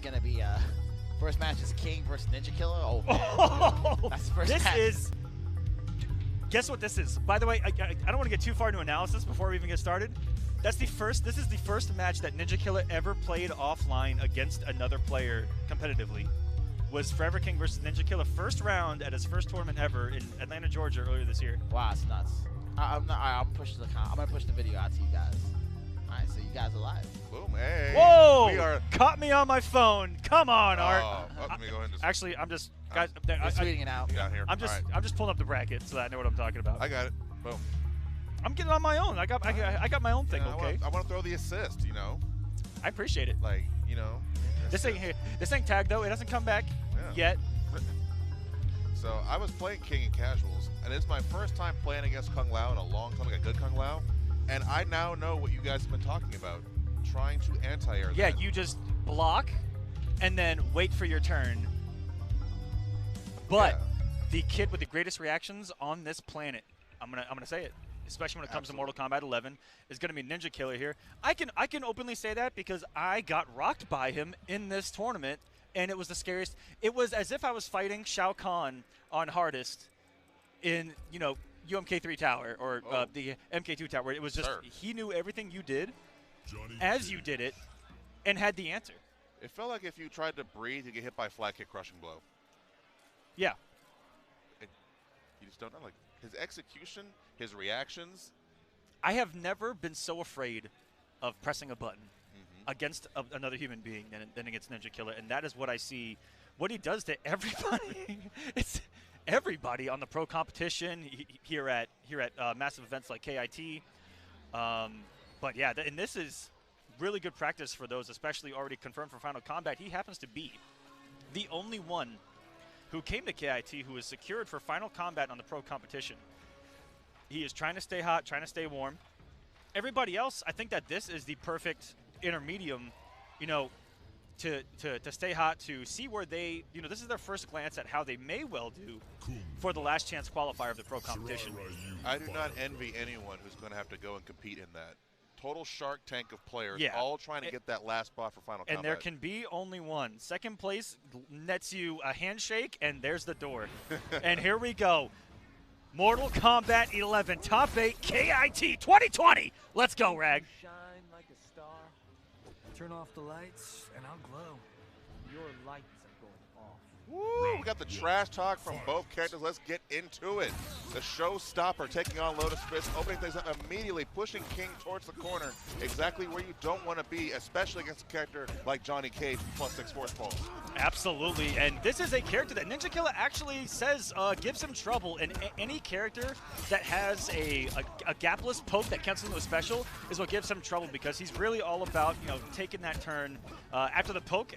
gonna be first match is King versus Ninja Killa. Oh man, that's the first match. This is. Guess what this is? By the way, I don't want to get too far into analysis before we even get started. That's the first. This is the first match that Ninja Killa ever played offline against another player competitively. Was Forever King versus Ninja Killa first round at his first tournament ever in Atlanta, Georgia earlier this year. Wow, it's nuts. I'm gonna push the video out to you guys. All right, so you guys are live. Boom, hey. Whoa! We are. Caught me on my phone. Come on, Art. Let me go ahead and just. Actually, I'm just guys. You're tweeting it out. Down here. I'm just All right. I'm just pulling up the bracket so that I know what I'm talking about. I got it. Boom. I'm getting on my own. I got my own thing. Okay. I want to throw the assist. You know. I appreciate it. Like you know. This ain't tag though. It doesn't come back yet. So I was playing King in casuals, and it's my first time playing against Kung Lao in a long time, like a good Kung Lao. And I now know what you guys have been talking about, trying to anti-air. Yeah, that. you just block and then wait for your turn. But the kid with the greatest reactions on this planet, I'm gonna say it, especially when it comes to Mortal Kombat 11, is gonna be Ninja Killa here. I can openly say that because I got rocked by him in this tournament, and it was the scariest. It was as if I was fighting Shao Kahn on hardest in UMK3 tower or the MK2 tower. It was just he knew everything you did as you did it and had the answer. It felt like if you tried to breathe, you get hit by a flat kick crushing blow. Yeah. You just don't know. Like his execution, his reactions. I have never been so afraid of pressing a button against another human being than against Ninja Killa, and that is what I see. What he does to everybody. It's everybody on the pro competition here at massive events like KIT. But yeah, and this is really good practice for those, especially already confirmed for Final Kombat. He happens to be the only one who came to KIT who is secured for Final Kombat on the pro competition. He is trying to stay hot, trying to stay warm. Everybody else, I think that this is the perfect intermedium, to stay hot, to see where they, this is their first glance at how they may well do for the last chance qualifier of the pro competition. I do not envy anyone who's going to have to go and compete in that. Total Shark Tank of players, all trying to get that last spot for Final Kombat. And there can be only one. Second place nets you a handshake, and there's the door. And here we go. Mortal Kombat 11, Top 8, KIT 2020. Let's go, Rag. Shine like a star. Turn off the lights, and I'll glow. Your lights are going off. Woo! We got the trash talk from both characters. Let's get into it. The showstopper taking on Lotus Fist, opening things up immediately, pushing King towards the corner, exactly where you don't want to be, especially against a character like Johnny Cage, +6 force pulse. Absolutely, and this is a character that Ninja Killa actually says gives him trouble, and any character that has a gapless poke that counts into a special is what gives him trouble, because he's really all about taking that turn after the poke.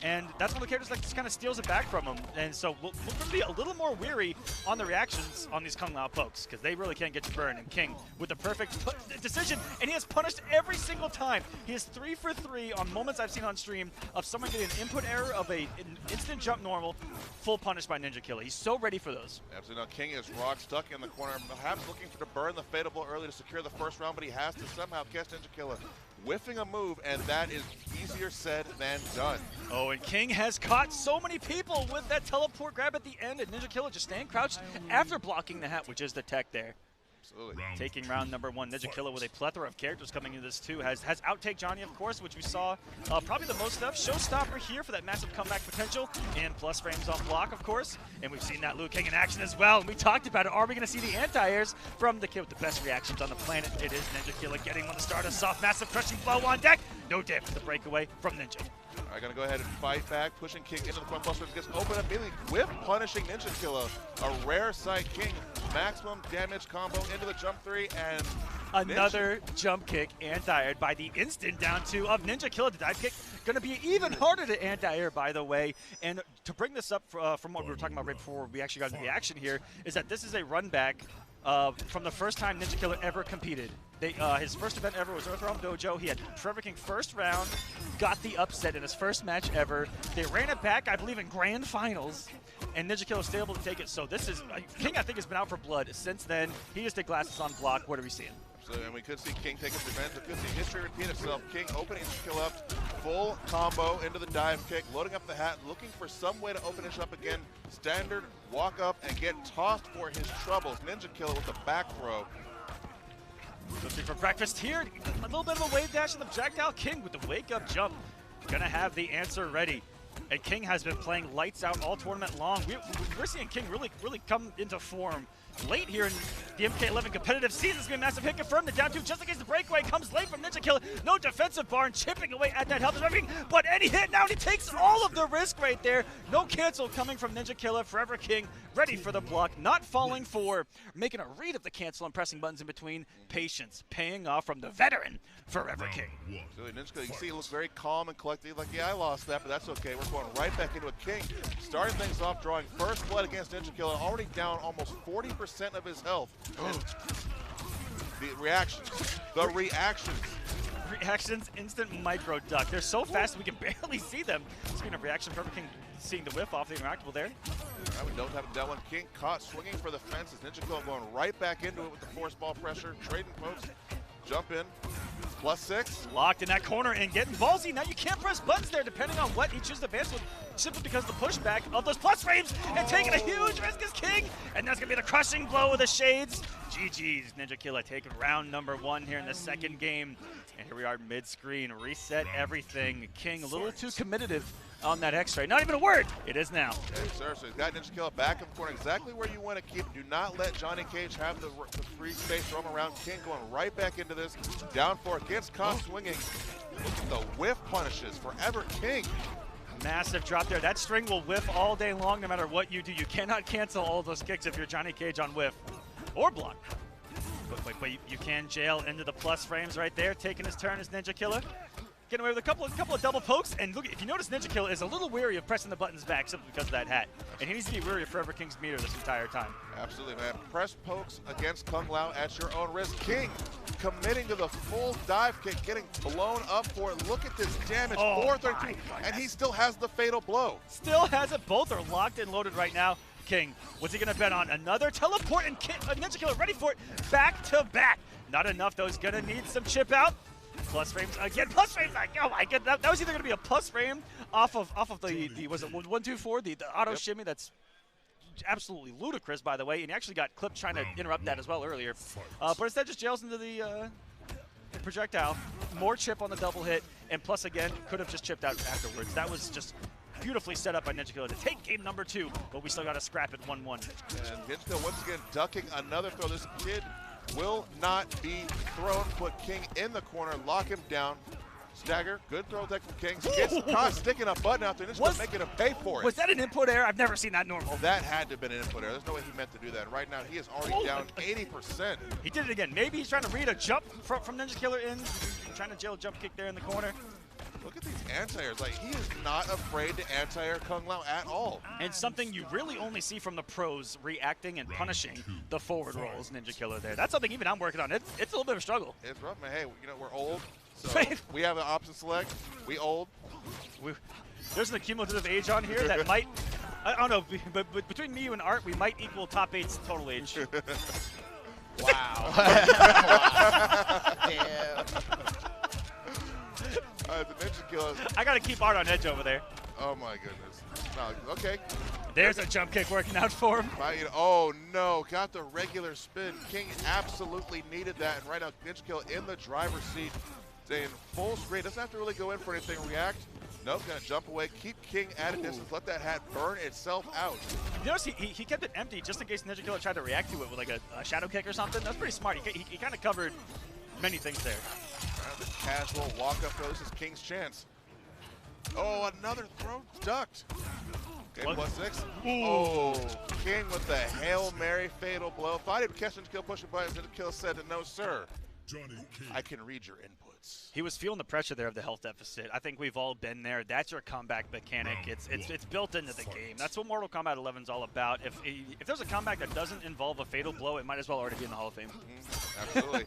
And that's one of the characters that just kind of steals it back from him. And so we're going to be a little more weary on the reactions on these Kung Lao pokes, because they really can't get you burned. And King with the perfect decision, and he has punished every single time. He is 3 for 3 on moments I've seen on stream of someone getting an input error of an instant jump normal, full punished by Ninja Killa. He's so ready for those. Absolutely. Now King is rock stuck in the corner, perhaps looking to burn the Fatal Blow early to secure the first round, but he has to somehow catch Ninja Killa, whiffing a move, and that is easier said than done. Oh, and King has caught so many people with that teleport grab at the end, and Ninja Killa just staying crouched after blocking the hat, which is the tech there. Absolutely. Taking round number 1, Ninja Killa with a plethora of characters coming into this too. Has Outtake Johnny, of course, which we saw probably the most of. Showstopper here for that massive comeback potential, and plus frames on block, of course. And we've seen that Liu Kang in action as well. And we talked about it. Are we going to see the anti-airs from the kid with the best reactions on the planet? It is Ninja Killa getting one to start us off. Massive crushing blow on deck. No damage. The breakaway from Ninja. All right, gonna go ahead and fight back, pushing King into the front plus gets open immediately with punishing Ninja Killa. A rare sight. King maximum damage combo into the jump 3, and another jump kick anti-aired by the instant down 2 of Ninja Killa. The dive kick gonna be even harder to anti-air, by the way. And to bring this up from what we were talking about right before we actually got into the action here, is that this is a run back from the first time Ninja Killa ever competed. His first event ever was Earthrealm Dojo. He had Forever King first round, got the upset in his first match ever. They ran it back, I believe, in grand finals, and Ninja Killa was still able to take it. So this is King, I think, has been out for blood since then. He just did glasses on block. What are we seeing? So, and we could see King take his revenge. We could see history repeat itself. King opening kill up, full combo into the dive kick, loading up the hat, looking for some way to open it up again. Standard walk up and get tossed for his troubles. Ninja Killa with the back throw. Looking for breakfast here. A little bit of a wave dash in the projectile. King with the wake up jump. Gonna have the answer ready. And King has been playing lights out all tournament long. We're seeing King really come into form late here in the Mk11 competitive season. It's going to be a massive hit confirmed. The down two just in case the breakaway comes late from Ninja Killa. No defensive bar and chipping away at that health and everything. But any hit now, and he takes all of the risk right there. No cancel coming from Ninja Killa. Forever King ready for the block. Not falling for making a read of the cancel and pressing buttons in between. Patience paying off from the veteran Forever King. So Ninja Killa, you see he looks very calm and collected. Like, yeah, I lost that, but that's okay. We're going right back into a King. Starting things off, drawing first blood against Ninja Killa. Already down almost 40% of his health. The reactions. Reactions, instant micro duck. They're so fast we can barely see them. Speaking of reaction, Forever King seeing the whiff off the interactable there. We don't have that one. King caught swinging for the fences. Ninja Killa going right back into it with the force ball pressure. Trading pokes. Jump in. +6. Locked in that corner and getting ballsy. Now you can't press buttons there depending on what he chooses to advance with, simply because of the pushback of those plus frames and taking a huge risk as King. And that's going to be the crushing blow of the shades. GG's. Ninja Killa taking round number 1 here in the second game. And here we are mid-screen. Reset everything. King a little too committed on that X-ray. Not even a word. It is now. Yes, sir. So he's got Ninja Killa back in the corner, exactly where you want to keep it. Do not let Johnny Cage have the free space roam around. King going right back into this. Down 4 against Khan swinging. Look at the whiff punishes. Forever King. Massive drop there. That string will whiff all day long no matter what you do. You cannot cancel all those kicks if you're Johnny Cage on whiff or block. But you can jail into the plus frames right there, taking his turn as Ninja Killa. Getting away with a couple of double pokes, and look, if you notice, Ninja Killa is a little weary of pressing the buttons back simply because of that hat. And he needs to be weary of Forever King's meter this entire time. Absolutely, man. Press pokes against Kung Lao at your own risk. King committing to the full dive kick, getting blown up for it. Look at this damage, 432, and he still has the fatal blow. Still has it. Both are locked and loaded right now. King, what's he going to bet on? Another teleport, and Ninja Killa ready for it, back to back. Not enough, though. He's going to need some chip out. Plus frames again. Plus frames. Oh my god, that was either going to be a plus frame off of the was it 1-2-4 the auto shimmy that's absolutely ludicrous, by the way, and he actually got clipped trying to interrupt that as well earlier. But instead just jails into the projectile. More chip on the double hit, and plus again could have just chipped out afterwards. That was just beautifully set up by Ninja Killa to take game number 2, but we still got to scrap it 1-1. And Ninja Killa once again ducking another throw. This kid will not be thrown. Put King in the corner, lock him down. Stagger, good throw deck from King. Gets caught sticking a button out there. Ninja Killa making him pay for it. Was that an input error? I've never seen that normal. That had to have been an input error. There's no way he meant to do that. Right now, he is already down 80%. He did it again. Maybe he's trying to read a jump from Ninja Killa in. Trying to jail a jump kick there in the corner. Look at these anti-airs. Like, he is not afraid to anti-air Kung Lao at all. And something you really only see from the pros, reacting and punishing the forward rolls, Ninja Killa there. That's something even I'm working on. It's a little bit of a struggle. It's rough, man. Hey, you know, we're old, so we have an option select. We old. There's an accumulative age on here that might, I don't know, but between me, you, and Art, we might equal top 8's total age. Wow. Damn. The Ninja Killa. I got to keep Art on edge over there. Oh, my goodness. No, okay. There's a jump kick working out for him. Oh, no. Got the regular spin. King absolutely needed that. And right now, Ninja Killa in the driver's seat. Staying full screen. Doesn't have to really go in for anything. React. Nope. Going to jump away. Keep King at a distance. Let that hat burn itself out. You notice he kept it empty just in case Ninja Killa tried to react to it with like a shadow kick or something. That's pretty smart. He kind of covered many things there. The casual walk-up throw. This is King's chance. Oh, another throw ducked. Okay, +6. Ooh. Oh, King with the Hail Mary fatal blow. Thought he'd catch Ninja Killa pushing buttons. Ninja Killa said, no, sir. I can read your inputs. He was feeling the pressure there of the health deficit. I think we've all been there. That's your comeback mechanic. It's built into the game. That's what Mortal Kombat 11 is all about. If there's a comeback that doesn't involve a fatal blow, it might as well already be in the Hall of Fame. Absolutely.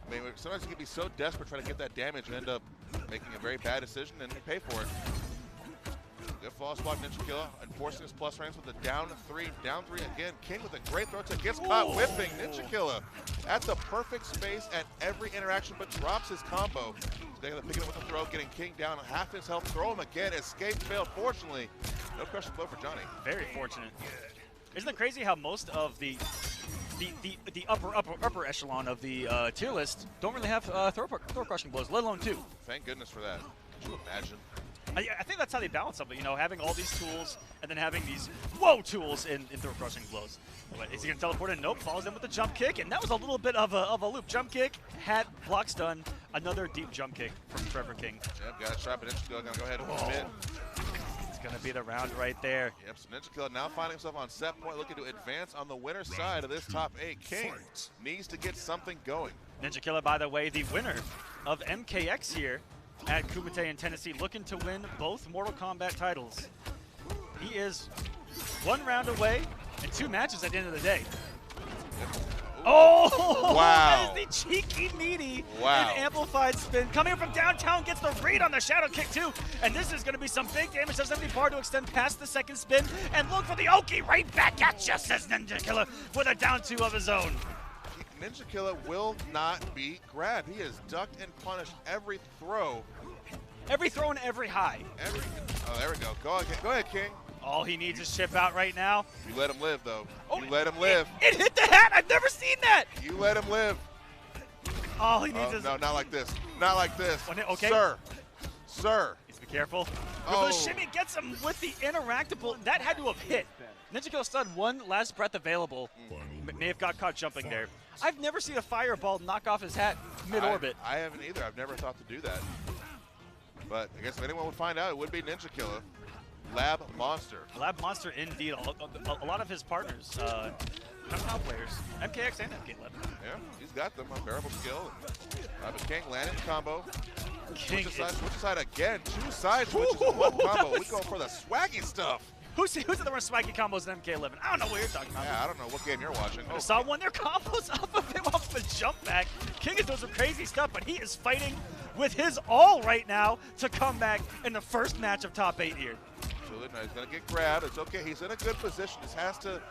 I mean, sometimes you can be so desperate trying to get that damage and end up making a very bad decision and you pay for it. Good false block Ninja Killa, enforcing his plus ranks with a down three again. King with a great throw tech, gets caught whipping Ninja Killa at the perfect space at every interaction, but drops his combo. They're gonna pick it up with the throw, getting King down half his health, throw him again, escape failed. Fortunately, no crushing blow for Johnny. Very fortunate. Isn't it crazy how most of the upper echelon of the tier list don't really have throw crushing blows, let alone 2. Thank goodness for that. Could you imagine? I think that's how they balance something, you know, having all these tools and then having these tools in throw crushing blows. But is he gonna teleport in? Nope, follows in with the jump kick, and that was a little bit of a loop. Jump kick, hat, block stun, another deep jump kick from Trevor King. Yep, got a shot, but Ninja Killa gonna go ahead and commit. It's gonna be the round right there. Yep, so Ninja Killa now finding himself on set point, looking to advance on the winner's side of this top 8. King needs to get something going. Ninja Killa, by the way, the winner of MKX here at KOMBAT in Tennessee, looking to win both Mortal Kombat titles. He is 1 round away and 2 matches at the end of the day. Oh! Wow. That is the cheeky, meaty, wow. and amplified spin. Coming in from downtown, gets the read on the shadow kick too. And this is going to be some big damage. Doesn't have any bar to extend past the second spin. And look for the Oki right back at you, says Ninja Killa with a down 2 of his own. Ninja Killa will not be grabbed. He has ducked and punished every throw. Every throw and every high. Oh, there we go. Go ahead, King. All he needs is chip out right now. You let him live, though. Oh, you let him live. It hit the hat. I've never seen that. You let him live. All he needs is... No, not like this. Not like this. Okay. Sir. Needs to be careful. Oh. The shimmy gets him with the interactable. That had to have hit. Ninja Killa stun 1 last breath available. May have got caught jumping there. I've never seen a fireball knock off his hat mid-orbit. I haven't either. I've never thought to do that. But I guess if anyone would find out, it would be Ninja Killa. Lab Monster. Lab Monster indeed. A lot of his partners, top players, MKX and Mk11. Yeah, he's got them. Unbearable skill. But King landing the combo. King switch aside again. 2 sides switches in 1 combo. We go for the swaggy stuff. Who's the run swaggy combos in Mk11? I don't know what you're talking about. Yeah, I don't know what game you're watching. I saw one their combos off of him off the jump back. King is doing some crazy stuff, but he is fighting with his all right now to come back in the first match of top 8 here. He's going to get grabbed. It's okay. He's in a good position. Just has to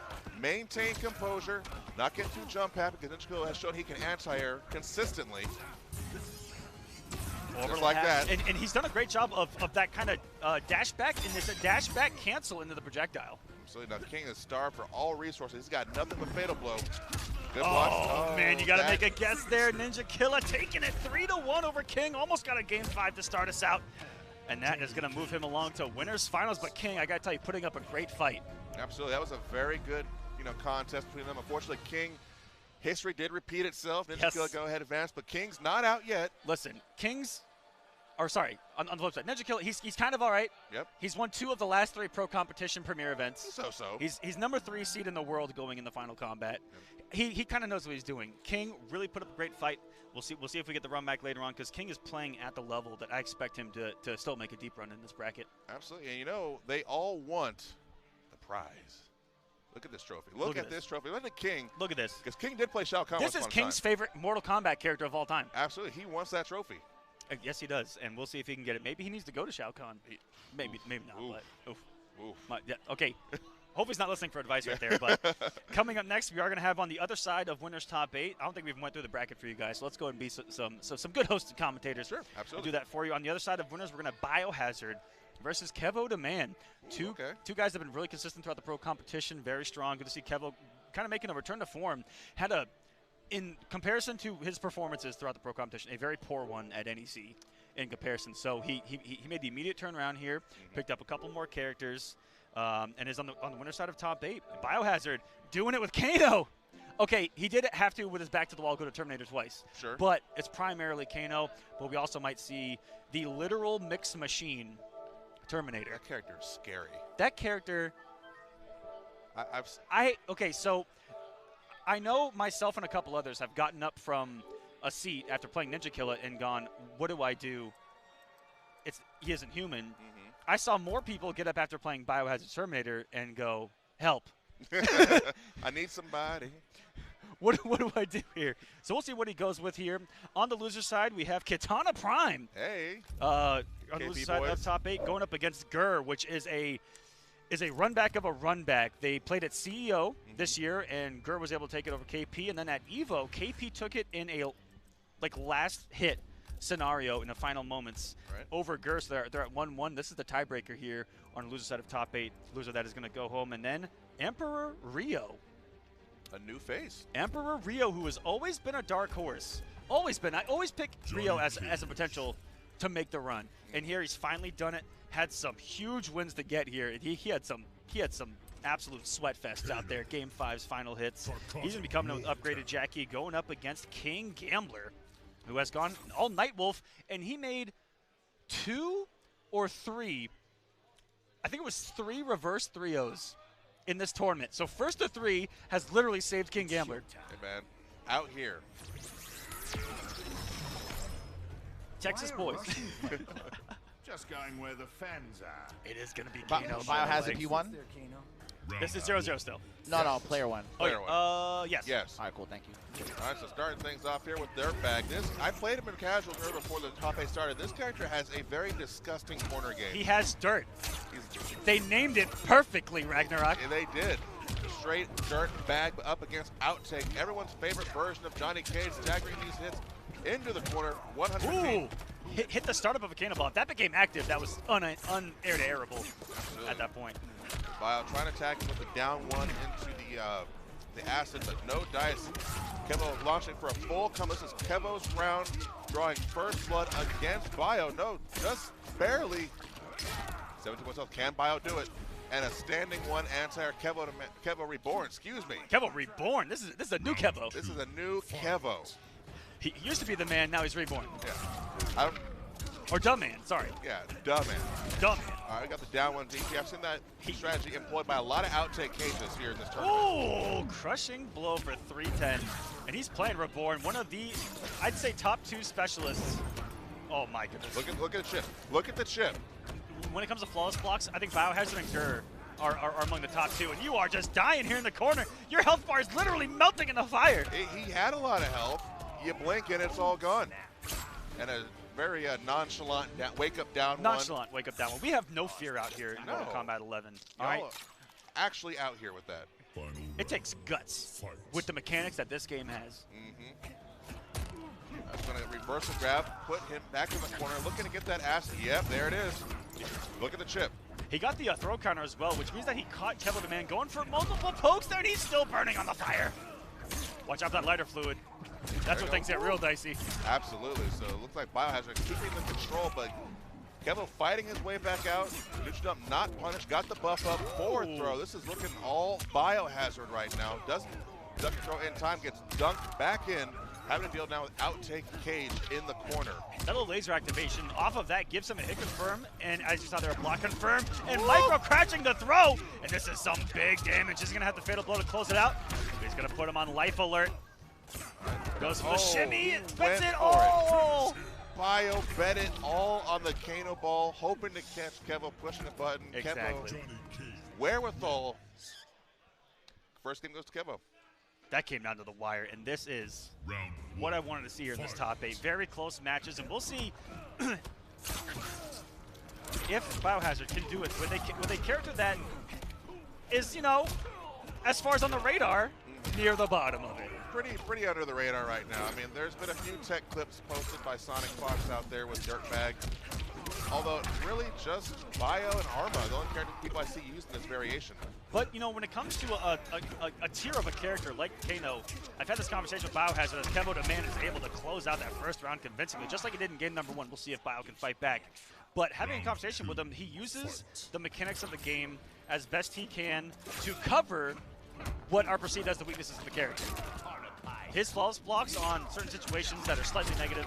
maintain composure, not get too jump happy, because Ninja Killa has shown he can anti-air consistently. Just like that. And he's done a great job of that kind of dash back, and it's a dash back cancel into the projectile. Absolutely. Now, King is starved for all resources. He's got nothing but fatal blow. Good block. Oh, man, you got to make a guess there. Ninja Killa taking it 3-1 over King. Almost got a game 5 to start us out. And that is going to move him along to winners finals. But King, I got to tell you, putting up a great fight. Absolutely. That was a very good, contest between them. Unfortunately, King, history did repeat itself. Ninja Killa go ahead advance, but King's not out yet. Listen, on the flip side, Ninja Killa, he's kind of all right. Yep. He's won 2 of the last 3 pro competition premier events. So. He's number 3 seed in the world going in the final combat. Yep. He kind of knows what he's doing. King really put up a great fight. We'll see if we get the run back later on, because King is playing at the level that I expect him to still make a deep run in this bracket. Absolutely. And they all want the prize. Look at this trophy. Look at this trophy. Look at King. Look at this. Because King did play Shao Kahn. This is King's favorite Mortal Kombat character of all time. Absolutely. He wants that trophy. Yes, he does, and we'll see if he can get it. Maybe he needs to go to Shao Kahn. Maybe not. Oof. But yeah, okay. Hope he's not listening for advice right there. But coming up next, we are going to have on the other side of winners top 8. I don't think we even went through the bracket for you guys, so let's go ahead and be some good hosted commentators. Sure, absolutely. We'll do that for you. On the other side of winners, we're going to Biohazard versus Kevo Demand. Two guys have been really consistent throughout the pro competition, very strong. Good to see Kevo kind of making a return to form. Had in comparison to his performances throughout the pro competition, a very poor one at NEC in comparison. So he made the immediate turnaround here, picked up a couple more characters, and is on the winner side of top 8. Biohazard doing it with Kano. Okay, he did have to, with his back to the wall, go to Terminator twice. Sure. But it's primarily Kano, but we also might see the literal mix machine Terminator. That character is scary. That character, okay, so I know myself and a couple others have gotten up from a seat after playing Ninja Killa and gone, what do I do? He isn't human. I saw more people get up after playing Biohazard Terminator and go, help. I need somebody. what do I do here? So we'll see what he goes with here. On the loser side, we have Katana Prime. Hey. On the KP loser side boys. of top 8, going up against Grrrrrr, which is a run back of a run back. They played at CEO this year, and Grrrrr was able to take it over KP. And then at Evo, KP took it in a last hit scenario in the final moments over Grrrrr. So they're at 1-1. This is the tiebreaker here on the loser side of top 8. Loser that is going to go home. And then Emperor Rio. A new face. Emperor Rio, who has always been a dark horse. Always been. I always pick Rio as a potential to make the run. And here he's finally done it. Had some huge wins to get here. He had some absolute sweat fests out there. Game 5's final hits. He's going to be coming with upgraded Jackie, going up against King Gambler, who has gone all Night Wolf, and he made 2 or 3. I think it was 3 reverse 3-0s in this tournament. So first to 3 has literally saved King Gambler. Hey, man. Out here. Texas boys. Just going where the fans are. It is going to be Biohazard Kano. P1? This is 0-0 still. No, player 1. Player one. Yes. Yes. All right, cool, thank you. All right, so starting things off here with Dirtbag. I played him in casuals earlier before the top 8 started. This character has a very disgusting corner game. He has dirt. He's, They named it perfectly, Ragnarok. they did. Straight dirt bag, but up against Outtake. Everyone's favorite version of Johnny Cage, staggering these hits into the corner, 100 Ooh! feet. Hit the startup of a cannonball. If that became active, that was un-air-to-airable at that point. Bio trying to attack him with the down one into the acid, but no dice. Kevo launching for a full come. This is Kevo's round, drawing first blood against Bio. No, just barely. 17 health. Can Bio do it? And a standing one anti-air Kevo Reborn. Excuse me. Kevo Reborn. This is a new Kevo. This is a new Kevo. He used to be the man. Now he's reborn. Yeah. Or dumb man. Sorry. Yeah, dumb man. Dumb man. All right, we got the down one DP. I've seen that strategy employed by a lot of Outtake cages here in this tournament. Ooh, crushing blow for 310. And he's playing Reborn, one of the, I'd say, top 2 specialists. Oh my goodness. Look at the chip. Look at the chip. When it comes to flawless blocks, I think Biohazard and Grrrrr are among the top 2. And you are just dying here in the corner. Your health bar is literally melting in the fire. He had a lot of health. You blink and it's all gone. And a very nonchalant wake up down Nonchalant wake up down one. We have no fear out here in Mortal Kombat 11. All right. Actually out here with that. It takes guts with the mechanics that this game has. That's going to reverse the grab, put him back in the corner, looking to get that acid. Yep, there it is. Look at the chip. He got the throw counter as well, which means that he caught Kevo the man going for multiple pokes there, and he's still burning on the fire. Watch out for that lighter fluid. That's what things get real dicey. Absolutely. So it looks like Biohazard keeping the control, but Kevo fighting his way back out. Neutral jump not punished. Got the buff up. Forward throw. This is looking all Biohazard right now. Doesn't duck and throw in time. Gets dunked back in. Having to deal now with Outtake Cage in the corner. That little laser activation off of that gives him a hit confirm, and as you saw there, a block confirm, and Micro crashing the throw, and this is some big damage. He's gonna have the fatal blow to close it out. He's gonna put him on life alert. Goes for the shimmy, and puts it all. Bio bet it all on the Kano ball, hoping to catch Kevo, pushing the button. Exactly. Kevo, wherewithal. First game goes to Kevo. That came down to the wire, and this is what I wanted to see here in this top 8. Very close matches, and we'll see if Biohazard can do it with a character that is, you know, as far as on the radar, near the bottom of it. Pretty under the radar right now. I mean, there's been a few tech clips posted by Sonic Fox out there with Dirtbag. Although, really just Bio and Arma, the only character people I see using this variation. But, you know, when it comes to a tier of a character like Kano, I've had this conversation with Biohazard as Kevo the man is able to close out that first round convincingly, just like he did in game number 1. We'll see if Bio can fight back. But having a conversation with him, he uses the mechanics of the game as best he can to cover what are perceived as the weaknesses of the character. His flawless blocks on certain situations that are slightly negative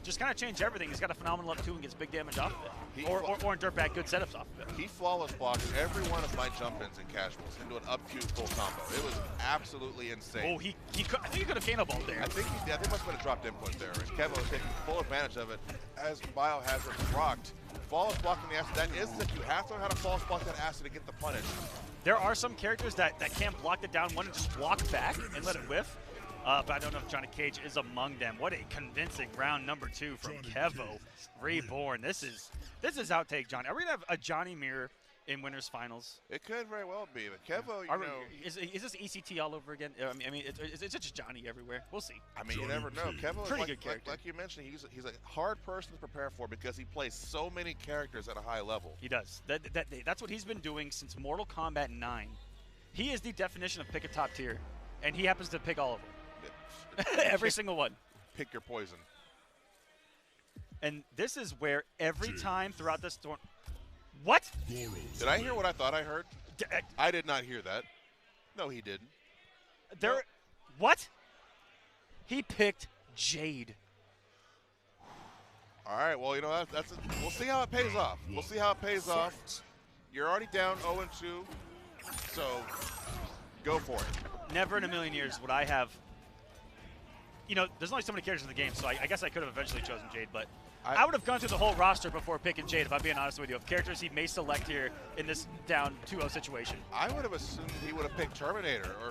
just kind of change everything. He's got a phenomenal up 2 and gets big damage off of it. Or in Dirtbag, good setups off of it. He flawless blocked every one of my jump-ins in casuals into an up 2 full combo. It was absolutely insane. Oh, I think he could have Kano balled there. I think he must have been a dropped input there. And Kevo was taking full advantage of it as Biohazard rocked. Flawless blocking the acid. That is that you have to learn how to flawless block that acid to get the punish. There are some characters that can't block the down one and just walk back and let it whiff. but I don't know if Johnny Cage is among them. What a convincing round number 2 from Kevo Reborn. This is outtake Johnny. Are we gonna have a Johnny mirror in winners finals? It could very well be, but Kevo, is this ECT all over again? I mean, it's just Johnny everywhere. We'll see. I mean, you never know. Kevo Pretty is good character. like you mentioned, he's a hard person to prepare for because he plays so many characters at a high level. He does. That's what he's been doing since Mortal Kombat 9. He is the definition of pick a top tier, and he happens to pick all of them. Every single one. Pick your poison. And this is where every time throughout this storm. What? Did I hear what I thought I heard? I did not hear that. No, he didn't. What? He picked Jade. All right, well, you know, we'll see how it pays off. We'll see how it pays off. You're already down 0-2, so go for it. Never in a million years would I have. You know, there's only so many characters in the game, so I guess I could have eventually chosen Jade, but I would have gone through the whole roster before picking Jade, if I'm being honest with you, of characters he may select here in this down 2-0 situation. I would have assumed he would have picked Terminator, or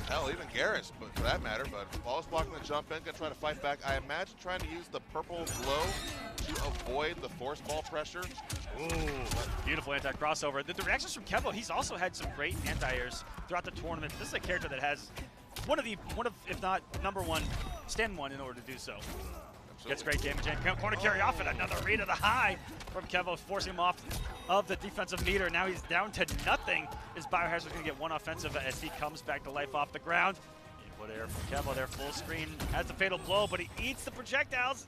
hell, even Garrus, but for that matter, but Ball's blocking the jump in, gonna try to fight back. I imagine trying to use the purple glow to avoid the force ball pressure. Ooh, beautiful anti-crossover. The reactions from Kevo, he's also had some great anti-airs throughout the tournament. This is a character that has one of, if not number one, stand one in order to do so. Absolutely. Gets great damage and corner carry off it. Another read of the high from Kevo, forcing him off of the defensive meter. Now he's down to nothing. His Biohazard going to get one offensive as he comes back to life off the ground. Equal there from Kevo there, full screen. Has the fatal blow, but he eats the projectiles.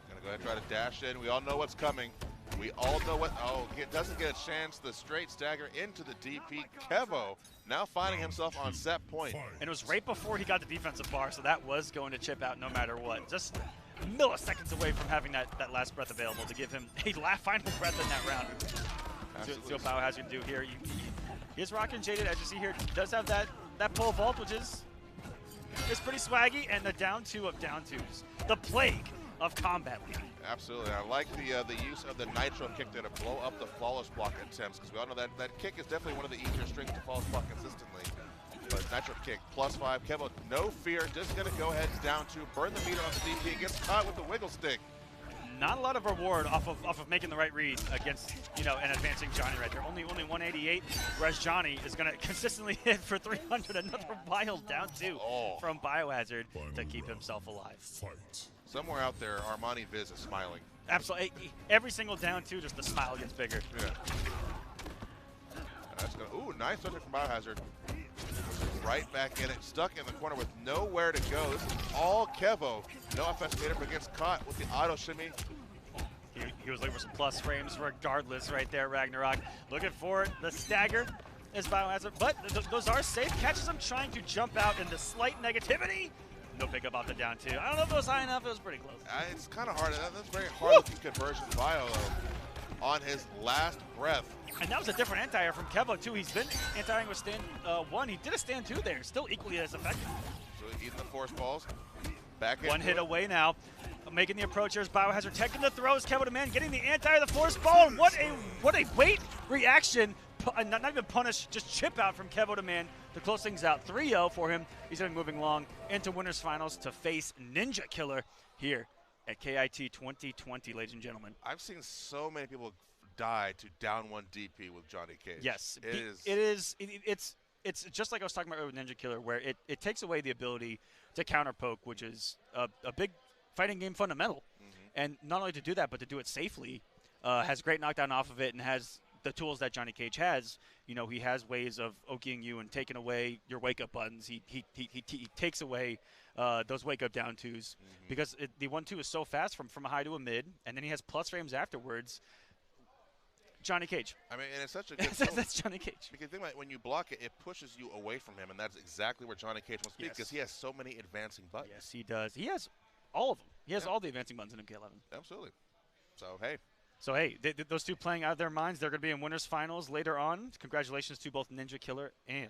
Gonna go ahead and try to dash in. We all know what's coming. We all know what. Oh, it doesn't get a chance. The straight stagger into the DP. Kevo now finding himself on set point. And it was right before he got the defensive bar, so that was going to chip out no matter what. Just milliseconds away from having that last breath available to give him a final breath in that round. See what Biohazard can do here. He is rocking Jaded, as you see here. He does have that pole vault, which is pretty swaggy, and the down 2 of down 2s. The plague of Kombat League. Absolutely. I like the use of the Nitro kick there to blow up the flawless block attempts, because we all know that kick is definitely one of the easier strings to flawless block consistently. But Nitro kick, +5. Kevo, no fear, just going to go ahead down 2, burn the meter on the DP, gets caught with the wiggle stick. Not a lot of reward off of making the right read against, an advancing Johnny right there. Only 188, whereas Johnny is going to consistently hit for 300. Another wild down 2 from Biohazard to keep himself alive. Somewhere out there, Armani Viz is smiling. Absolutely. Every single down 2, just the smile gets bigger. Yeah. That's gonna, ooh, nice touch from Biohazard. Right back in it, stuck in the corner with nowhere to go. This is all Kevo. No offensive meter, but gets caught with the auto shimmy. He was looking for some plus frames regardless right there, Ragnarok. Looking for the stagger as Biohazard, but those are safe. Catches him trying to jump out in the slight negativity. No pickup off the down 2. I don't know if it was high enough. It was pretty close. It's kind of hard. That's very hard-looking conversion. Bio on his last breath. And that was a different anti-air from Kevo, too. He's been anti-airing with stand 1. He did a stand 2 there. Still equally as effective. So eating the force balls. Back one hit away now. Making the approach. Here's Biohazard taking the throws. Kevo to man getting the anti, the force ball. And what a weight reaction. Not even punish, just chip out from Kevo to man to close things out. 3-0 for him. He's going to be moving along into winners finals to face Ninja Killer here at KIT 2020, ladies and gentlemen. I've seen so many people die to down 1 DP with Johnny Cage. Yes, it's just like I was talking about with Ninja Killer, where it takes away the ability to counter poke, which is a big fighting game fundamental. And not only to do that, but to do it safely. Has great knockdown off of it and has the tools that Johnny Cage has. He has ways of okiing you and taking away your wake-up buttons. He takes away those wake-up down 2s because the 1-2 is so fast from a high to a mid, and then he has plus frames afterwards. Johnny Cage. I mean, and it's such a good That's Johnny Cage. Because think about it, when you block it, it pushes you away from him, and that's exactly where Johnny Cage wants to be, because he has so many advancing buttons. Yes, he does. He has all of them. He has all the advancing buttons in Mk11. Absolutely. So, hey. Those two playing out of their minds. They're going to be in winners finals later on. Congratulations to both Ninja Killer and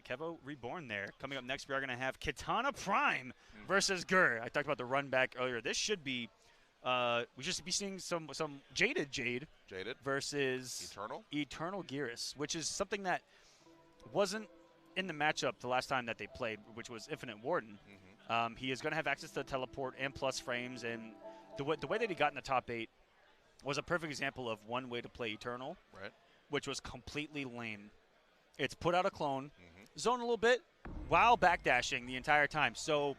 Kevo Reborn there. Coming up next, we are going to have Katana Prime versus Grrrrrr. I talked about the run back earlier. This should be, we should be seeing some Jade versus Eternal Garrus, which is something that wasn't in the matchup the last time that they played, which was Infinite Warden, he is going to have access to teleport and plus frames, and the way that he got in the top 8 was a perfect example of one way to play Eternal, which was completely lame. It's put out a clone, zone a little bit, while backdashing the entire time. So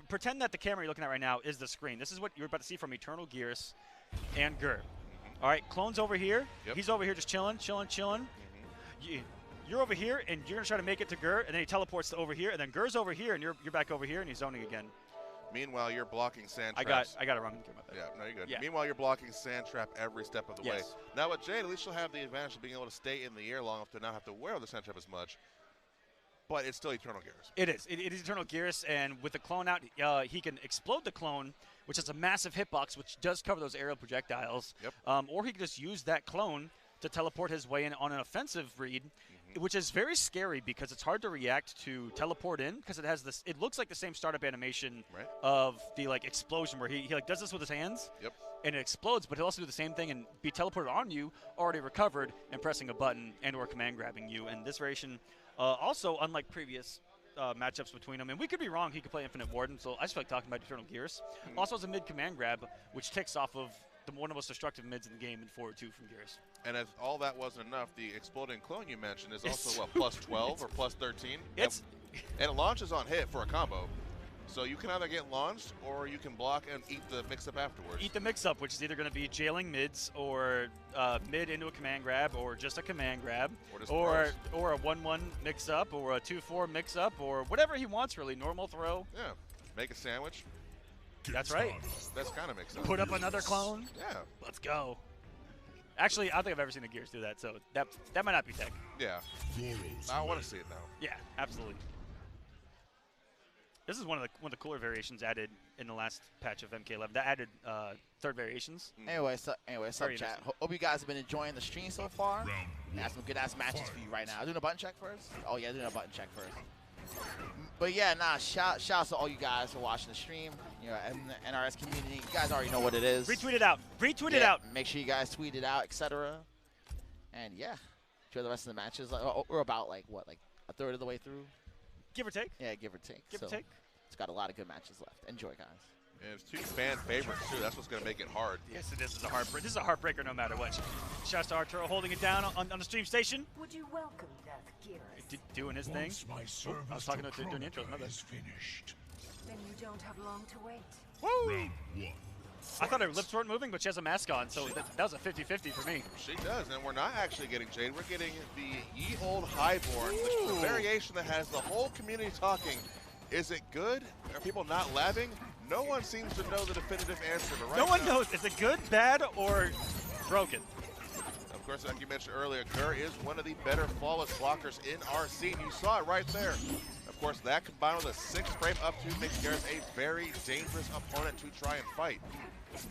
pretend that the camera you're looking at right now is the screen. This is what you're about to see from Eternal Gears and Grrrrrr. All right, clone's over here. He's over here just chilling. You're over here, and you're going to try to make it to Grrrrrr, and then he teleports to over here, and then Grrrr's over here, and you're back over here, and he's zoning again. Meanwhile, you're blocking sand traps. I got it wrong. Yeah, no, you're good. Yeah. Meanwhile, you're blocking sand trap every step of the way. Now with Jade, at least she'll have the advantage of being able to stay in the air long enough to not have to wear the sand trap as much. But it's still Eternal Gears. It is. It is Eternal Gears, and with the clone out, he can explode the clone, which is a massive hitbox, which does cover those aerial projectiles. Or he can just use that clone to teleport his way in on an offensive read, which is very scary because it's hard to react to teleport in because it has this. It looks like the same startup animation of the explosion where he does this with his hands. And it explodes, but he'll also do the same thing and be teleported on you, already recovered, and pressing a button and/or command grabbing you. And this variation, also unlike previous matchups between them, and we could be wrong. He could play Infinite Warden, so I just feel like talking about Eternal Gears. Also has a mid command grab, which ticks off of one of the most destructive mids in the game in forward 2 from Gears. And if all that wasn't enough, the exploding clone you mentioned is also, what, plus 12 or plus 13? And it launches on hit for a combo. So you can either get launched or you can block and eat the mix-up afterwards. Eat the mix-up, which is either going to be jailing mids or mid into a command grab or just a command grab or a 1-1 mix-up or a 2-4 mix-up or whatever he wants, really. Normal throw. Yeah. Make a sandwich. That's right. That's kind of mix-up. Put up another clone. Yeah. Let's go. Actually, I don't think I've ever seen the Gears do that, so that might not be tech. Yeah. I want to see it, though. Yeah, absolutely. This is one of the cooler variations added in the last patch of Mk11. That added third variations. Anyway, so chat. Hope you guys have been enjoying the stream so far. Got some good ass matches for you right now. Doing a button check first. Oh yeah, doing a button check first. But yeah, shout out to all you guys for watching the stream. You know, and the NRS community. You guys already know what it is. Retweet it out. Retweet it out. Make sure you guys tweet it out, etc. And yeah, enjoy the rest of the matches. We're about what, a third of the way through. Give or take. Yeah, give or take. Give or take. It's got a lot of good matches left. Enjoy, guys. And it's 2 fan favorites, too. That's what's going to make it hard. Yes, it is. This is a heartbreaker no matter what. Shouts to Arturo holding it down on the stream station. Would you welcome that, Gears? Doing his thing. Oh, I was talking to doing the intro. Finished. Then you don't have long to wait. Woo! I thought her lips weren't moving, but she has a mask on, so that was a 50-50 for me. She does, and we're not actually getting Jade. We're getting the Ye Old Highborn, the variation that has the whole community talking. Is it good? Are people not laughing? No one seems to know the definitive answer. But no one knows. Is it good, bad, or broken? Of course, like you mentioned earlier, Grrrrrr is one of the better flawless blockers in our scene. You saw it right there. Of course, that combined with a 6-frame up 2 makes Garrett a very dangerous opponent to try and fight.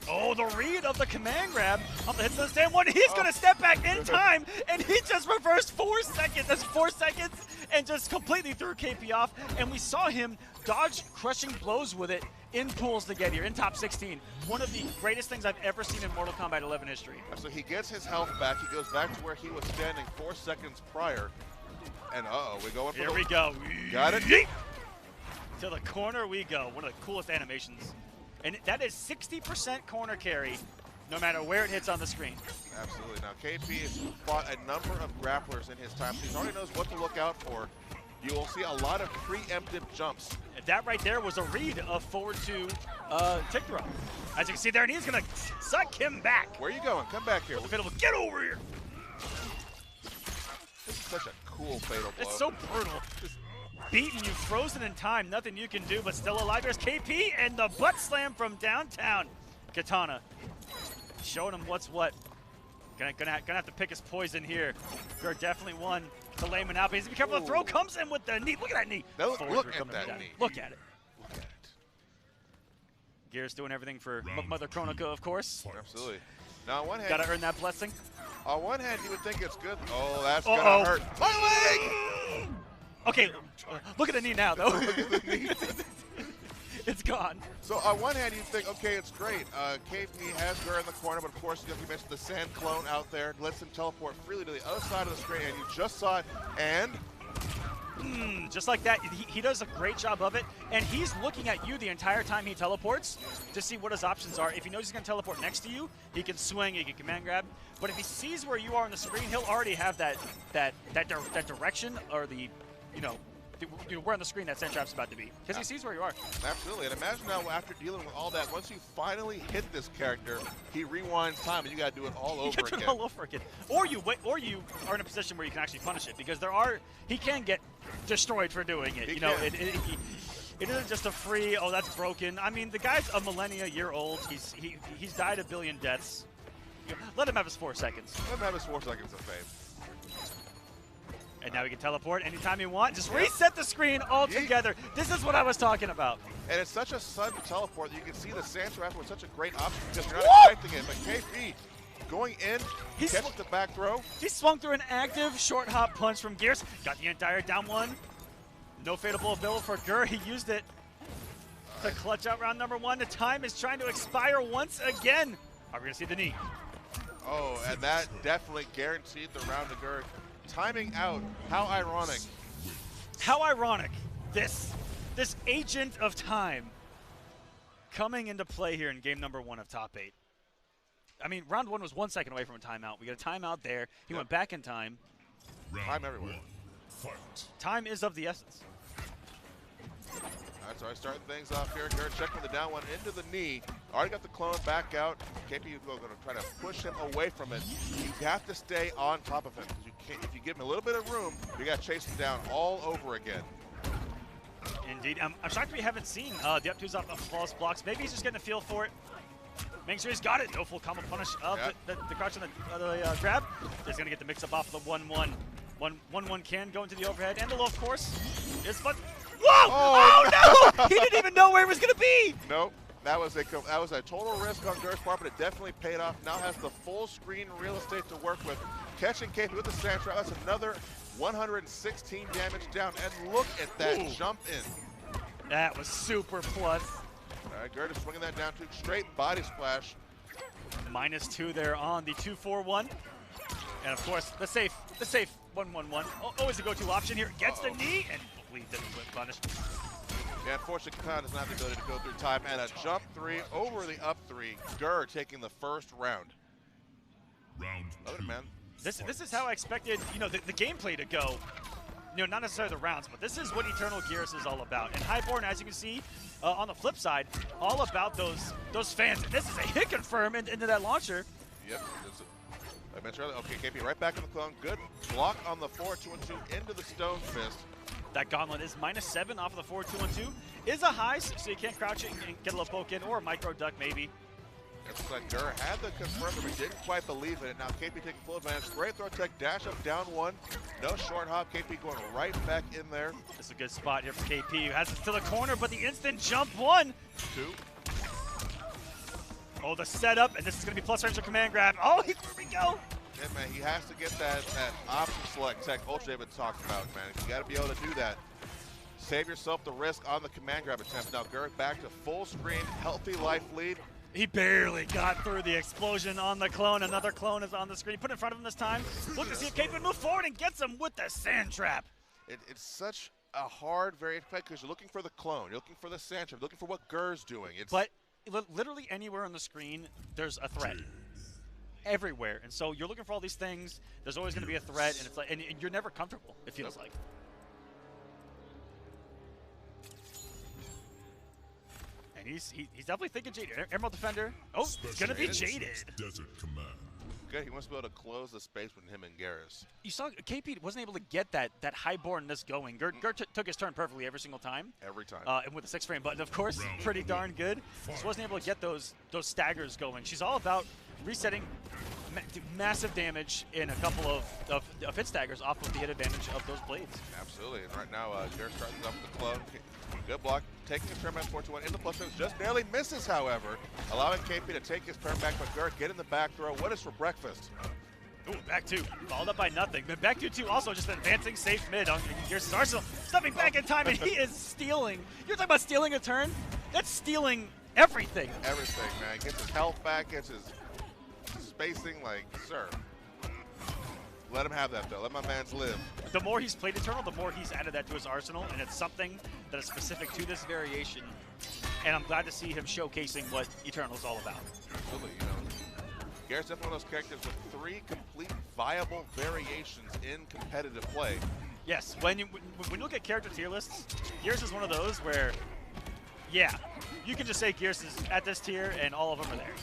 Oh, the read of the command grab on the hit to the stand one. He's going to step back in time, and he just reversed 4 seconds. That's 4 seconds, and just completely threw KP off. And we saw him dodge crushing blows with it in pools to get here, in top 16. One of the greatest things I've ever seen in Mortal Kombat 11 history. So he gets his health back. He goes back to where he was standing 4 seconds prior. And we're going for Here we go. Got it. Yeet. To the corner we go. One of the coolest animations. And that is 60% corner carry, no matter where it hits on the screen. Absolutely. Now, KP has fought a number of grapplers in his time, so he already knows what to look out for. You will see a lot of preemptive jumps. That right there was a read of forward to tick throw. As you can see there, and he's going to suck him back. Where are you going? Come back here. Get over here. This is such a cool fatal blow. It's so brutal. Just beaten you, frozen in time, nothing you can do, but still alive. There's KP and the butt slam from downtown. Katana showing him what's what. Gonna have to pick his poison here. Grrrrr definitely won to layman out, but he's be careful. The throw comes in with the knee. Look at that knee. Look at that knee. Look at it. Gears doing everything for Mother Kronika, of course. Absolutely. Now, on one hand, gotta earn that blessing. On one hand, you would think it's good. Oh, that's gonna hurt. My leg! Okay, look at the knee now, though. Look at the knee. It's gone. So on one hand, you think, okay, it's great. KP has Grrrrr in the corner, but of course, you mentioned the sand clone out there. Lets him teleport freely to the other side of the screen, and you just saw it. And Just like that. He does a great job of it, and he's looking at you the entire time he teleports to see what his options are. If he knows he's going to teleport next to you, he can swing, he can command grab. But if he sees where you are on the screen, he'll already have that direction or the, where on the screen that sand trap's about to be, because he sees where you are. Absolutely, and imagine now after dealing with all that, once you finally hit this character, he rewinds time, and you got to do it all over again. All over again. Or you are in a position where you can actually punish it, because he can get destroyed for doing it. It isn't just a free, oh, that's broken. I mean, the guy's a millennia-year old. He's died a billion deaths. Let him have his 4 seconds. Let him have his 4 seconds of fame. And now he can teleport anytime you want. Just reset the screen altogether. This is what I was talking about. And it's such a sudden teleport that you can see the sand trap was such a great option because you're not expecting it. But KP going in, catches the back throw. He swung through an active short hop punch from Gears. Got the entire down one. No fatal bill for Grrrrrr. He used it to clutch out round number 1. The time is trying to expire once again. Are we going to see the knee? Oh, and that definitely guaranteed the round to Grrrrr. Timing out. How ironic. How ironic. This agent of time coming into play here in game number 1 of top 8. I mean, round 1 was 1 second away from a timeout. We got a timeout there. He went back in time. Time everywhere. Time is of the essence. All right, so I starting things off here. Grrrrr checking the down one into the knee. Already got the clone back out. KP is going to try to push him away from it. You have to stay on top of him. You can't, if you give him a little bit of room, you got to chase him down all over again. Indeed. I'm shocked we haven't seen the up twos off of flawless blocks. Maybe he's just getting a feel for it. Make sure he's got it. No full combo punish of the crouch on the grab. He's going to get the mix up off of the 1-1. 1-1 can go into the overhead. And the low, of course, is fun. Whoa! Oh no! He didn't even know where it was going to be! Nope. That was a total risk on Grrrrr's part, but it definitely paid off. Now has the full screen real estate to work with. Catching KP with the sand trap. That's another 116 damage down. And look at that jump in. That was super plus. All right, Grrrrr is swinging that down to straight body splash. -2 there on the 2-4-1. And of course, the safe 1-1-1. Always a go-to option here. Gets the knee and bleeds it with punish. Yeah, unfortunately, Katana does not have the ability to go through time. And a jump 3 over the up 3. Grrrrr taking the first round. Love it, man. This is how I expected, the gameplay to go. Not necessarily the rounds, but this is what Eternal Gears is all about. And Highborn, as you can see, on the flip side, all about those fans. And this is a hit confirm into that launcher. Yep. I mentioned earlier. Okay, KP right back in the clone. Good block on the 4-2-1-2 into the Stone Fist. That gauntlet is -7 off of the 4-2-1-2. Is a high, so you can't crouch it and get a little poke in, or a micro duck maybe. It's like Grrrrr had the confirm, but we didn't quite believe in it. Now KP taking full advantage. Great throw tech, dash up, down 1. No short hop. KP going right back in there. This is a good spot here for KP, who has it to the corner, but the instant jump 1. 2. Oh, the setup, and this is going to be plus range of command grab. Oh, here we go. Yeah, man, he has to get that option select tech Ultra David talked about, man. You got to be able to do that. Save yourself the risk on the command grab attempt. Now Grrrrr back to full screen, healthy life lead. He barely got through the explosion on the clone. Another clone is on the screen. Put in front of him this time. Look to see if KP can move forward and gets him with the sand trap. It's such a hard variant play because you're looking for the clone, you're looking for the sand trap, you're looking for what Grrrr's doing. But literally anywhere on the screen, there's a threat. Everywhere. And so you're looking for all these things. There's always going to be a threat, and it's like, and you're never comfortable, it feels like. And he's definitely thinking jaded. Emerald Defender. Oh, it's going to be jaded. Desert Command. Good, he wants to be able to close the space between him and Garrus. You saw KP wasn't able to get that highbornness going. Grrrr took his turn perfectly every single time. Every time. And with the 6-frame button, of course, pretty darn good. Just wasn't able to get those staggers going. She's all about resetting massive damage in a couple of hit staggers off of the hit advantage of those blades. Absolutely, and right now, Garrus starts off with the clone. Good block, taking his turn back 4-1 in the plus range, just barely misses, however, allowing KP to take his turn back, but Grrrr get in the back throw. What is for breakfast? Ooh, back 2, followed up by nothing. But back 2 also just advancing safe mid on Gears' arsenal. Stepping back in time, and he is stealing. You're talking about stealing a turn? That's stealing everything. Everything, man. Gets his health back, gets his spacing, like, sir. Let him have that, though. Let my mans live. The more he's played Eternal, the more he's added that to his arsenal, and it's something that is specific to this variation. And I'm glad to see him showcasing what Eternal is all about. Absolutely, you know. Garrett's definitely one of those characters with 3 complete viable variations in competitive play. Yes, when you look at character tier lists, Gears is one of those where, yeah, you can just say Gears is at this tier and all of them are there.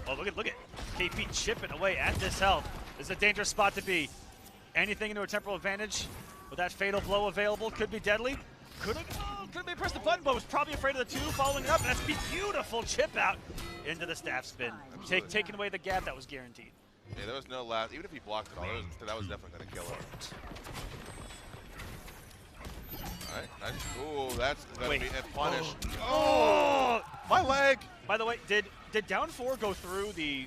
Oh, look at KP chipping away at this health. This is a dangerous spot to be. Anything into a temporal advantage with that fatal blow available could be deadly. Could have pressed the button, but was probably afraid of the 2 following it up. And that's a beautiful chip out into the staff spin. Taking away the gap that was guaranteed. Yeah, there was no last. Even if he blocked it all, that was definitely going to kill him. All right, nice. Ooh, that's going to be a punish. Oh, my leg! By the way, did down 4 go through the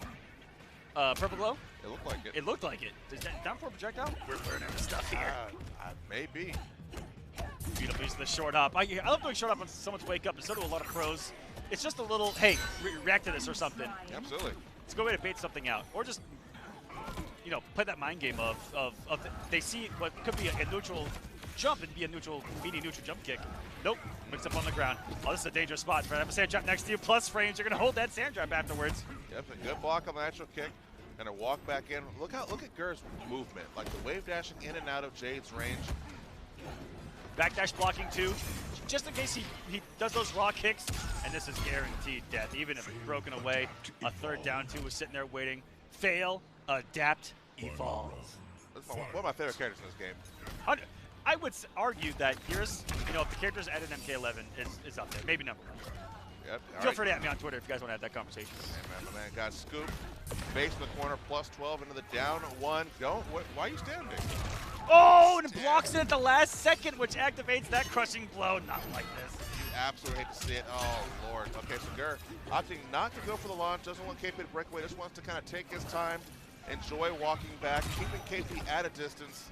purple glow? It looked like it. It looked like it. Does that down 4 projectile? We're learning stuff here. Maybe. Beautiful use of the short hop. I love doing short hop when someone's wake up, and so do a lot of pros. It's just a little, hey, react to this or something. Absolutely. It's a good way to bait something out. Or just, you know, play that mind game of they see what could be a neutral jump and be a neutral, meaty neutral jump kick. Nope, mixed up on the ground. Oh, this is a dangerous spot. Try to have a sand trap next to you, plus frames. You're going to hold that sand trap afterwards. Yep, a good block on the natural kick. Gonna walk back in. Look at Gurr's movement, like the wave dashing in and out of Jade's range. Backdash blocking too, just in case he does those raw kicks, and this is guaranteed death. Even if it's broken away, a third down 2 was sitting there waiting. Fail, adapt, evolve. That's one of my favorite characters in this game. I would argue that Gears, you know, if the characters added Mk11 is up there, maybe number 1. Yep. Feel free to at me on Twitter if you guys want to have that conversation. Yeah, man, my man got scooped. Base in the corner, plus 12 into the down 1. Why are you standing? Oh, and blocks it at the last second, which activates that crushing blow. Not like this. You absolutely hate to see it. Oh, Lord. Okay, so Grrrr opting not to go for the launch, doesn't want KP to break away, just wants to kind of take his time, enjoy walking back, keeping KP at a distance.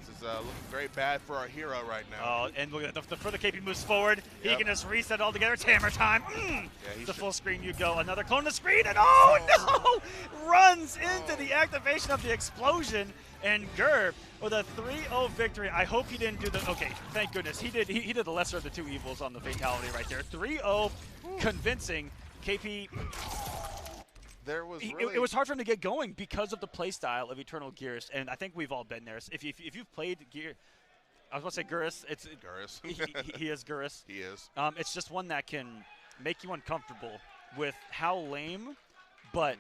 This is looking very bad for our hero right now. Oh, and look at the further KP moves forward, he can just reset all together. It's hammer time. Yeah, the full screen you go. Another clone to screen, and oh no! Runs into the activation of the explosion. And Grrrr with a 3-0 victory. I hope he didn't do the, okay, thank goodness. He did the lesser of the 2 evils on the fatality right there. 3-0, convincing KP. It was hard for him to get going because of the play style of Eternal Gears, and I think we've all been there. If you've played Gear, I was going to say Gurrus. It's Gurrus. He is Gurrus. He is. It's just one that can make you uncomfortable with how lame, but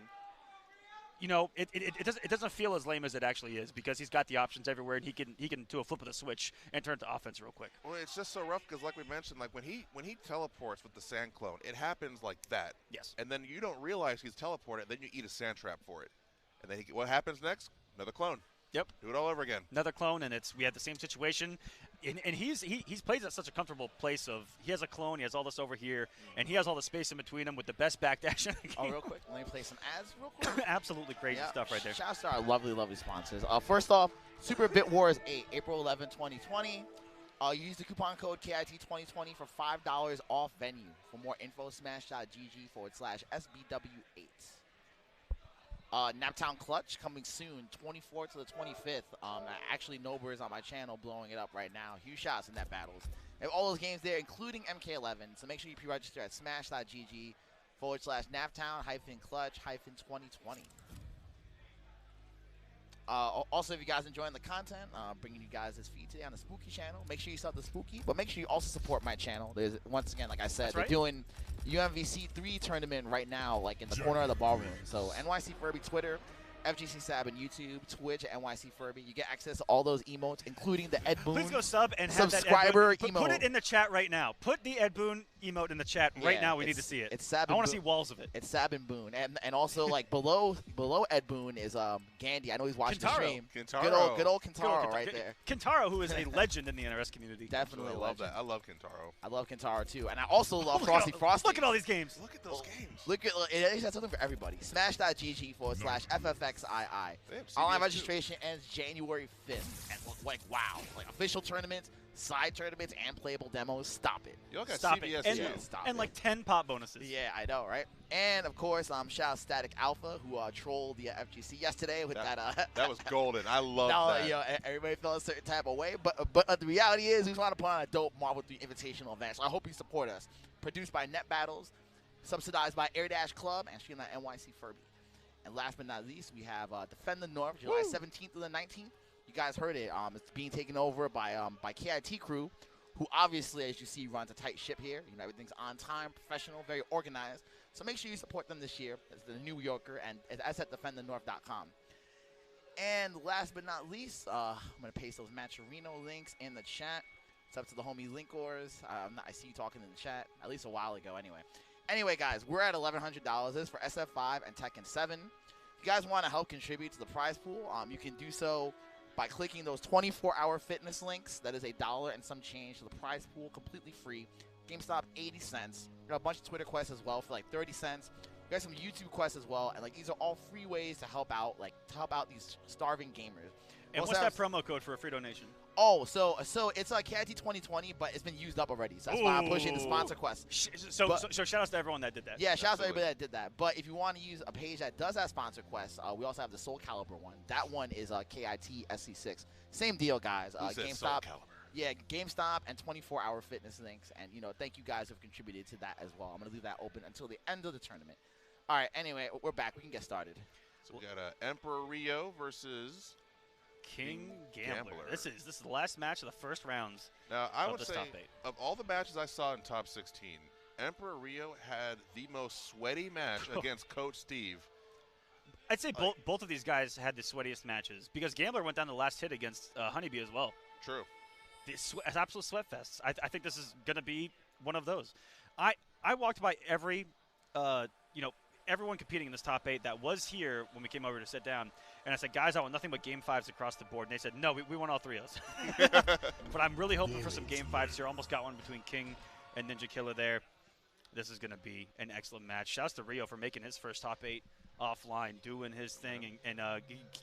you know, it doesn't feel as lame as it actually is because he's got the options everywhere, and he can do a flip of the switch and turn to offense real quick. Well, it's just so rough because, like we mentioned, like when he teleports with the sand clone, it happens like that. Yes. And then you don't realize he's teleported, then you eat a sand trap for it, and then what happens next? Another clone. Yep. Do it all over again. Another clone, and we had the same situation. And he's plays at such a comfortable place of he has a clone, he has all this over here, and he has all the space in between him with the best backdash in the game. Oh, real quick, let me play some ads real quick. Absolutely crazy stuff right there. Shouts to our lovely, lovely sponsors. First off, Super Bit Wars 8, April 11, 2020. Use the coupon code KIT2020 for $5 off venue. For more info, smash.gg/SBW8. Naptown Clutch coming soon, 24th to the 25th. Actually, Nober is on my channel blowing it up right now. Huge shots in that battles. And all those games there, including Mk11. So make sure you pre-register at smash.gg/Naptown-Clutch-2020. Also, if you guys enjoying the content, bringing you guys this feed today on the Spooky channel. Make sure you sub the Spooky, but make sure you also support my channel. There's, once again, like I said, they're doing UMVC 3 tournament right now, like in the corner of the ballroom. So NYC Furby Twitter, FGC Sab and YouTube, Twitch, NYC Furby. You get access to all those emotes, including the Ed Boon. Please go sub and have subscriber that Ed Boon. Put it in the chat right now. Put the Ed Boon emote in the chat right now. We need to see it. It's Sab. I want to see walls of it. It's Sab and Boon, and also like below Ed Boon is Gandhi. I know he's watching the stream. Kintaro. Good old Kintaro right there. Kintaro, who is a legend in the NRS community. Definitely, I love that. I love Kintaro. I love Kintaro too, and I also love Frosty. Look at all these games. Look at those games. Look at it has something for everybody. Smash.gg/FFXII. Online registration ends January 5th. And like, wow. Like, official tournaments, side tournaments and playable demos. Stop it. You all got Stop CBS it. too. Yeah, stop And it. like 10 pop bonuses. Yeah, I know, right? And of course, shout out Static Alpha, who trolled the FGC yesterday with that. That was golden. I love no, that. You know, everybody felt a certain type of way, but the reality is, we want to put on a dope Marvel 3 Invitational event. So I hope you support us. Produced by Net Battles, subsidized by Air Dash Club, and streamed on NYC Furby. And last but not least, we have Defend the North, July 17th to the 19th. You guys heard it. It's being taken over by KIT Crew, who obviously, as you see, runs a tight ship here. You know, everything's on time, professional, very organized. So make sure you support them this year. It's the New Yorker, and that's at defendthenorth.com. And last but not least, I'm going to paste those Matcherino links in the chat. It's up to the homie Linkors. I see you talking in the chat, at least a while ago anyway. Anyway, guys, we're at $1,100. This is for SF5 and Tekken 7. If you guys want to help contribute to the prize pool, you can do so by clicking those 24-hour fitness links. That is $1 and some change to the prize pool, completely free. GameStop, 80 cents. You know, a bunch of Twitter quests as well for like 30 cents. We got some YouTube quests as well, and like these are all free ways to help out, these starving gamers. And what's that promo code for a free donation? Oh, so it's like KIT 2020, but it's been used up already. So that's why I'm pushing the sponsor quest. So shout out to everyone that did that. Yeah, shout out to everybody that did that. But if you want to use a page that does have sponsor quests, we also have the Soul Calibur one. That one is KIT SC6. Same deal, guys. GameStop. Yeah, GameStop and 24-hour fitness links. And, you know, thank you guys who have contributed to that as well. I'm going to leave that open until the end of the tournament. All right, anyway, we're back. We can get started. So we got Emperor Rio versus King Gambler. This is the last match of the first rounds. Now, I would this say, top 8. of all the matches I saw in top 16, Emperor Rio had the most sweaty match against Coach Steve. I'd say both of these guys had the sweatiest matches because Gambler went down the last hit against Honeybee as well. True. Absolute sweat fest. I think this is going to be one of those. I walked by every, everyone competing in this top 8 that was here when we came over to sit down. And I said, guys, I want nothing but game 5s across the board. And they said, no, we want all 3 of us. But I'm really hoping for some game 5s here. Almost got one between King and Ninja Killa there. This is going to be an excellent match. Shouts to Rio for making his first top 8 offline, doing his thing. And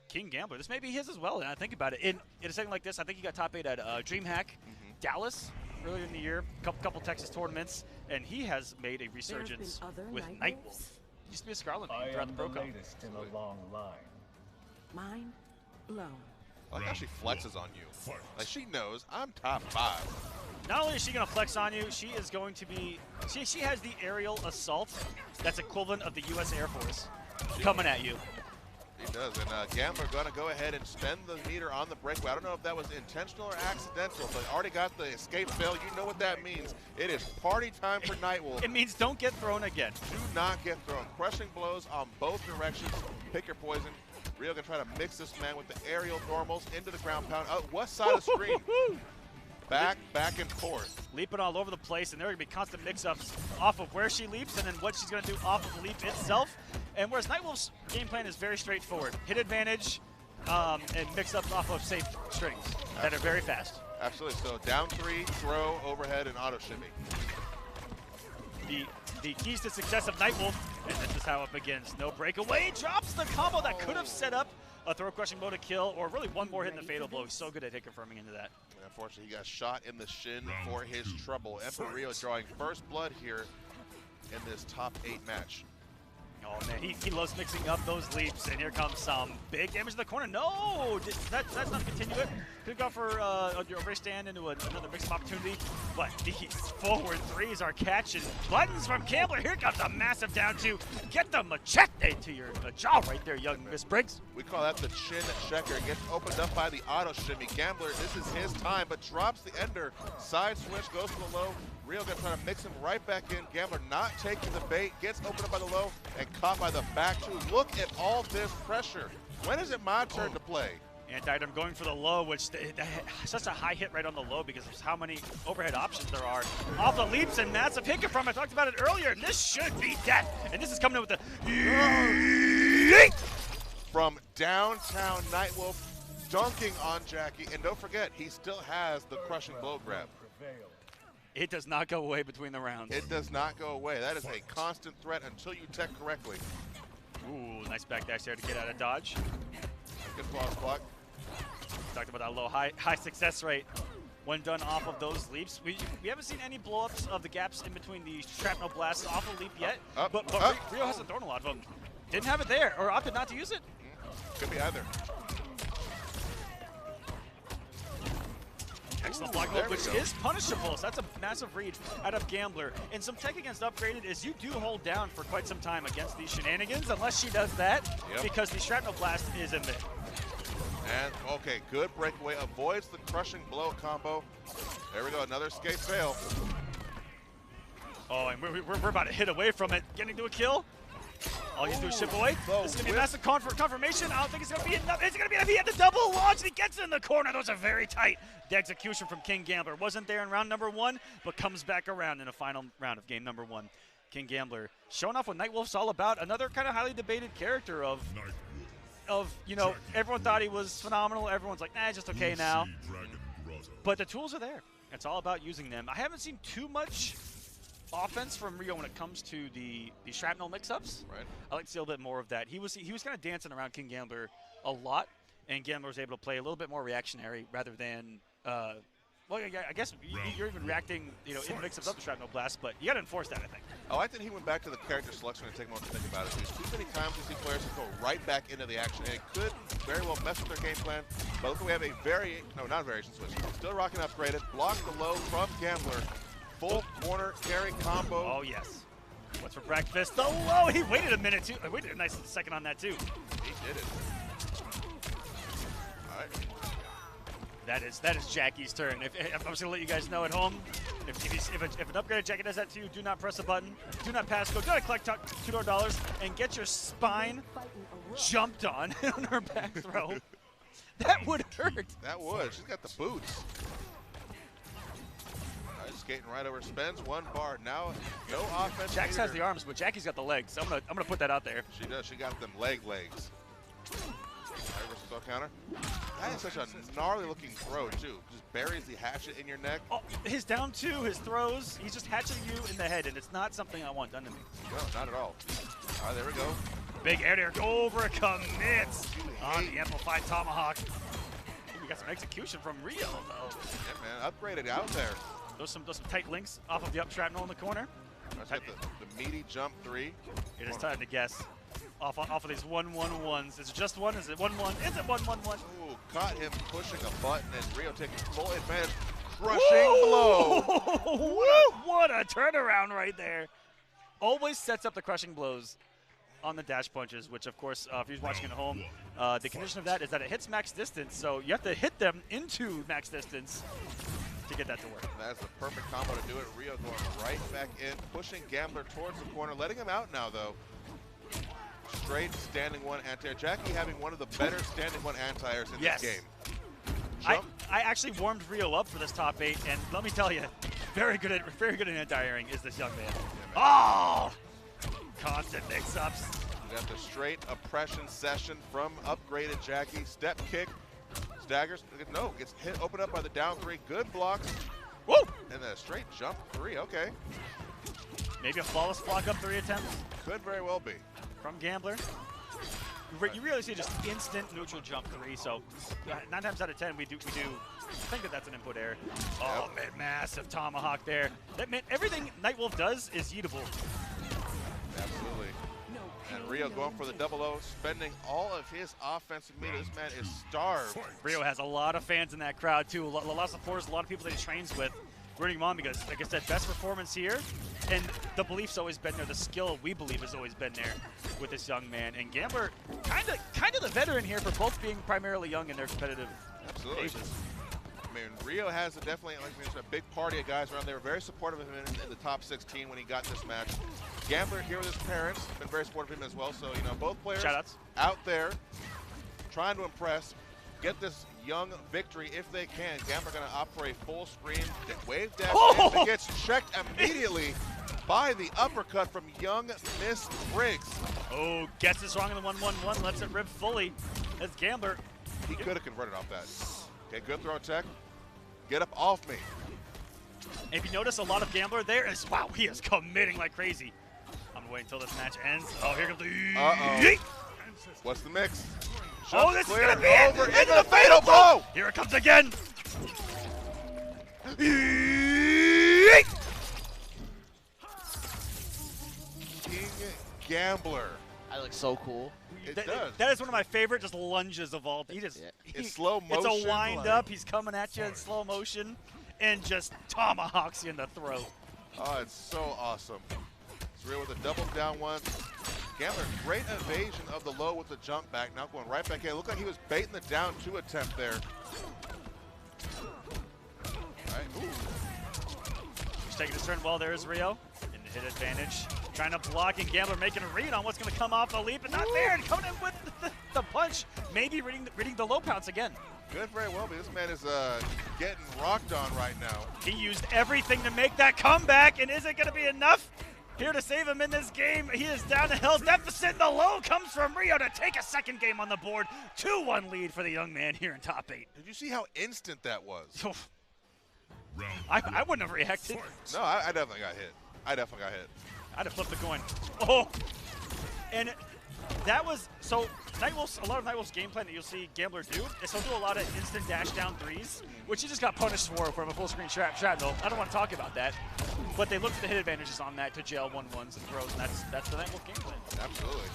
King Gambler, this may be his as well. And I think about it. In a setting like this, I think he got top 8 at DreamHack Dallas earlier in the year. Couple Texas tournaments. And he has made a resurgence with Nightwolf. Used to be a Scarlet name throughout the Pro Cup. Latest in a long line. Mind blown. I like how she flexes on you. Like, she knows I'm top 5. Not only is she going to flex on you, she is going to be – she has the aerial assault that's equivalent of the U.S. Air Force coming at you. He does, and Gambler going to go ahead and spend the meter on the breakaway. I don't know if that was intentional or accidental, but already got the escape fail. You know what that means. It is party time for Nightwolf. It means don't get thrown again. Do not get thrown. Crushing blows on both directions. Pick your poison. Rio going to try to mix this man with the aerial normals into the ground pound. West side of the screen. Back and forth. Leaping all over the place, and there are going to be constant mix-ups off of where she leaps and then what she's going to do off of the leap itself. And whereas Nightwolf's game plan is very straightforward. Hit advantage and mix-ups off of safe strings that are very fast. Absolutely. So down 3, throw, overhead, and auto shimmy. The keys to success of Nightwolf, and this is how it begins. No breakaway, drops the combo that could have set up a throw crushing blow to kill, or really one more hit in the fatal blow. He's so good at hit confirming into that. And unfortunately, he got shot in the shin for his trouble. Emperor Rio drawing first blood here in this top 8 match. Oh man, he loves mixing up those leaps, and here comes some big damage in the corner. No, that's not continue it. Could go for a race stand into another mix opportunity, but these forward 3s are catching buttons from Gambler. Here comes a massive down 2. Get the machete to your jaw right there, young Miss Briggs. We call that the chin checker. Gets opened up by the auto shimmy. Gambler, this is his time, but drops the ender. Side switch, goes to the low. Rio gonna try to mix him right back in. Gambler not taking the bait, gets opened up by the low and caught by the back 2. Look at all this pressure. When is it my turn to play? Anti-item going for the low, which such a high hit right on the low because of how many overhead options there are. Off the leaps and massive hit from. I talked about it earlier, and this should be death. And this is coming in with the from downtown Nightwolf, dunking on Jackie. And don't forget, he still has the crushing blow grab. It does not go away between the rounds. It does not go away. That is a constant threat until you tech correctly. Ooh, nice back dash there to get out of dodge. Good cross block. Talked about that low high success rate. when done off of those leaps. We haven't seen any blow-ups of the gaps in between the shrapnel blasts off a leap yet, but Rio hasn't thrown a lot of them. Didn't have it there, or opted not to use it. Could be either. Excellent block mode, which is punishable, so that's a massive read out of Gambler. And some tech against Upgraded is you do hold down for quite some time against these shenanigans, unless she does that, because the Shrapnel Blast is in mid. And, okay, good breakaway, avoids the crushing blow combo. There we go, another escape fail. Oh, and we're about to hit away from it. Getting to a kill. All you do is ship away. This is going to be a massive confirmation. I don't think it's going to be enough. It's going to be enough. He had the double launch, and he gets in the corner. That was a very tight execution from King Gambler. Wasn't there in round number 1, but comes back around in the final round of game number 1. King Gambler showing off what Nightwolf's all about. Another kind of highly debated character of, you know, everyone thought he was phenomenal. Everyone's like, nah, just okay now. But the tools are there. It's all about using them. I haven't seen too much offense from Rio when it comes to the shrapnel mix-ups. Right. I like to see a little bit more of that. He was kind of dancing around King Gambler a lot, and Gambler was able to play a little bit more reactionary rather than, well, I guess you're even reacting, you know, in mix-ups up the shrapnel blast, but you got to enforce that, I think. Oh, I think he went back to the character selection and take a moment to think about it. There's too many times we see players that go right back into the action, and it could very well mess with their game plan. But look, we have a not variation switch. Still rocking Upgraded. Block the low from Gambler. Full corner carry combo. Oh, yes. What's for breakfast? The low. He waited a minute, too. He waited a nice second on that, too. He did it. All right. That is Jackie's turn. I'm just going to let you guys know at home, if an upgraded Jackie does that to you, do not press a button. Do not pass go. Got to collect $2 and get your spine jumped on her back throw. That would hurt. That would. She's got the boots. Skating right over Spence, 1 bar. Now, no offense. Jax has the arms, but Jackie's got the legs. I'm gonna put that out there. She does. She got them legs. Right versus throw counter. That is such a gnarly looking throw too. Just buries the hatchet in your neck. Oh, his down 2, his throws. He's just hatcheting you in the head, and it's not something I want done to me. No, not at all. All right, there we go. Big air there. Go over, commits on the amplified tomahawk. Ooh, we got some execution from Rio though. Yeah, man, Upgraded out there. Those some tight links off of the up shrapnel in the corner. Let's get the meaty jump 3. It is time to guess. Off of these 1-1-1s. Is it just one? Is it 1-1? Is it 1-1-1? Ooh, caught him pushing a button and Rio taking full advantage. Crushing blow. What a turnaround right there. Always sets up the crushing blows on the dash punches, which of course, if you're watching at home, the condition of that is that it hits max distance, so you have to hit them into max distance to get that to work. That's the perfect combo to do it. Rio going right back in, pushing Gambler towards the corner, letting him out now though. Straight standing 1 anti-air. Jackie having one of the better standing 1 anti-airs in this game. I actually warmed Rio up for this top 8, and let me tell you, very good at anti-airing is this young man. Oh! Constant mix-ups. We got the straight oppression session from upgraded Jackie. Step kick. Staggers, no, gets hit, open up by the down 3, good blocks. Woo! And then a straight jump 3, okay. Maybe a flawless block up 3 attempts. Could very well be. From Gambler. You really see just instant neutral jump 3, so 9 times out of 10 we do think that that's an input error. Oh, man, massive tomahawk there. That meant everything Nightwolf does is eatable. Absolutely. And Rio going for the 0-0, spending all of his offensive meter. This man is starved. Rio has a lot of fans in that crowd, too. A lot of supporters, a lot of people that he trains with rooting him on because, like I said, best performance here. And the belief's always been there. The skill, we believe, has always been there with this young man. And Gambler, kind of the veteran here for both being primarily young in their competitive ages. I mean, Rio has definitely, like I mentioned, a big party of guys around there. Very supportive of him in the top 16 when he got this match. Gambler here with his parents, been very supportive of him as well. So, you know, both players out there trying to impress, get this young victory if they can. Gambler going to opt for a full screen wave dash, and gets checked immediately by the uppercut from young Miss Briggs. Oh, gets this wrong in the 1-1-1, lets it rip fully. That's Gambler. He could have converted off that. Okay, good throw tech. Get up off me. If you notice a lot of Gambler there, is wow, he is committing like crazy. I'm waiting until this match ends. Oh, here comes the What's the mix? Oh, this is gonna be over into the fatal blow! Here it comes again. King Gambler. That looks so cool. It does. That is one of my favorite just lunges of all. It's slow motion. It's a wind up. He's coming at you in slow motion and just tomahawks you in the throat. Oh, it's so awesome. It's real with a double down one. Gambler, great evasion of the low with the jump back. Now going right back in. Looked like he was baiting the down 2 attempt there. All right. Ooh. He's taking his turn well. There's Rio in the hit advantage. Trying to block, and Gambler making a read on what's going to come off the leap, and not there, and coming in with the punch. Maybe reading the low pounce again. Good, very well, but this man is getting rocked on right now. He used everything to make that comeback, and is it going to be enough here to save him in this game? He is down to hell deficit. The low comes from Rio to take a second game on the board. 2-1 lead for the young man here in top 8. Did you see how instant that was? I wouldn't have reacted. No, I definitely got hit. I definitely got hit. I'd have flipped the coin. Oh! And that was, so Nightwolf's, a lot of Nightwolf's game plan that you'll see Gambler do is he'll do a lot of instant dash down 3s, which he just got punished for from a full screen shrapnel. I don't want to talk about that, but they look for the hit advantages on that to jail 1-1s and throws, and that's the Nightwolf game plan. Absolutely.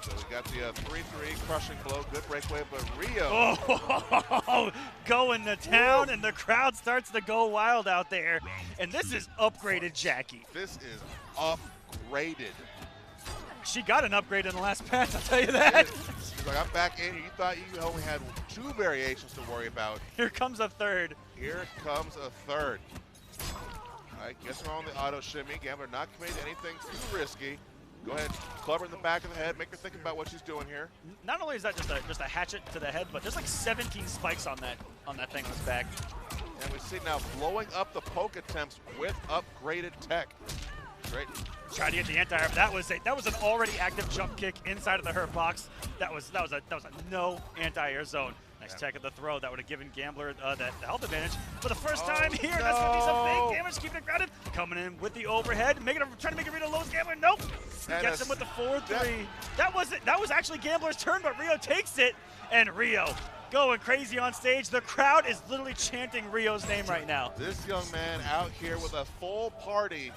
So we got the 3-3 crushing blow, good breakaway, but Rio. Oh, going to town, and the crowd starts to go wild out there. And this is upgraded Jackie. This is upgraded. She got an upgrade in the last patch, I'll tell you that. She's like, I'm back in here. You thought you only had 2 variations to worry about. Here comes a third. Here comes a third. All right, gets her on the auto shimmy. Gambler not committing anything too risky. Go ahead, club her in the back of the head, make her think about what she's doing here. Not only is that just a hatchet to the head, but there's like 17 spikes on that thing on his back. And we see now blowing up the poke attempts with upgraded tech. Great. Trying to get the anti-air, but that was an already active jump kick inside of the hurt box. That was a no anti-air zone. Nice tech at the throw. That would have given Gambler the health advantage. For the first time here, that's going to be some big damage, keeping it grounded. Coming in with the overhead, trying to make it read a low Gambler. Nope. Gets him with the 4-3. That was actually Gambler's turn, but Rio takes it. And Rio going crazy on stage. The crowd is literally chanting Rio's name right now. This young man out here with a full party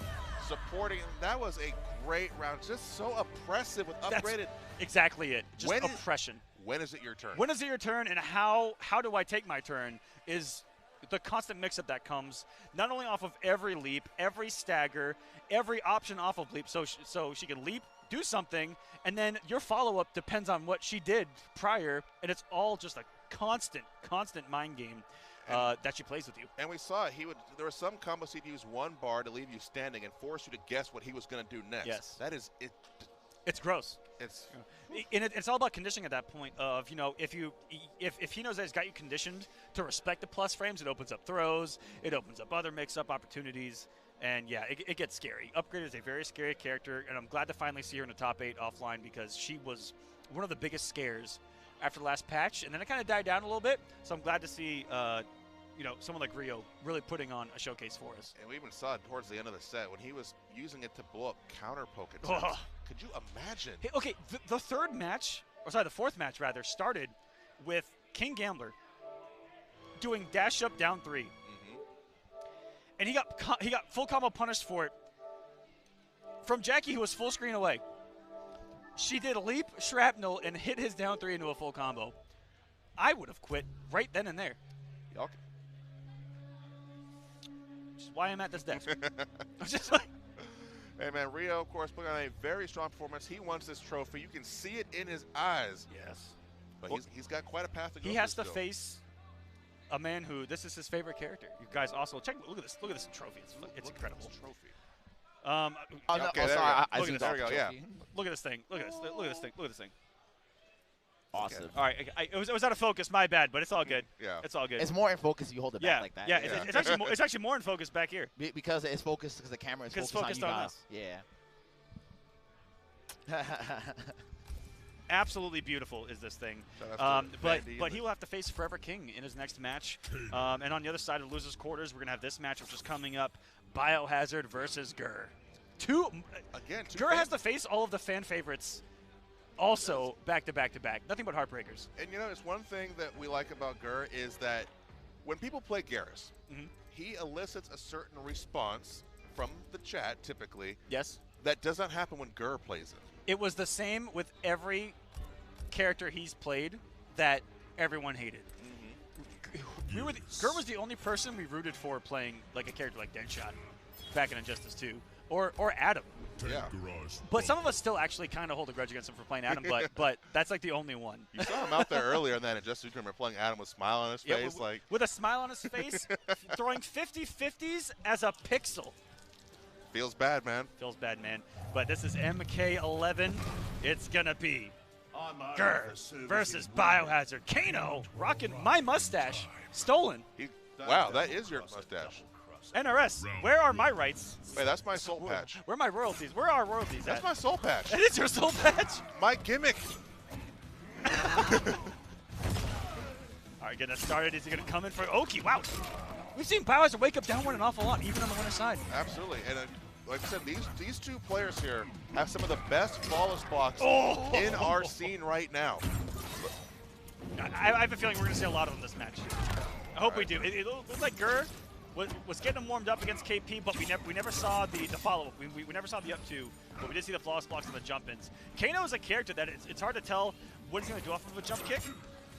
supporting him. That was a great round. Just so oppressive with upgraded. That's exactly it. Just oppression. When is it your turn? When is it your turn, and how do I take my turn is the constant mix-up that comes not only off of every leap, every stagger, every option off of leap, so she can leap, do something, and then your follow-up depends on what she did prior, and it's all just a constant mind game that she plays with you. And we saw it. There were some combos he'd use 1 bar to leave you standing and force you to guess what he was going to do next. Yes. That is it. It's gross. It's all about conditioning at that point of, if he knows that he's got you conditioned to respect the plus frames, it opens up throws, it opens up other mix-up opportunities, and yeah, it gets scary. Upgrade is a very scary character, and I'm glad to finally see her in the top 8 offline because she was one of the biggest scares after the last patch, and then it kind of died down a little bit, so I'm glad to see someone like Rio really putting on a showcase for us. And we even saw it towards the end of the set when he was using it to blow up counter poke attempts. Could you imagine? Hey, okay, the fourth match rather, started with King Gambler doing dash up down 3. And he got full combo punished for it from Jackie, who was full screen away. She did a leap, shrapnel, and hit his down 3 into a full combo. I would have quit right then and there. Okay. Which is why I'm at this desk. I'm just like, hey man, Rio, of course, putting on a very strong performance. He wants this trophy. You can see it in his eyes. Yes. But he's got quite a path to go. He has to face a man who this is his favorite character. You guys also look at this trophy. It's incredible. Trophy. Okay, sorry. I zoomed there we go. Yeah. Look at this thing. Look at this. Look at this thing. Look at this thing. Awesome. All right, it was out of focus. My bad, but it's all good. Yeah. It's all good. It's more in focus if you hold it back like that. Yeah, it's actually more in focus back here. Because it's focused because the camera is focused on you guys. Yeah. Absolutely beautiful is this thing. But he will have to face Forever King in his next match. And on the other side of losers quarters, we're gonna have this match, which is coming up: Biohazard versus Grrrrrr. Grrrrr has to face all of the fan favorites. Also, back to back to back. Nothing but heartbreakers. And it's one thing that we like about Grrrrr is that when people play Garrus, he elicits a certain response from the chat, typically. Yes. That does not happen when Grrrr plays it. It was the same with every character he's played that everyone hated. Grrrr was the only person we rooted for playing like a character like Deadshot back in Injustice 2, or Adam. Yeah. But some of us still actually kind of hold a grudge against him for playing Adam, but that's like the only one. You saw him out there earlier in that Injustice 2 playing Adam with a smile on his face. With a smile on his face, throwing 50-50s as a pixel. Feels bad, man. Feels bad, man. But this is Mk11. It's going to be Grrrr versus Biohazard. Kano rocking my mustache. Stolen. Wow, that is your mustache. NRS, where are my rights? Wait, that's my soul patch. Where are my royalties? Where are our royalties That's at? my soul patch. That is your soul patch? My gimmick. All right, getting us started. Is he going to come in for Oki? Wow. We've seen Biohazard wake up down one an awful lot, even on the winner's side. Absolutely. And like I said, these two players here have some of the best flawless blocks in our scene right now. I have a feeling we're going to see a lot of them this match. I hope we do. It looks like Grrrr was getting him warmed up against KP, but we never saw the follow-up. We never saw the up-2, but we did see the flawless blocks and the jump-ins. Kano is a character that it's hard to tell what he's going to do off of a jump kick,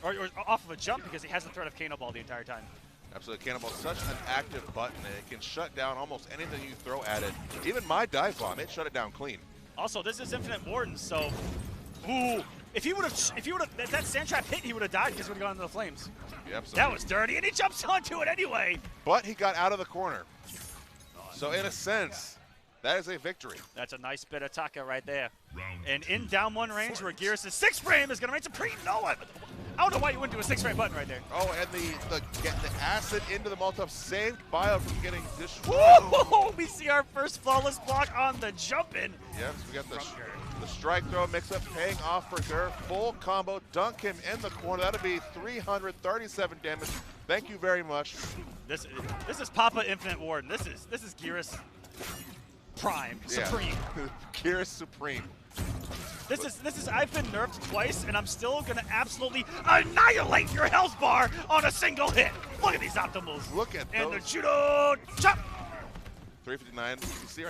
or off of a jump, because he has the threat of Kano Ball the entire time. Absolutely, Cannonball is such an active button, and it can shut down almost anything you throw at it. Even my dive bomb, it shut it down clean. Also, this is Infinite Warden, so if he would have that sand trap hit, he would have died because he would have gone into the flames. Yeah, absolutely. That was dirty, and he jumps onto it anyway. But he got out of the corner. So in a sense, that is a victory. That's a nice bit of Taka right there. And in down one range where Gears' 6 frame is going to reign supreme. No, I don't know why you wouldn't do a 6 frame button right there. Oh, and the acid into the multi-up saved Bio from getting destroyed. Whoa! We see our first flawless block on the jump-in. Yes, we got the strike throw mix-up paying off for Grrrr. Full combo, dunk him in the corner. That'll be 337 damage. Thank you very much. This is Papa Infinite Warden. This is Gears Prime Supreme. Yeah. Gears Supreme. This is I've been nerfed twice, and I'm still gonna absolutely annihilate your health bar on a single hit. Look at these optimals. Look at and those. the judo chop. 359. You see,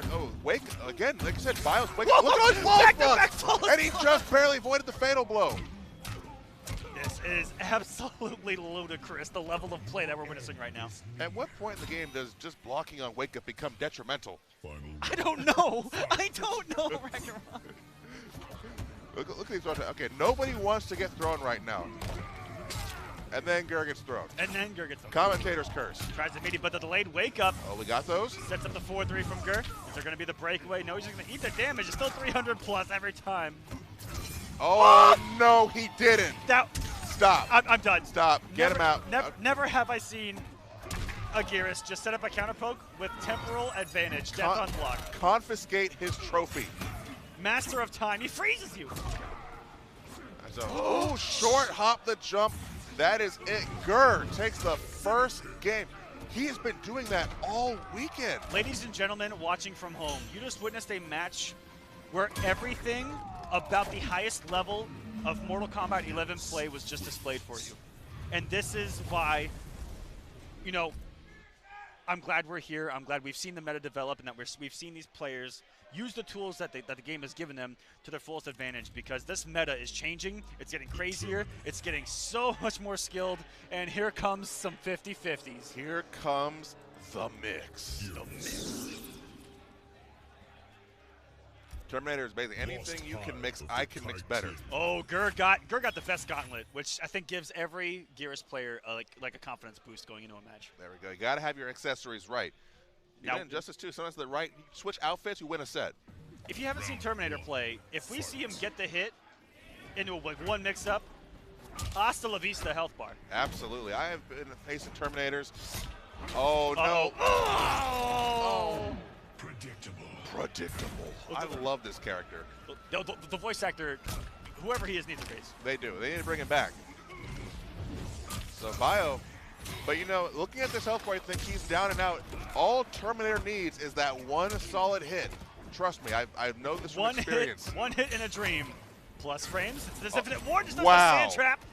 wake again. Like I said, Bio's wake. Whoa, look at those back-to-back flawless, and he just barely avoided the fatal blow. This is absolutely ludicrous, the level of play that we're witnessing right now. At what point in the game does just blocking on wake up become detrimental? I don't know. I don't know, Ragnarok. Look at these. Okay, nobody wants to get thrown right now. And then Grrrr gets thrown. And then Grrrr gets thrown. Commentator's curse. Tries to meet it, but the delayed wake up. Oh, we got those? Sets up the 4-3 from Grrrr. Is there going to be the breakaway? No, he's just going to eat the damage. It's still 300 plus every time. Oh, no, he didn't. Stop. I'm done. Stop. Get him out. Never have I seen a Geras just set up a counter poke with temporal advantage. Death on block. Confiscate his trophy. Master of time. He freezes you. So, short hop the jump. That is it. Grrrr takes the first game. He has been doing that all weekend. Ladies and gentlemen watching from home, you just witnessed a match where everything about the highest level of Mortal Kombat 11 play was just displayed for you. And this is why, you know, I'm glad we're here. I'm glad we've seen the meta develop and that we've seen these players use the tools that the game has given them to their fullest advantage, because this meta is changing. It's getting crazier. It's getting so much more skilled. And here comes some 50-50s. Here comes the mix. Terminator is basically anything you can mix, I can mix better. Oh, Grrrr got the best gauntlet, which I think gives every Geras player like a confidence boost going into a match. There we go. You got to have your accessories right. Even in Injustice 2, sometimes the right switch outfits, you win a set. If you haven't seen Terminator play, if we see him get the hit into like one mix-up, hasta la vista health bar. Absolutely. I have been facing Terminators. Oh, no. Oh! Predictable. I love this character. The voice actor, whoever he is, needs a raise. They do. They need to bring him back. So Bio, but you know, looking at this health bar, I think he's down and out. All Terminator needs is that one solid hit. Trust me, I know this from experience. One hit in a dream. Plus frames. This Infinite Ward just does wow. a sand trap.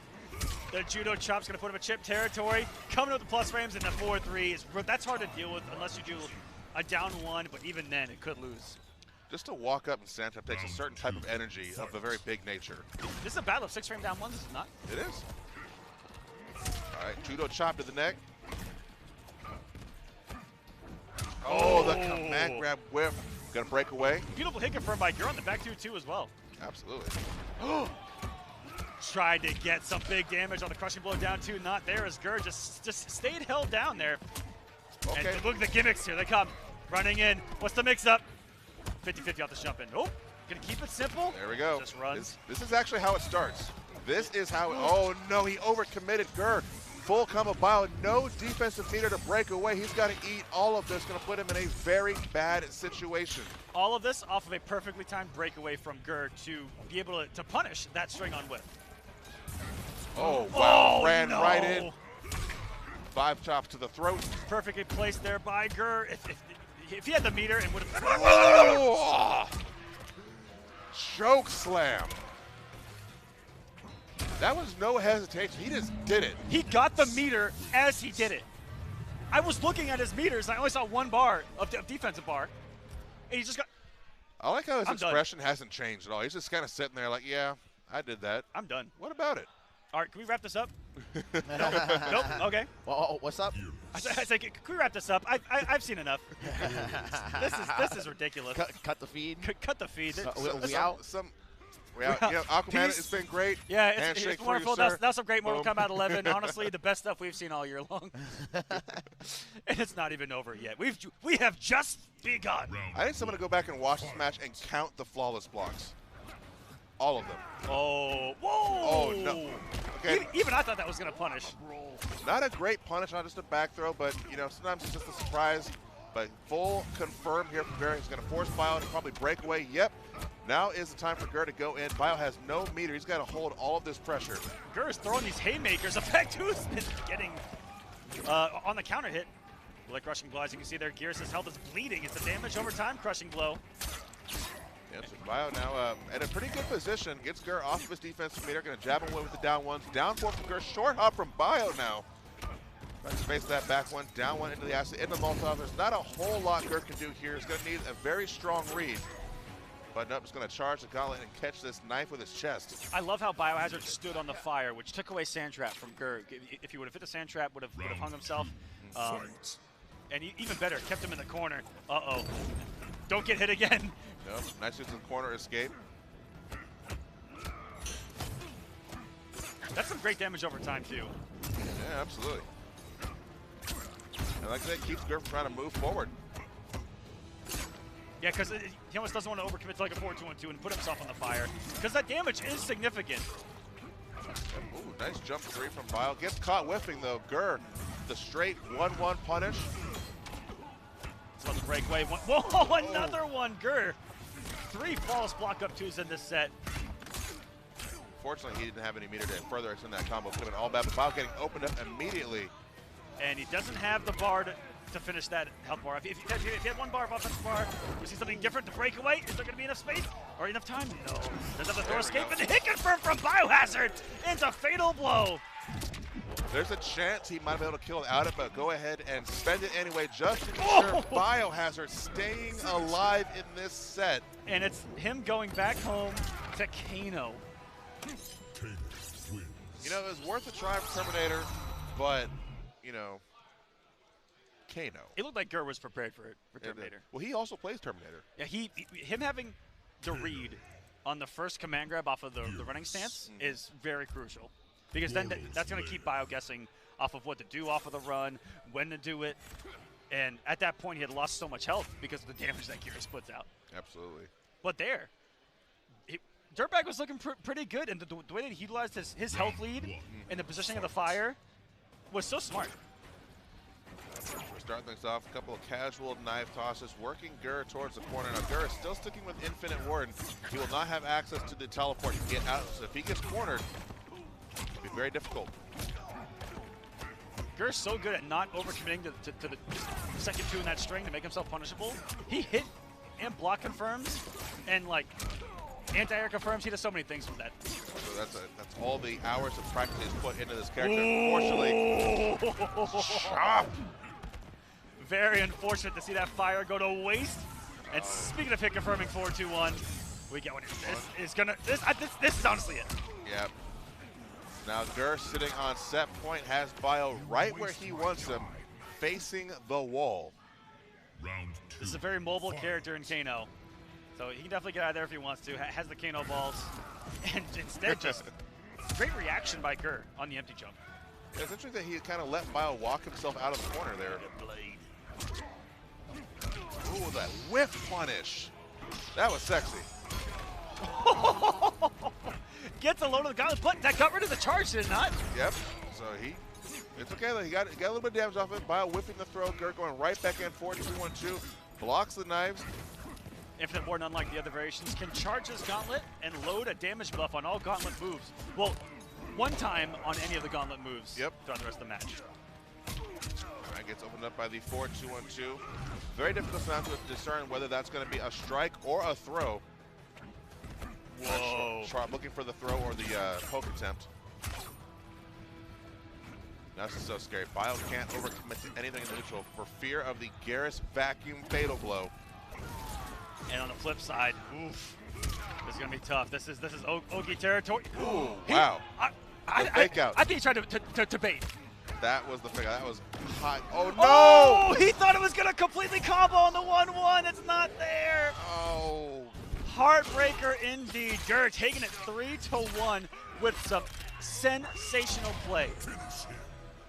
The judo chop's going to put him in chip territory. Coming with the plus frames and the 4-3. That's hard to deal with unless you do a down one, but even then it could lose. Just to walk up and stand up takes a certain type of energy of a very big nature. This is a battle of 6 frame down ones, is it not? It is. All right, judo chop to the neck. Oh, the command grab whiff. Gonna break away. Beautiful hit confirmed by Grrrrrr on the back 2-2 as well. Absolutely. Tried to get some big damage on the crushing blow down 2. Not there as Grrrrrr just stayed held down there. Okay. And look at the gimmicks here. They come running in. What's the mix up? 50-50 off the jump in. Oh, gonna keep it simple. There we go. Just runs. This is actually how it starts. This is how it, oh no, he overcommitted Grrrrr. Full combo bio, no defensive meter to break away. He's got to eat all of this. Going to put him in a very bad situation. All of this off of a perfectly timed breakaway from Grrrrr to be able to punish that string on whip. Oh, wow. Oh, Ran no. right in. 5 chops to the throat. Perfectly placed there by Grrrrr. If he had the meter and would have... Oh! Choke slam. That was no hesitation. He just did it. He got the meter as he did it. I was looking at his meters. I only saw 1 bar of defensive bar. And he just got... I like how his I'm expression hasn't changed at all. He's just kind of sitting there like, yeah, I did that. I'm done. What about it? All right, can we wrap this up? Nope. Okay. Well, what's up? I said, can we wrap this up? I've seen enough. This is ridiculous. Cut the feed. Cut the feed. We out. We out. You know, Aquaman, it's been great. Yeah, Handshake it's wonderful. For you, sir. That's some great Mortal Boom. Kombat 11. Honestly, the best stuff we've seen all year long. And it's not even over yet. We have just begun. I need someone to go back and watch this match and count the flawless blocks. All of them. Oh, whoa! Oh, no. Okay. Even I thought that was going to punish. Not a great punish, not just a back throw, but, you know, sometimes it's just a surprise. But full confirm here from Grrrrr. He's going to force Bio to probably break away. Yep. Now is the time for Grrrrr to go in. Bio has no meter. He's got to hold all of this pressure. Grrrr's throwing these haymakers. Effect 2's been getting on the counter hit. Like crushing blow, as you can see there, Gears' health is bleeding. It's a damage over time crushing blow. Yep, so Bio now at a pretty good position. Gets Grrrr off of his defensive meter. Going to jab him away with the down ones. Down 4 from Grrrr. Short hop from Bio now. Trying to space that back one, down one into the acid, into Molotov. There's not a whole lot Grrrr can do here. He's going to need a very strong read. But nope, he's going to charge the gauntlet and catch this knife with his chest. I love how Biohazard stood on the fire, which took away Sand Trap from Grrrr. If he would have hit the Sand Trap, would have hung himself. And even better, kept him in the corner. Uh-oh. Don't get hit again. Nope, nice use of the corner escape. That's some great damage over time, too. Yeah, absolutely. And like I said, keeps Grrrr from trying to move forward. Yeah, because he almost doesn't want to overcommit to like a 4-2-1-2 and put himself on the fire. Because that damage is significant. Ooh, nice jump 3 from Bio. Gets caught whiffing though. Grrrr, the straight 1-1 punish. It's about to break away. Whoa, another one, Grrrr. 3 flawless block up 2s in this set. Fortunately, he didn't have any meter to further extend that combo. Could have been all bad, but Bio getting opened up immediately. And he doesn't have the bar to finish that health bar. If he had 1 bar of offensive bar, we see something different to break away. Is there going to be enough space or enough time? No. There's another throw escape, and the hit confirmed from Biohazard into fatal blow. There's a chance he might be able to kill it out of it, but go ahead and spend it anyway just to ensure Biohazard staying alive in this set. And it's him going back home to Kano. You know, it was worth a try for Terminator, but, you know, Kano. It looked like Grrrr was prepared for it, for Terminator. Well, he also plays Terminator. Yeah, him having the read on the first command grab off of the running stance is very crucial. Because then that's going to keep Bio guessing off of what to do off of the run, when to do it. And at that point, he had lost so much health because of the damage that Gears puts out. Absolutely. But there, Dirtbag was looking pretty good, and the way that he utilized his health lead and the positioning of the fire was so smart. We're starting things off, a couple of casual knife tosses, working Grrrr towards the corner. Now Grrrr is still sticking with Infinite Warden. He will not have access to the teleport to get out, so if he gets cornered, it'll be very difficult. Grrr's so good at not overcommitting to the second 2 in that string to make himself punishable. He hit and block confirms, and like anti-air confirms. He does so many things with that. That's all the hours of practice he's put into this character. Unfortunately, chop. Very unfortunate to see that fire go to waste. And speaking of hit confirming 4-2-1, we get one. This is honestly it. Yep. Now Grrrrrr sitting on set point has Bio right where he wants him, facing the wall. This is a very mobile character in Kano. So he can definitely get out of there if he wants to. Has the Kano balls. And instead just great reaction by Grrrrr on the empty jump. It's interesting that he kind of let Bio walk himself out of the corner there. Ooh, that whiff punish. That was sexy. Gets a load of the gauntlet, but that got rid of the charge, did it not? Yep. So it's okay though. He got a little bit of damage off it. Bio whiffing the throw. Grrrrr going right back in. 4-2-1-2. Blocks the knives. Infinite Ward, unlike the other variations, can charge his gauntlet and load a damage buff on all gauntlet moves. Well, one time on any of the gauntlet moves throughout the rest of the match. Alright, gets opened up by the 4-2-1-2. Very difficult now to discern whether that's going to be a strike or a throw. Whoa. Looking for the throw or the poke attempt. This is so scary. Bio can't overcommit to anything in the neutral for fear of the Garrus vacuum fatal blow. And on the flip side, oof, this is gonna be tough. This is Ogi territory. Ooh, wow. Fake out. I think he tried to bait. That was the fake out. That was high. Oh no! Oh, he thought it was gonna completely combo on the 1-1. It's not there. Oh. Heartbreaker indeed. Grrrrr taking it 3-1 with some sensational play.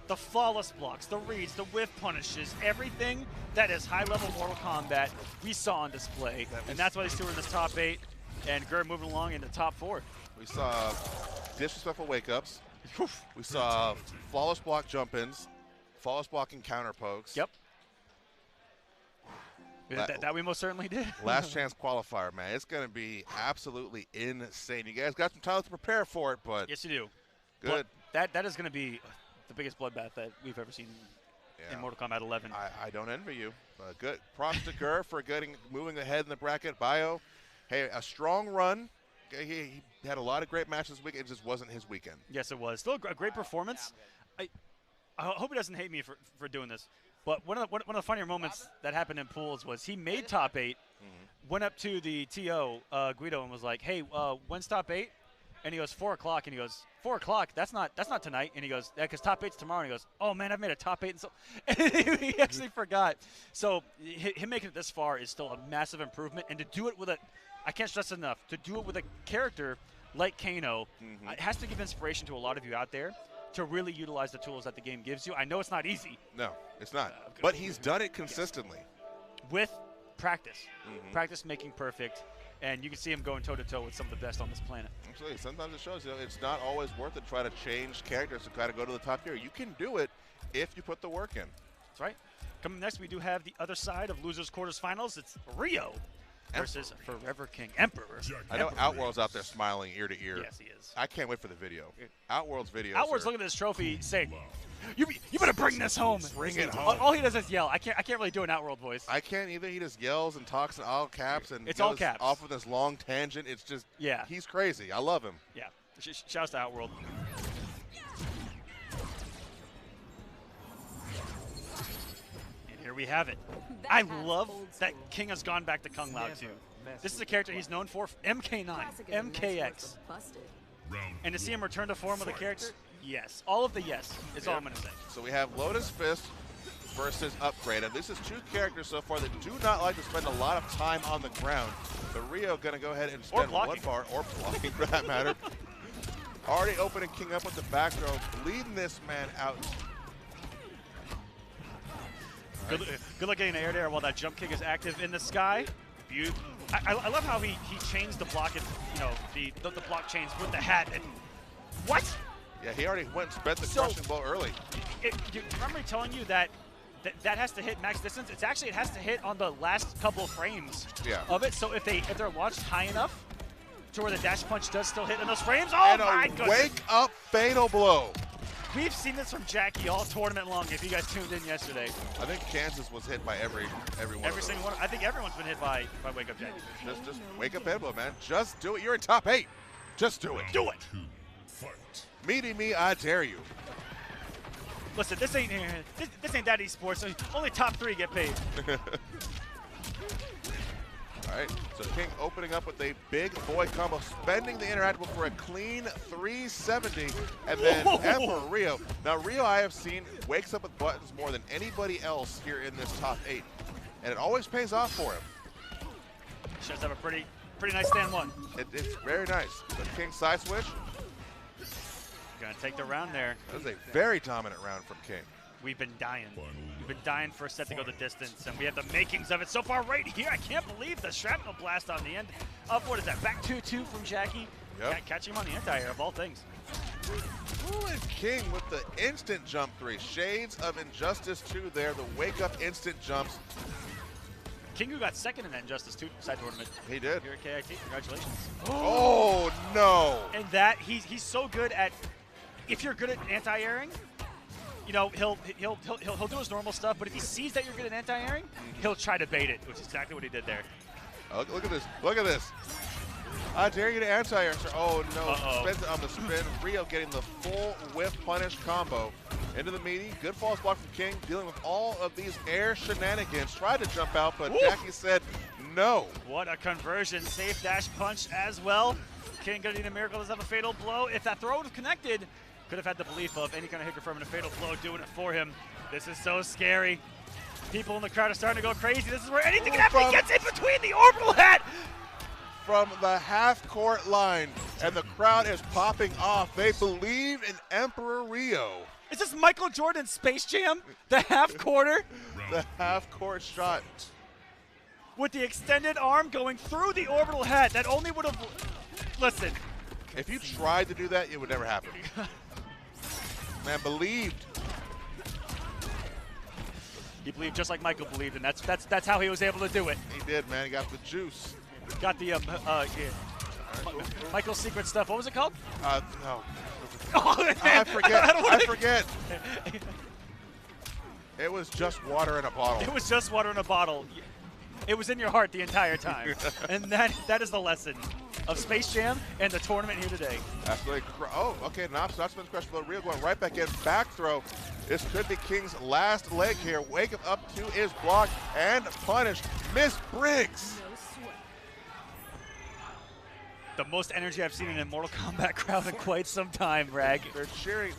The flawless blocks, the reads, the whiff punishes, everything that is high-level Mortal Kombat we saw on display. And that's why these two are in this top 8, and Grrrrr moving along in the top 4. We saw disrespectful wake-ups. We saw flawless block jump-ins, flawless blocking counter pokes. Yep. That we most certainly did. Last chance qualifier, man. It's going to be absolutely insane. You guys got some time to prepare for it, but yes, you do. Good. That is going to be the biggest bloodbath that we've ever seen in Mortal Kombat 11. I don't envy you. Good. Props to Grrrrr for moving ahead in the bracket. Bio, hey, a strong run. He had a lot of great matches this week. It just wasn't his weekend. Yes, it was. Still a great performance. I hope he doesn't hate me for doing this. But one of the funnier moments that happened in pools was he made top 8, went up to the TO, Guido, and was like, hey, when's top 8? And he goes, 4 o'clock. And he goes, 4 o'clock? That's not tonight. And he goes, yeah, because top 8's tomorrow. And he goes, oh, man, I've made a top 8. And so and he actually forgot. So him making it this far is still a massive improvement. And to do it with I can't stress enough, to do it with a character like Kano, it has to give inspiration to a lot of you out there to really utilize the tools that the game gives you. I know it's not easy. No, it's not. But he's done it consistently. With practice. Practice making perfect. And you can see him going toe-to-toe with some of the best on this planet. Absolutely. Sometimes it shows, it's not always worth it to try to change characters to kind of go to the top tier. You can do it if you put the work in. That's right. Coming next, we do have the other side of Losers Quarters Finals. It's Rio versus Forever King Emperor. I know Outworld's out there smiling ear to ear. Yes, he is. I can't wait for the video. Outworld's video. Outworld's looking at this trophy saying, you better bring this home. Bring it home. All he does is yell. I can't really do an Outworld voice. I can't either. He just yells and talks in all caps and it's all caps. Off of this long tangent. It's just, he's crazy. I love him. Yeah. Shouts to Outworld. And here we have it. I love that King has gone back to Kung Lao too. This is a character he's known for, Mk9, MKX. And to see him return to form with a character, yes. All of the yes is all I'm going to say. So we have Lotus Fist versus Upgrade. And this is two characters so far that do not like to spend a lot of time on the ground. But Rio going to go ahead and spend one bar, or blocking for that matter. Already opening King up with the back throw, leading this man out. Good luck getting an air there while that jump kick is active in the sky. I love how he changed the block, the block chains with the hat. And what? Yeah, he already went and spent the crushing blow early. Do you remember me telling you that has to hit max distance? It has to hit on the last couple of frames of it. So if they're launched high enough to where the dash punch does still hit in those frames, my goodness. Wake up fatal blow. We've seen this from Jackie all tournament long, if you guys tuned in yesterday. I think Kansas was hit by every one. Every single one. I think everyone's been hit by Wake Up Jackie. Just Wake Up head blow, man. Just do it. You're in top 8. Just do it. Do it. Meaty me, I dare you. Listen, this ain't that esports. So only top 3 get paid. All right, so King opening up with a big boy combo, spending the interactable for a clean 370, and then Emperor Rio. Now Rio, I have seen, wakes up with buttons more than anybody else here in this top 8, and it always pays off for him. Shows have a pretty nice stand 1. It's very nice. The King side switch. Gonna take the round there. That was a very dominant round from King. We've been dying. We've been dying for a set to go the distance, and we have the makings of it so far right here. I can't believe the shrapnel blast on the end of, what is that, back 2-2 from Jackie? Yep. Catching him on the anti-air of all things. Ooh, and King with the instant jump 3. Shades of Injustice 2 there, the wake up instant jumps. King, who got second in that Injustice 2 side tournament. He did. Here at KIT, congratulations. Oh, no. And that, he's so good at, if you're good at anti-airing, you know, he'll do his normal stuff, but if he sees that you're good at anti-airing, he'll try to bait it, which is exactly what he did there. Oh, look at this. Look at this. I dare you to anti-air, sir. Oh, no. Spins it on the spin. Rio getting the full whiff punish combo. Into the meaty. Good false block from King, dealing with all of these air shenanigans. Tried to jump out, but Jackie said no. What a conversion. Safe dash punch as well. King gonna need a miracle. Does have a fatal blow. If that throw would have connected, could have had the belief of any kind of hit confirm and a fatal blow doing it for him. This is so scary. People in the crowd are starting to go crazy. This is where anything can happen. He gets in between the orbital hat. From the half-court line, and the crowd is popping off. They believe in Emperor Rio. Is this Michael Jordan's Space Jam? The half-quarter? The half-court shot. With the extended arm going through the orbital hat. That only would have... Listen. If you tried to do that, it would never happen. Man, believed. He believed just like Michael believed, and that's how he was able to do it. He did, man. He got the juice. Got the Michael's secret stuff. What was it called? No. Oh, man. I forget. It was just water in a bottle. It was just water in a bottle. It was in your heart the entire time. And that is the lesson of Space Jam and the tournament here today. Absolutely. Oh, okay. Not spins crush below. Rio going right back in. Back throw. This could be King's last leg here. Wake up to his block and punish. Miss Briggs. The most energy I've seen in a Mortal Kombat crowd in quite some time, Rag. They're cheering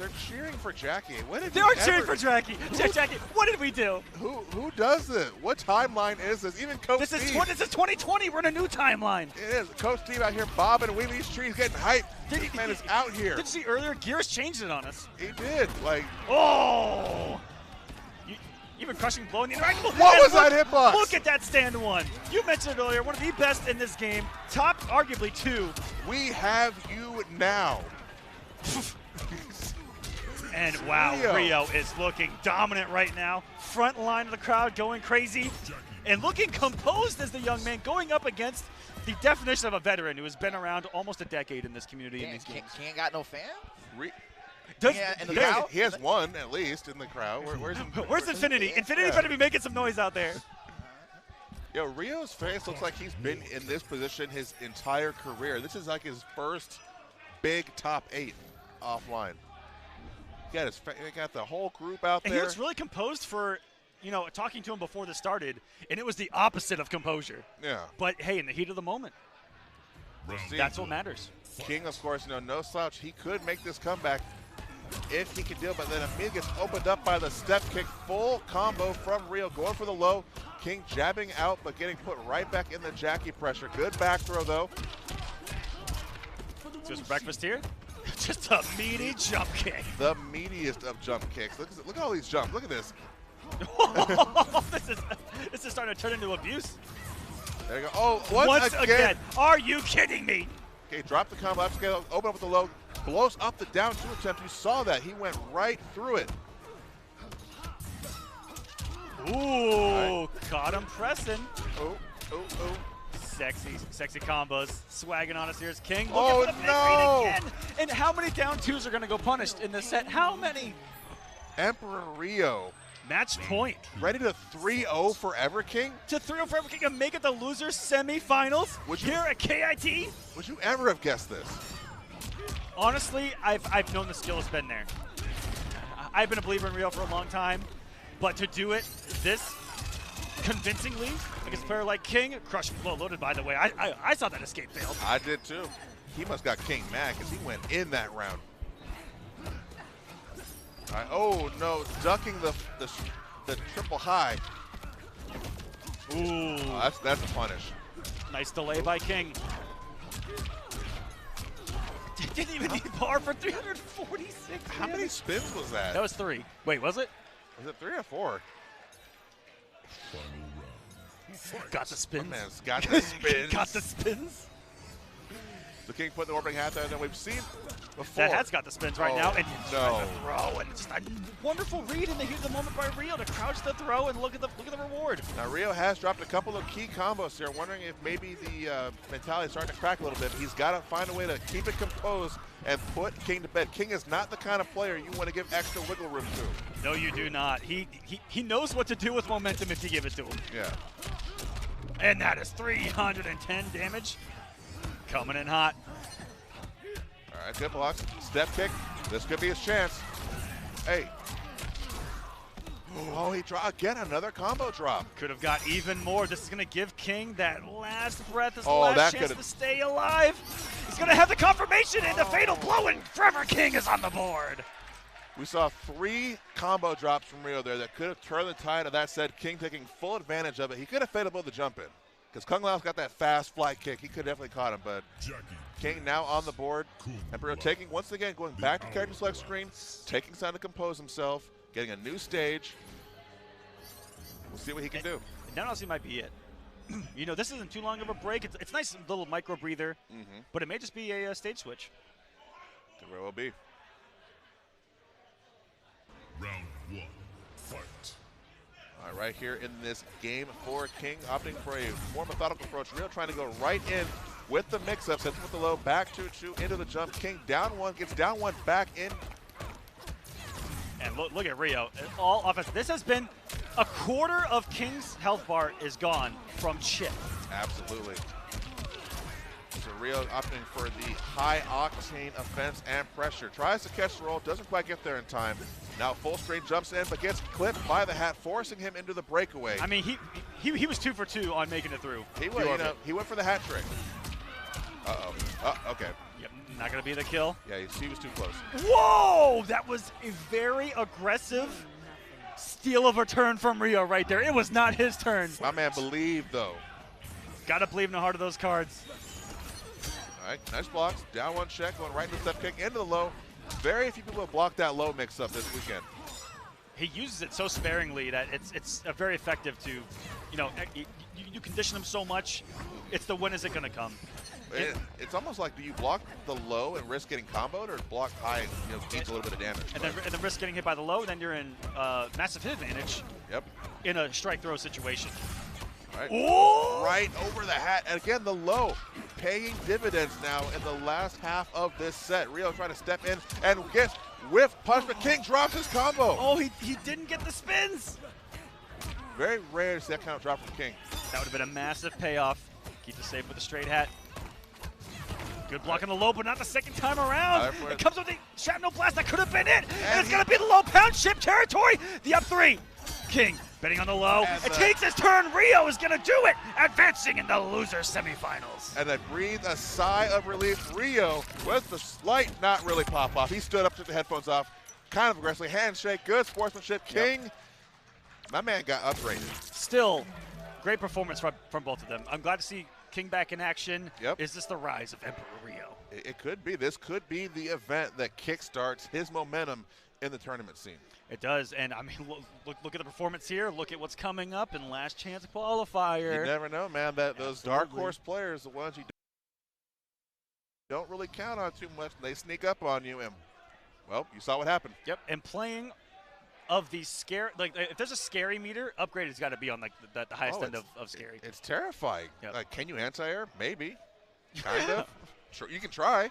for Jackie. They are cheering for Jackie. Jackie, what did we do? Who does this? What timeline is this? Even Coach Steve. This is 2020. We're in a new timeline. It is. Coach Steve out here bobbing and weaving these trees, getting hyped. This man is out here. Did you see earlier? Gears changed it on us. He did. Like. Oh. Even crushing blow in the interactable. What was that hitbox? Look at that stand 1. You mentioned it earlier, one of the best in this game. Top, arguably 2. We have you now. And wow, Rio is looking dominant right now. Front line of the crowd going crazy. And looking composed as the young man going up against the definition of a veteran who has been around almost a decade in this community in these games. Can't got no fans? He has one, at least, in the crowd. Where's Infinity? Infinity better be making some noise out there. Yo, Rio's face looks like he's been in this position his entire career. This is like his first big top 8 offline. He got the whole group out there. And he looks really composed for, talking to him before this started, and it was the opposite of composure. Yeah. But, hey, in the heat of the moment, that's what matters. King, of course, no slouch. He could make this comeback if he can deal, but then immediately gets opened up by the step kick. Full combo from Rio, going for the low. King jabbing out, but getting put right back in the Jackie pressure. Good back throw, though. Just breakfast here. Just a meaty jump kick. The meatiest of jump kicks. Look at all these jumps. Look at this. This is starting to turn into abuse. There you go. Oh, once again. Are you kidding me? Okay, drop the combo, upscale, open up with the low, blows up the down 2 attempt. You saw that. He went right through it. Ooh, caught him pressing. Oh. Sexy combos. Swagging on us here is King. Oh, looking for the no! again. And how many down 2s are going to go punished in this set? How many? Emperor Rio. Match point. Ready to 3-0 forever, King? To 3-0 forever, King, and make it the losers semifinals here at KIT? Would you ever have guessed this? Honestly, I've known the skill has been there. I've been a believer in Rio for a long time, but to do it this convincingly against a player like King, crush flow loaded, by the way. I saw that escape failed. I did too. He must got King mad because he went in that round. All right. Oh no, ducking the triple high. Ooh, Oh, that's a punish. nice delay by King. Didn't even need bar for 346. How many spins was that? That was 3. Wait, was it? Was it 3 or 4? Got the spins. My man's got the spins. Got the spins. The King put the orbiting hat there that we've seen before. That hat's got the spins right now. And no. the throw, and just a wonderful read in the heat of the moment by Rio to crouch the throw and look at the reward. Now Rio has dropped a couple of key combos here. Wondering if maybe the mentality is starting to crack a little bit. He's got to find a way to keep it composed and put King to bed. King is not the kind of player you want to give extra wiggle room to. No, you do not. He knows what to do with momentum if you give it to him. Yeah. And that is 310 damage. Coming in hot. All right, good blocks. Step kick. This could be his chance. Hey. Oh, he dropped again. Another combo drop. Could have got even more. This is going to give King that last breath, this Oh, last that chance could've- to stay alive. He's going to have the confirmation and the fatal blow, and Trevor King is on the board. We saw 3 combo drops from Rio there that could have turned the tide of that said King taking full advantage of it. He could have failed both the jump in because Kung Lao's got that fast fly kick. He could definitely caught him, but King now on the board. And Rio taking, once again, going back to character select screen, taking time to compose himself, getting a new stage. We'll see what he can do. And that honestly might be it. You know, this isn't too long of a break. It's a nice little micro breather, but it may just be a stage switch. It very well be. Round 1, fight. All right, right here in this game for King, opting for a more methodical approach. Rio trying to go right in with the mix-up, sets with the low, back 2-2 into the jump. King down 1, gets down 1, back in. And look at Rio, all offense. This has been a quarter of King's health bar is gone from chip. Absolutely. So Rio opting for the high octane offense and pressure. Tries to catch the roll, doesn't quite get there in time. Now full screen jumps in, but gets clipped by the hat, forcing him into the breakaway. I mean, he was 2 for 2 on making it through. He went, you know, he went for the hat trick. Okay. Yep, not gonna be the kill. Yeah, he was too close. Whoa, that was a very aggressive steal of a turn from Rio right there. It was not his turn. My man believed though. Gotta believe in the heart of those cards. All right, nice blocks. Down 1 check, going right into the step kick, into the low. Very few people have blocked that low mix-up this weekend. He uses it so sparingly that it's very effective to, you know, you condition him so much. It's the when is it going to come? It's almost like, do you block the low and risk getting comboed, or block high, you know, gains a little bit of damage? And then risk getting hit by the low, then you're in massive hit advantage. Yep. In a strike throw situation. All right. Ooh! Right over the hat. And again, the low paying dividends now in the last half of this set. Rio trying to step in and gets whiff punch, but King drops his combo. Oh, he didn't get the spins. Very rare to see that kind of drop from King. That would have been a massive payoff. Keep it safe with the straight hat. Good block on the low, but not the second time around. It comes with the shrapnel blast. That could have been it. And it's going to be the low pound chip territory. The up 3. King betting on the low. It takes his turn. Rio is going to do it, advancing in the loser semifinals. And then breathe a sigh of relief. Rio with the slight, not really pop off. He stood up, took the headphones off, kind of aggressively. Handshake, good sportsmanship. King, my man got upgraded. Still, great performance from both of them. I'm glad to see King back in action. Yep. Is this the rise of Emperor Rio? It could be. This could be the event that kickstarts his momentum in the tournament scene. It does, and I mean, look at the performance here. Look at what's coming up in last chance qualifier. You never know, man. Those dark horse players, the ones you don't really count on too much, they sneak up on you, and well, you saw what happened. Yep, and playing of the scare, like if there's a scary meter, upgrade has got to be on like the highest end of scary. It's terrifying. Yep. Like, can you anti-air? Maybe, kind of. You can try.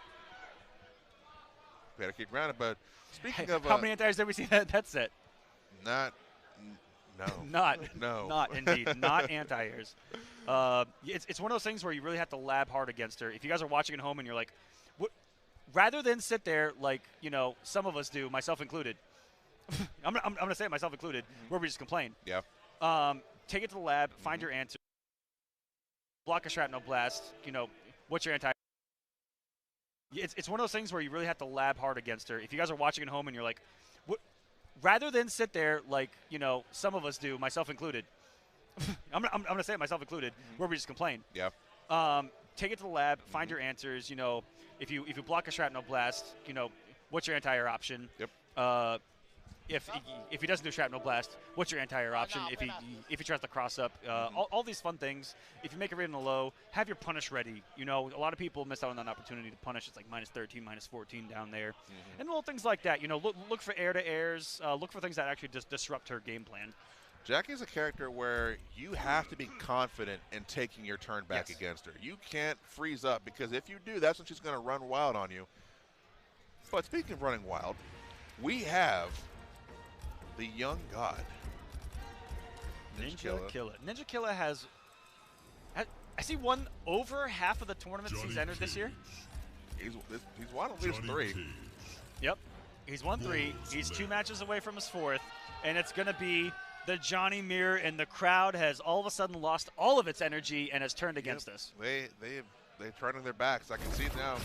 Better keep grounded, but. Speaking of how many anti-airs have we seen that set? No. Not indeed. Not anti-airs. It's one of those things where you really have to lab hard against her. If you guys are watching at home and you're like, rather than sit there like, you know, some of us do, myself included. I'm going to say it, myself included, where we just complain. Yeah. Take it to the lab, find your answer, block a shrapnel blast, you know, what's your anti... It's one of those things where you really have to lab hard against her. If you guys are watching at home and you're like, rather than sit there like, you know, some of us do, myself included. I'm going to say it, myself included, where we just complain. Yeah. Take it to the lab, find your answers. You know, if you block a shrapnel blast, you know, what's your anti-air option? Yep. If he doesn't do shrapnel blast, what's your anti-air option? If he tries to cross up, all these fun things. If you make it read in the low, have your punish ready. You know, a lot of people miss out on that opportunity to punish. It's like -13, -14 down there, and little things like that. You know, look for air to airs. Look for things that actually just disrupt her game plan. Jackie's a character where you have to be confident in taking your turn back against her. You can't freeze up, because if you do, that's when she's going to run wild on you. But speaking of running wild, we have the young god, Ninja Killa. Ninja Killa has he won over half of the tournaments he's entered this year? He's won at least 3. Yep. He's won 3. He's 2 matches away from his 4th, and it's going to be the Johnny Mirror, and the crowd has all of a sudden lost all of its energy and has turned against us. They turned on their backs. I can see it now.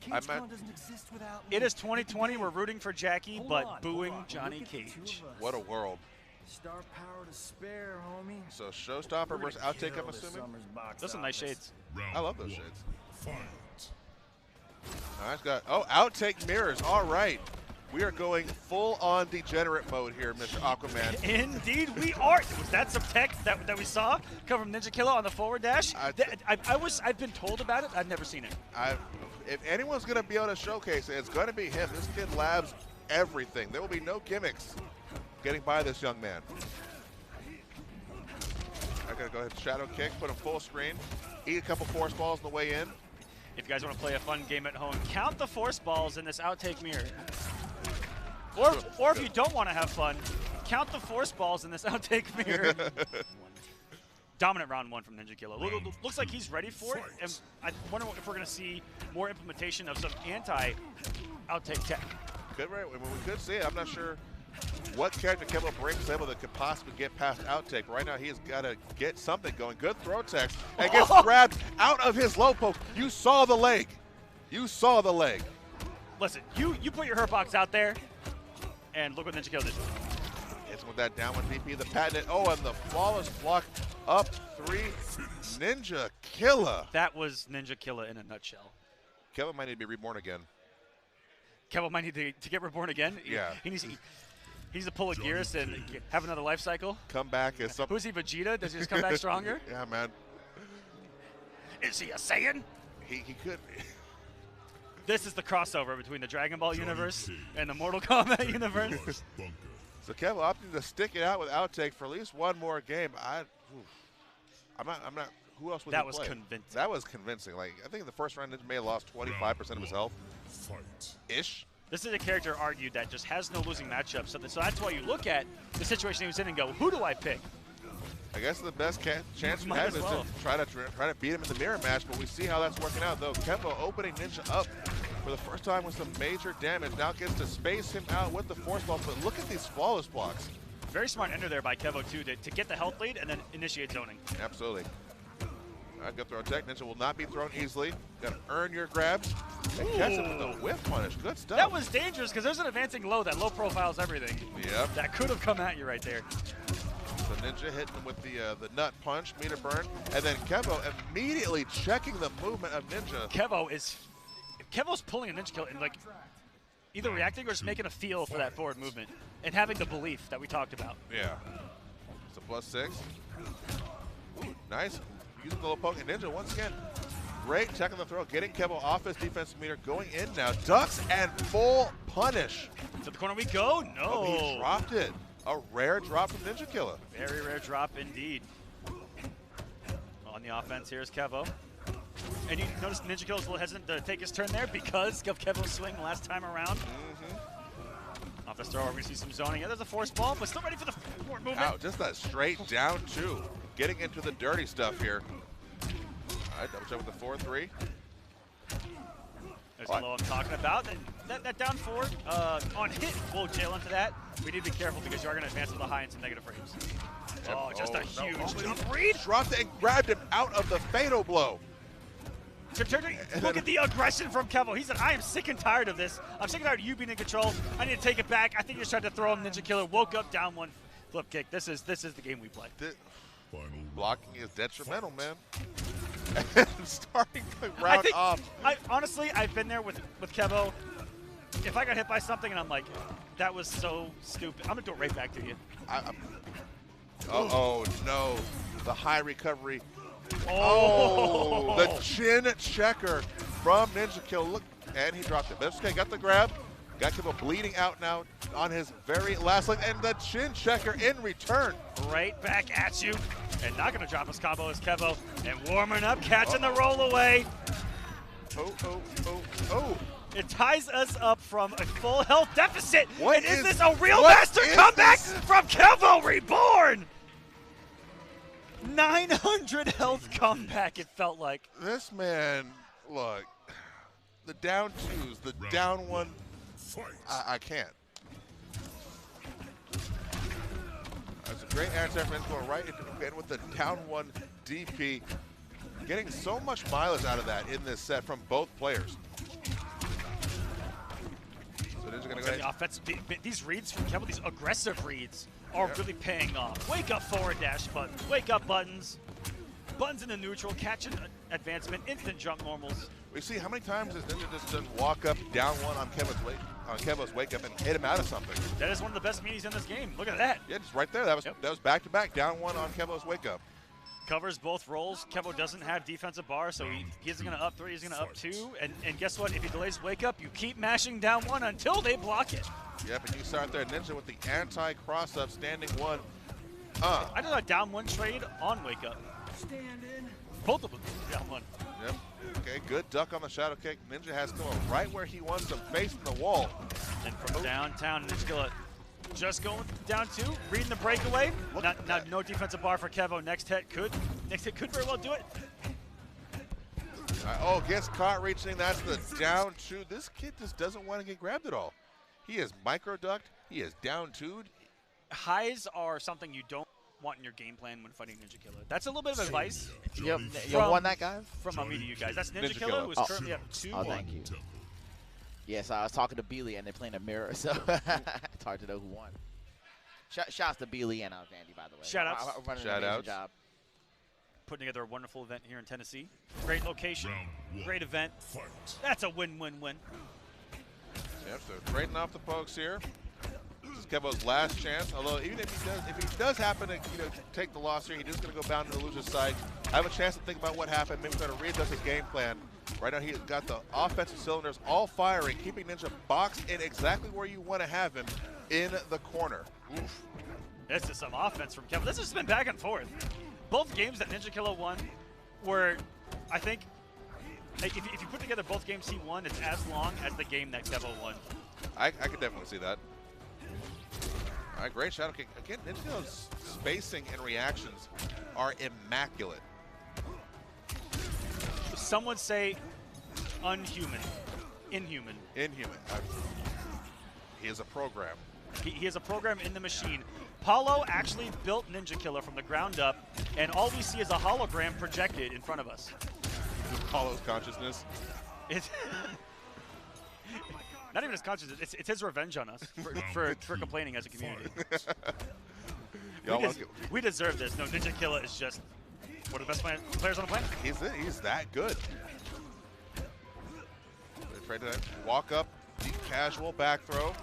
doesn't exist without me. It is 2020. We're rooting for Jackie, but booing Johnny Cage. What a world. Star power to spare, homie. So Showstopper versus Outtake, I'm assuming? Those are some nice shades. I love those shades. Nice guy. Oh, Outtake mirrors. All right. We are going full-on degenerate mode here, Mr. Aquaman. Indeed, we are. Was that some tech that we saw come from Ninja Killa on the forward dash? I've been told about it. I've never seen it. If anyone's going to be able to showcase it, it's going to be him. This kid labs everything. There will be no gimmicks getting by this young man. I got to go ahead and shadow kick, put him full screen, eat a couple force balls on the way in. If you guys want to play a fun game at home, count the force balls in this Outtake mirror. Or if you don't want to have fun, count the force balls in this Outtake mirror. Dominant round 1 from Ninja Killa. Looks like he's ready for it. And I wonder if we're going to see more implementation of some anti-Outtake tech. We could see it. I'm not sure what character Keval brings able that could possibly get past Outtake. Right now, he has got to get something going. Good throw tech. And gets grabbed out of his low poke. You saw the leg. You saw the leg. Listen, you put your hurt box out there, and look what Ninja Killa did. Hits with that down 1 VP, the patented. Oh, and the flawless block up 3. Ninja Killa. That was Ninja Killa in a nutshell. Keval might need to be reborn again. Keval might need to get reborn again. Yeah. He needs to pull a Gears and have another life cycle. Come back as something. Who's he, Vegeta? Does he just come back stronger? Yeah, man. Is he a Saiyan? He could be. This is the crossover between the Dragon Ball universe and the Mortal Kombat universe. So Keval opting to stick it out with Outtake for at least 1 more game. I'm not. Who else would that he was play? convincing. That was convincing. Like, I think in the first round, Ninja may have lost 25% of his health. Ish. This is a character argued that just has no losing matchups. So that's why you look at the situation he was in and go, who do I pick? I guess the best chance you have is to try to beat him in the mirror match, but we see how that's working out, though. Keval opening Ninja up for the first time with some major damage. Now gets to space him out with the force ball, but look at these flawless blocks. Very smart enter there by Kevo, too, to get the health lead and then initiate zoning. Absolutely. All right, good throw tech. Ninja will not be thrown easily. Got to earn your grabs. And catch him with the whip punish. Good stuff. That was dangerous because there's an advancing low. That low profiles everything. Yep. That could have come at you right there. So Ninja hitting him with the nut punch, meter burn, and then Kevo immediately checking the movement of Ninja. Kevo's pulling a Ninja Killa and like either reacting or just making a feel for that forward movement and having the belief that we talked about. Yeah. So +6. Ooh, nice. Using the low poke, and Ninja once again. Great check on the throw, getting Kevo off his defensive meter, going in now. Ducks and full punish. To the corner we go. No. Oh, he dropped it. A rare drop from Ninja Killa. Very rare drop indeed. On the offense, here's Kevo. And you notice Ninja Killa's a little hesitant to take his turn there because of Kevo's swing last time around. Off this throw, we're going to see some zoning. Yeah, there's a force ball, but still ready for the forward movement. Out, just that straight down 2. Getting into the dirty stuff here. All right, double check with the 4-3. There's the low I'm talking about. That down forward on hit will jail into that. We need to be careful because you are going to advance with the high into negative frames. Oh, just a huge jump read. Dropped it and grabbed him out of the fatal blow. Look at the aggression from Keval. He said, I am sick and tired of this. I'm sick and tired of you being in control. I need to take it back. I think you're trying to throw him. Ninja Killer woke up down one flip kick. This is the game we play. Blocking is detrimental, man. Starting the round off. Honestly, I've been there with Kevo. If I got hit by something and I'm like, that was so stupid, I'm going to do it right back to you. Oh, no. The high recovery. Oh, the chin checker from Ninja Killer. Look, and he dropped it. But it's okay, got the grab. Got Kevo bleeding out now on his very last leg. And the chin checker in return. Right back at you. And not going to drop his combo is Kevo. And warming up, catching the roll away. Oh. It ties us up from a full health deficit. What is this a real master comeback from Kevo Reborn? 900 health comeback, it felt like. This man, look, the down twos, the down one, I can't. That's a great answer for going right in with the down one DP. Getting so much mileage out of that in this set from both players. So Ninja gonna go ahead. The offense, these reads from Keval, these aggressive reads, are really paying off. Wake up forward dash buttons, wake up buttons, buttons into neutral, catching advancement, instant jump normals. We see how many times has Ninja just done walk up down one on Kevo's wake up and hit him out of something. That is one of the best meanies in this game. Look at that. Yeah, just right there. That was back to back down one on Kevo's wake up. Covers both rolls. Kevo doesn't have defensive bar, so he's going to up 3, he's going to up 2. And guess what? If he delays wake up, you keep mashing down 1 until they block it. Yep, and you start there, Ninja with the anti-cross up, standing 1. I did a down 1 trade on wake up. Both of them down 1. Yep. Okay, good duck on the shadow kick. Ninja has Killa right where he wants him, facing the wall. And from downtown, Ninja Killa just going down 2, reading the breakaway. Now no defensive bar for Kevo. Next hit could very well do it. Gets caught reaching. That's the down 2. This kid just doesn't want to get grabbed at all. He is micro ducked. He is down 2'd. Highs are something you don't want in your game plan when fighting Ninja Killer. That's a little bit of advice. You won that, guys? From me to you guys. That's Ninja Killer, who is currently up 2-1. Oh, thank you. Yes, I was talking to Beely, and they're playing a mirror, so it's hard to know who won. Shouts to Beely and Vandy, by the way. Shout-outs. Job. Putting together a wonderful event here in Tennessee. Great location, great event. That's a win-win-win. Yep, so trading off the pokes here. This is Kevo's last chance. Although even if he does happen to take the loss here, he's just going to go bound to the loser's side. I have a chance to think about what happened. Maybe try to readjust his game plan. Right now he's got the offensive cylinders all firing, keeping Ninja boxed in exactly where you want to have him, in the corner. Oof. This is some offense from Keval. This has been back and forth. Both games that Ninja Killer won were, I think, if you put together both games he won, it's as long as the game that Keval won. I could definitely see that. All right, great shadow kick. Again, Ninja Killer's spacing and reactions are immaculate. Some would say unhuman, inhuman. Inhuman. He is a program. He is a program in the machine. Paulo actually built Ninja Killer from the ground up, and all we see is a hologram projected in front of us. Paulo's consciousness. It's not even his consciousness. It's his revenge on us for complaining as a community. We deserve this. No, Ninja Killer is just one of the best players on the planet. He's that good. Afraid to walk up, deep casual back throw.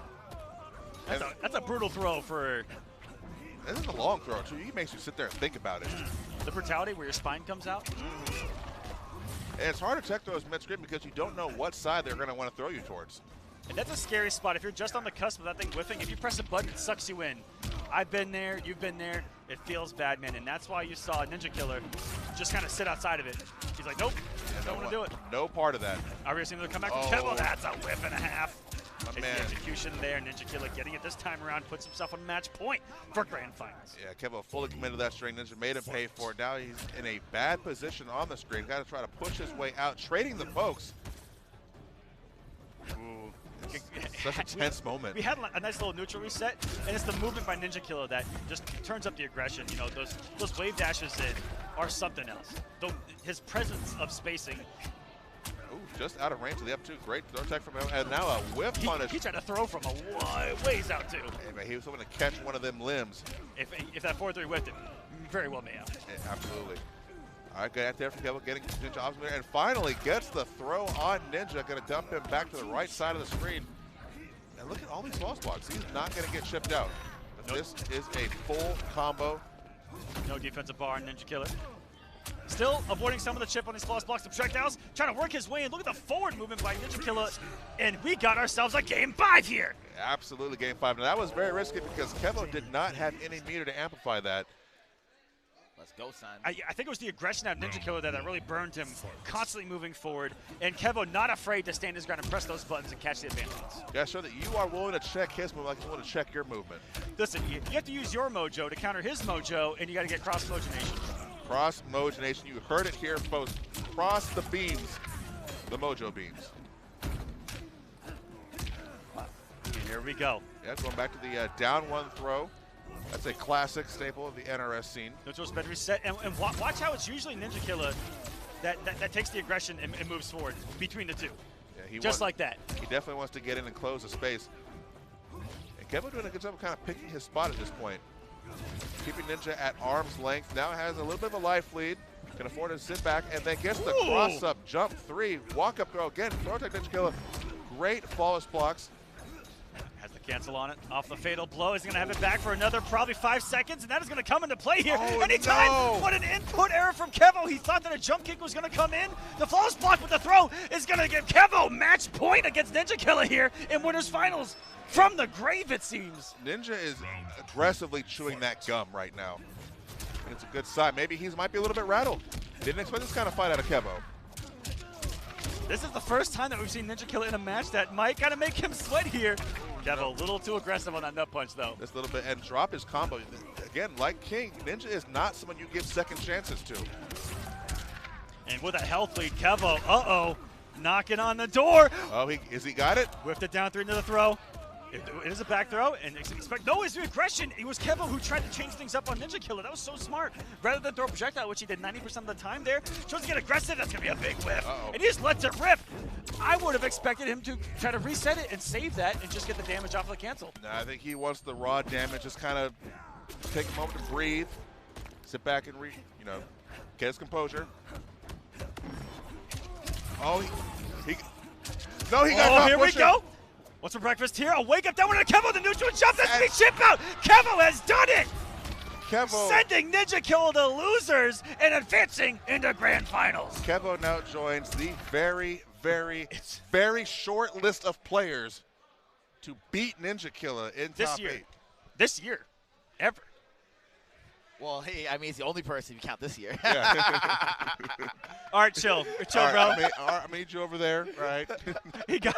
That's a brutal throw for. This is a long throw too. He makes you sit there and think about it. The brutality where your spine comes out. And it's hard to check those mid-screen because you don't know what side they're going to want to throw you towards. And that's a scary spot. If you're just on the cusp of that thing whiffing, if you press a button, it sucks you in. I've been there, you've been there. It feels bad, man. And that's why you saw Ninja Killer just kind of sit outside of it. He's like, nope, don't want to do it. No part of that. Are we going to see him come back from Keval? That's a whip and a half. It's man. the execution there. Ninja Killer getting it this time around, puts himself on match point for grand finals. Yeah, Keval fully committed to that string. Ninja made him pay for it. Now he's in a bad position on the screen. Got to try to push his way out, trading the pokes. Such a tense moment. We had a nice little neutral reset, and it's the movement by Ninja Killa that just turns up the aggression. You know, those wave dashes in are something else. His presence of spacing. Ooh, just out of range of the up two. Great throw tech from him, and now a whiff punish. He tried to throw from a ways out too. Hey, man, he was hoping to catch one of them limbs. If that 4-3 whipped it, very well may have. Yeah, absolutely. All right, good out there for Keval, getting Ninja off there, and finally gets the throw on Ninja. Going to dump him back to the right side of the screen. And look at all these lost blocks. He's not going to get shipped out. But this is a full combo. No defensive bar on Ninja Killa. Still avoiding some of the chip on these lost blocks of projectiles, trying to work his way in. Look at the forward movement by Ninja Killa, and we got ourselves a game 5 here. Absolutely, game 5. Now that was very risky because Keval did not have any meter to amplify that. Let's go, son. I think it was the aggression out of Ninja Killa that really burned him, constantly moving forward, and Kevo not afraid to stand his ground and press those buttons and catch the advantages. Yeah, show that you are willing to check his movement like he's willing to check your movement. Listen, you have to use your mojo to counter his mojo, and you got to get cross mojonation. Cross mojonation. You heard it here, folks. Cross the beams, the mojo beams. And here we go. Yeah, going back to the down one throw. That's a classic staple of the NRS scene. Neutral's bed reset, and watch how it's usually Ninja Killa that takes the aggression and moves forward between the two. Yeah, just like that. He definitely wants to get in and close the space. And Keval doing a good job of kind of picking his spot at this point. Keeping Ninja at arm's length. Now has a little bit of a life lead. Can afford to sit back and then gets the cross-up jump 3. Walk-up throw again. Throw tech Ninja Killa. Great flawless blocks. Has the cancel on it. Off the fatal blow. He's going to have it back for another probably 5 seconds, and that is going to come into play here. Oh, Anytime. no. What an input error from Kevo. He thought that a jump kick was going to come in. The flawless block with the throw is going to give Kevo match point against Ninja Killa here in winners finals. From the grave, it seems. Ninja is aggressively chewing that gum right now. And it's a good sign. Maybe he might be a little bit rattled. Didn't expect this kind of fight out of Kevo. This is the first time that we've seen Ninja Killa in a match that might kind of make him sweat here. Kevo, a little too aggressive on that nut punch, though. Just a little bit, and drop his combo. Again, like King, Ninja is not someone you give second chances to. And with a health lead, Kevo, knocking on the door. Oh, he got it? Whiffed it down 3 into the throw. It is a back throw, and expect no is the aggression. It was Kevo who tried to change things up on Ninja Killa. That was so smart. Rather than throw a projectile, which he did 90% of the time there, chose to get aggressive. That's gonna be a big whiff, and he just lets it rip. I would have expected him to try to reset it and save that, and just get the damage off of the cancel. No, I think he wants the raw damage. Just kind of take a moment to breathe, sit back and get his composure. Oh, he got caught here pushing. we go. What's for breakfast here? A wake up down with a Kevo, the neutral jump. That's the chip out. Kevo has done it. Kevo sending Ninja Killa to losers and advancing into grand finals. Kevo now joins the very, very short list of players to beat Ninja Killa in this top year. 8. This year, ever. Well, hey, I mean, he's the only person if you count this year. Yeah. All right, chill, bro. I made you over there, right? He got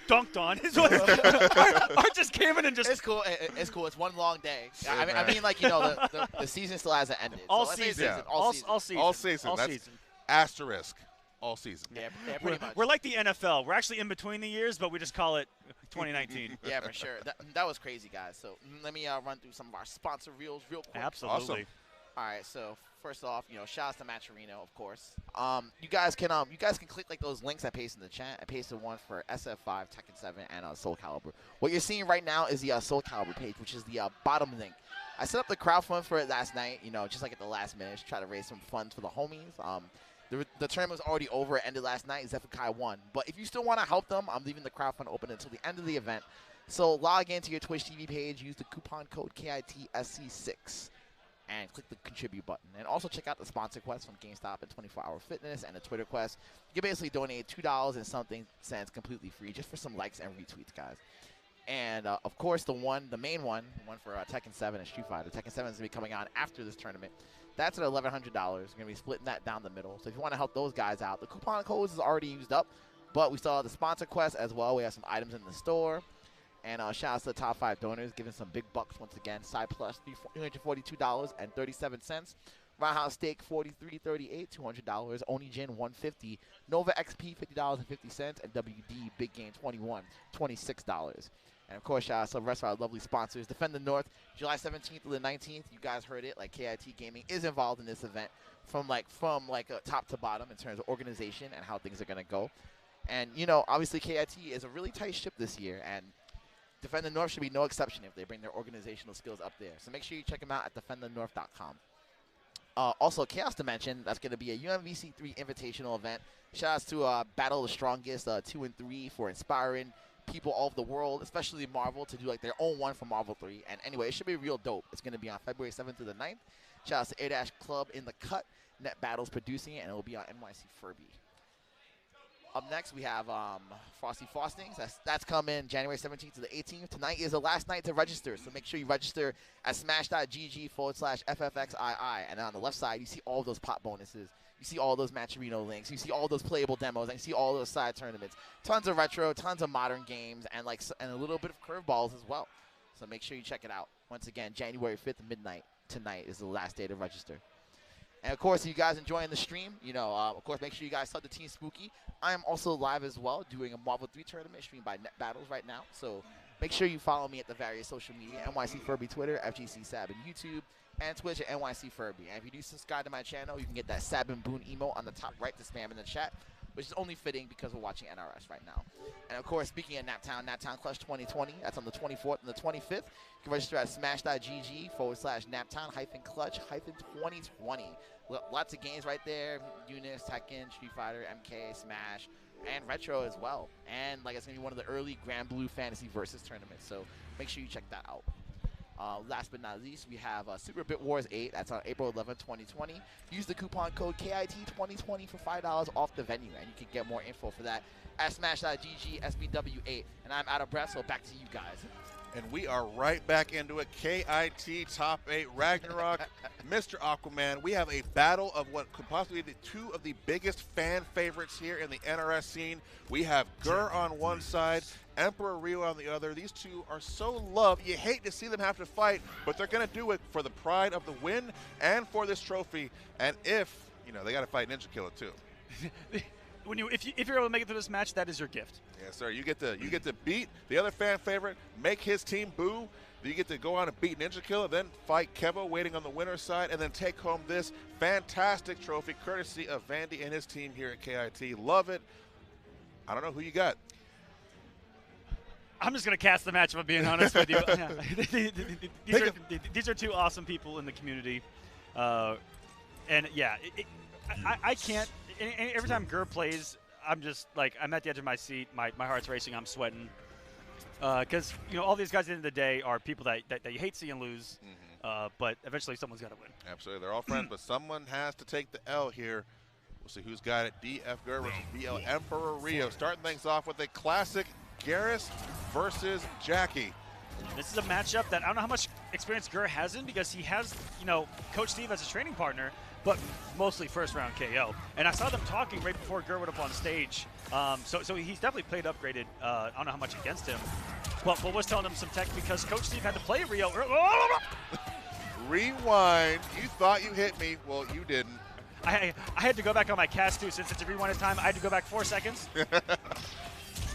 dunked on. Art just came in and just. It's cool. It's cool. It's one long day. I mean, like, the season still hasn't ended. All so season. Yeah. All season. All season. That's asterisk. All season. Yeah, pretty much. We're like the NFL. We're actually in between the years, but we just call it 2019. Yeah, for sure. That was crazy, guys. So let me run through some of our sponsor reels real quick. Absolutely. Awesome. All right, so first off, shout out to Matcherino, of course. You guys can click like those links I pasted in the chat. I pasted one for SF5, Tekken 7, and Soul Calibur. What you're seeing right now is the Soul Calibur page, which is the bottom link. I set up the crowdfund for it last night. Just like at the last minute, try to raise some funds for the homies. The tournament was already over. It ended last night. Zephykai won. But if you still want to help them, I'm leaving the crowdfund open until the end of the event. So log into your Twitch TV page, use the coupon code KITSC6. And click the contribute button. And also check out the sponsor quest from GameStop and 24 Hour Fitness and the Twitter quest. You can basically donate $2 and something cents completely free just for some likes and retweets, guys. And, of course, the main one for Tekken 7 and Street Fighter. Tekken 7 is going to be coming on after this tournament. That's at $1,100. We're going to be splitting that down the middle. So if you want to help those guys out, the coupon codes is already used up. But we still have the sponsor quest as well. We have some items in the store. And shout out to the top 5 donors, giving some big bucks once again. Side plus $342.37. Roundhouse Steak, $43.38, $200. Onijin, $150. Nova XP, $50.50. And WD Big Game 21, $26. And of course, shout out to the rest of our lovely sponsors. Defend the North, July 17th to the 19th. You guys heard it. Like, KIT Gaming is involved in this event from top to bottom in terms of organization and how things are going to go. And, you know, obviously KIT is a really tight ship this year, and Defend the North should be no exception if they bring their organizational skills up there. So make sure you check them out at defendthenorth.com. Also, Chaos Dimension, that's going to be a UMVC3 invitational event. Shout outs to Battle of the Strongest 2 and 3 for inspiring people all over the world, especially Marvel, to do like their own one for Marvel 3. And anyway, it should be real dope. It's going to be on February 7th through the 9th. Shout outs to Air Dash Club in the Cut. Net Battles producing it, and it will be on NYC Furby. Up next, we have Frosty Frostings. That's coming January 17th to the 18th. Tonight is the last night to register, so make sure you register at smash.gg/FFXII. And on the left side, you see all those pop bonuses. You see all those Matcherino links. You see all those playable demos. And you see all those side tournaments. Tons of retro, tons of modern games, and a little bit of curveballs as well. So make sure you check it out. Once again, January 5th, midnight. Tonight is the last day to register. And, of course, if you guys enjoying the stream, you know, of course, make sure you guys sub to Team Spooky. I am also live as well doing a Marvel 3 tournament streamed by Net Battles right now. So make sure you follow me at the various social media, NYC Furby Twitter, FGC Sab and YouTube, and Twitch at NYC Furby. And if you do subscribe to my channel, you can get that Sab and Boon emote on the top right to spam in the chat, which is only fitting because we're watching NRS right now. And, of course, speaking of Naptown Clutch 2020, that's on the 24th and the 25th. You can register at smash.gg/Naptown-Clutch-2020. Lots of games right there. Unis, Tekken, Street Fighter, MK, Smash, and Retro as well. And, like, it's going to be one of the early Grand Blue Fantasy Versus tournaments, so make sure you check that out. Last but not least, we have Super Bit Wars 8. That's on April 11, 2020. Use the coupon code KIT2020 for $5 off the venue, and you can get more info for that at smash.gg SBW8. And I'm out of breath, so back to you guys. And we are right back into it. KIT Top 8 Ragnarok, Mr. Aquaman. We have a battle of what could possibly be two of the biggest fan favorites here in the NRS scene. We have Grrrrrr on one side, Emperor Rio on the other. These two are so loved. You hate to see them have to fight, but they're going to do it for the pride of the win and for this trophy. And if, you know, they got to fight Ninja Killa too. If you're able to make it through this match, that is your gift. Yes, sir. You get to beat the other fan favorite, make his team boo. You get to go on and beat Ninja Killa, then fight Keval waiting on the winner's side, and then take home this fantastic trophy courtesy of Vandy and his team here at KIT. Love it. I don't know who you got. I'm just going to cast the match, if I'm being honest with you. These are two awesome people in the community. And, yeah, I can't. Every time Grrrrr plays, I'm just like, I'm at the edge of my seat. My heart's racing. I'm sweating. Because, you know, all these guys at the end of the day are people that you hate seeing lose. Mm-hmm. But eventually someone's got to win. Absolutely. They're all friends, but someone has to take the L here. We'll see who's got it. DF Grrrrr versus BL Emperor Rio. Starting things off with a classic Garrus versus Jackie. This is a matchup that I don't know how much experience Grrrrr has in, because he has, you know, Coach Steve as a training partner, but mostly first round KO. And I saw them talking right before Grrrrr went up on stage. So he's definitely played upgraded. I don't know how much against him. But was telling him some tech because Coach Steve had to play Rio. Rewind. You thought you hit me. Well, you didn't. I had to go back on my cast too, since it's a rewind time. I had to go back 4 seconds.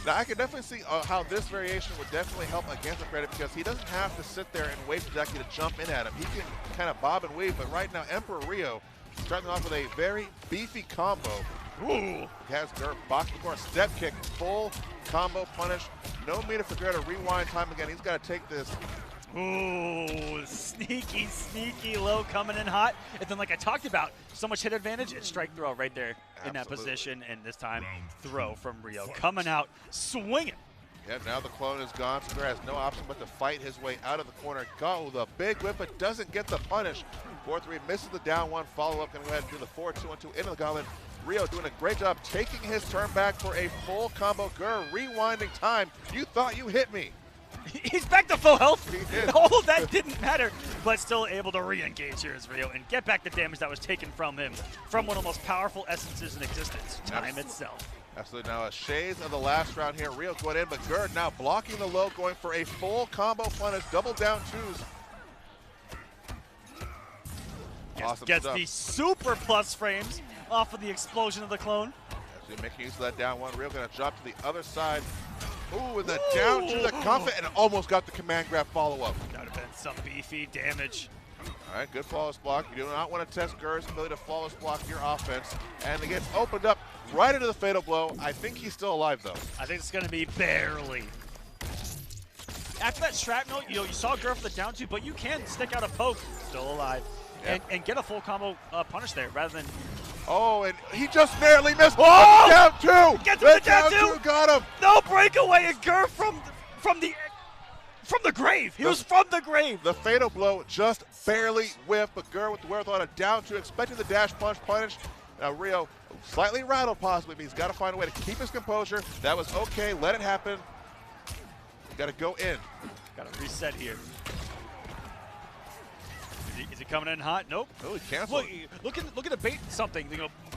Now, I can definitely see how this variation would definitely help against the credit, because he doesn't have to sit there and wait for Jackie to jump in at him. He can kind of bob and weave, but right now, Emperor Rio starting off with a very beefy combo. Ooh! He has Grrrrr box before a step kick, full combo punish. No meter for Grrrrr to rewind time again. He's got to take this. Ooh, sneaky low coming in hot. And then, like I talked about, so much hit advantage, it's strike throw right there. Absolutely. In that position. And this time, throw from Rio. Coming out, swinging. Yeah, now the clone is gone, so Grrrrr has no option but to fight his way out of the corner. Go, the big whip, but doesn't get the punish. 4-3, misses the down one. Follow-up, going to go ahead and do the 4-2-1-2 into the gauntlet. Rio doing a great job taking his turn back for a full combo. Grrrrr rewinding time. You thought you hit me. He's back to full health. All of that didn't matter, but still able to re-engage here as Rio and get back the damage that was taken from him from one of the most powerful essences in existence, time itself. Absolutely. Now a shades of the last round here. Rio going in, but Grrrrr now blocking the low, going for a full combo punish, double down twos. Awesome Gets stuff. the super plus frames off of the explosion of the clone. Actually making use of that down one. Rio gonna drop to the other side. Ooh, and the down to the comfort, and almost got the command grab follow-up. That would have been some beefy damage. All right, good flawless block. You do not want to test Grrrr's ability to flawless block your offense. And it gets opened up right into the fatal blow. I think he's still alive, though. I think it's going to be barely. After that shrapnel, you saw Grrrr for the down two, but you can stick out a poke, still alive, and get a full combo punish there rather than... Oh, and he just narrowly missed. Oh! Down two! Get to the down two! Got him! No breakaway, and Grrrr from the grave. He was from the grave. The fatal blow just barely whiffed, but Grrrr with the wherewithal a down two, expecting the dash punch punish. Now Rio slightly rattled possibly, but he's got to find a way to keep his composure. That was okay. Let it happen. Got to go in. Got to reset here. Is he coming in hot? Nope. Oh, he canceled. Look at the bait something.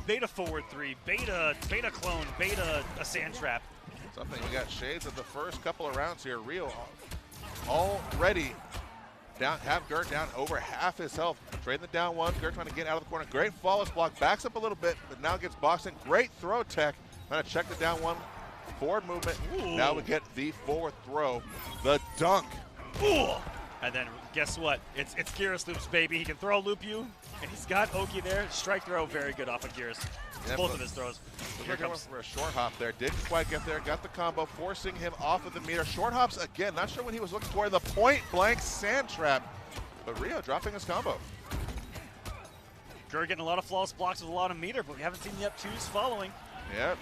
Beta forward three, beta clone, beta a sand trap. Something. We got shades of the first couple of rounds here. Rio already down, have Grrrr down over half his health. Trading the down one. Grrrr trying to get out of the corner. Great flawless block. Backs up a little bit, but now gets boxing. Great throw tech. Trying to check the down one. Forward movement. Ooh. Now we get the forward throw. The dunk. Ooh. And then guess what? It's Geras loops, baby. He can throw loop you, and he's got Oki there. Strike throw, very good off of Geras. Both of his throws. Here comes for a short hop there. Didn't quite get there. Got the combo, forcing him off of the meter. Short hops again. Not sure what he was looking for. The point blank sand trap. But Rio dropping his combo. Grrrr getting a lot of flawless blocks with a lot of meter, but we haven't seen the up twos following. Yep.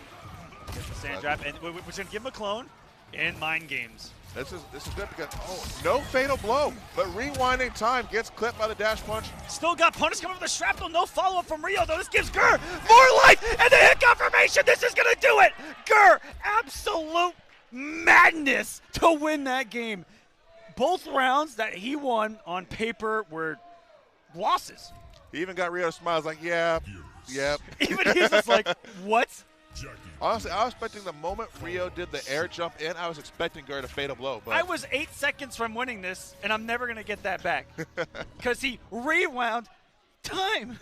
Gets the sand trap, and we're going to give him a clone in mind games. This is good because, no fatal blow, but rewinding time gets clipped by the dash punch. Still got punish coming with the shrapnel. No follow-up from Rio, though. This gives Grrrr more life, and the hit confirmation. This is going to do it. Grrrr, absolute madness to win that game. Both rounds that he won on paper were losses. He even got Rio to smile. Like, yeah, yep. Even he's just like, what? Honestly, I was expecting the moment Rio did the air jump in, I was expecting Grrrr to fatal blow. But I was 8 seconds from winning this, and I'm never going to get that back. Because he rewound time.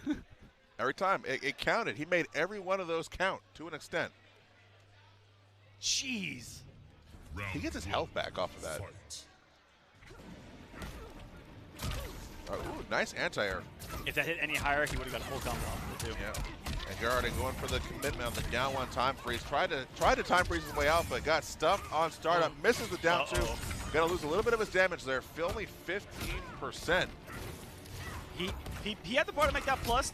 Every time. It counted. He made every one of those count to an extent. Jeez. He gets his health back off of that. Ooh, nice anti-air. If that hit any higher, he would have got a full combo off of it, too. Yeah. And Garrett going for the commitment on the down one time freeze. Tried to time freeze his way out, but got stuffed on startup. Misses the down two. Gonna lose a little bit of his damage there. Only 15%. He had the bar to make that plus.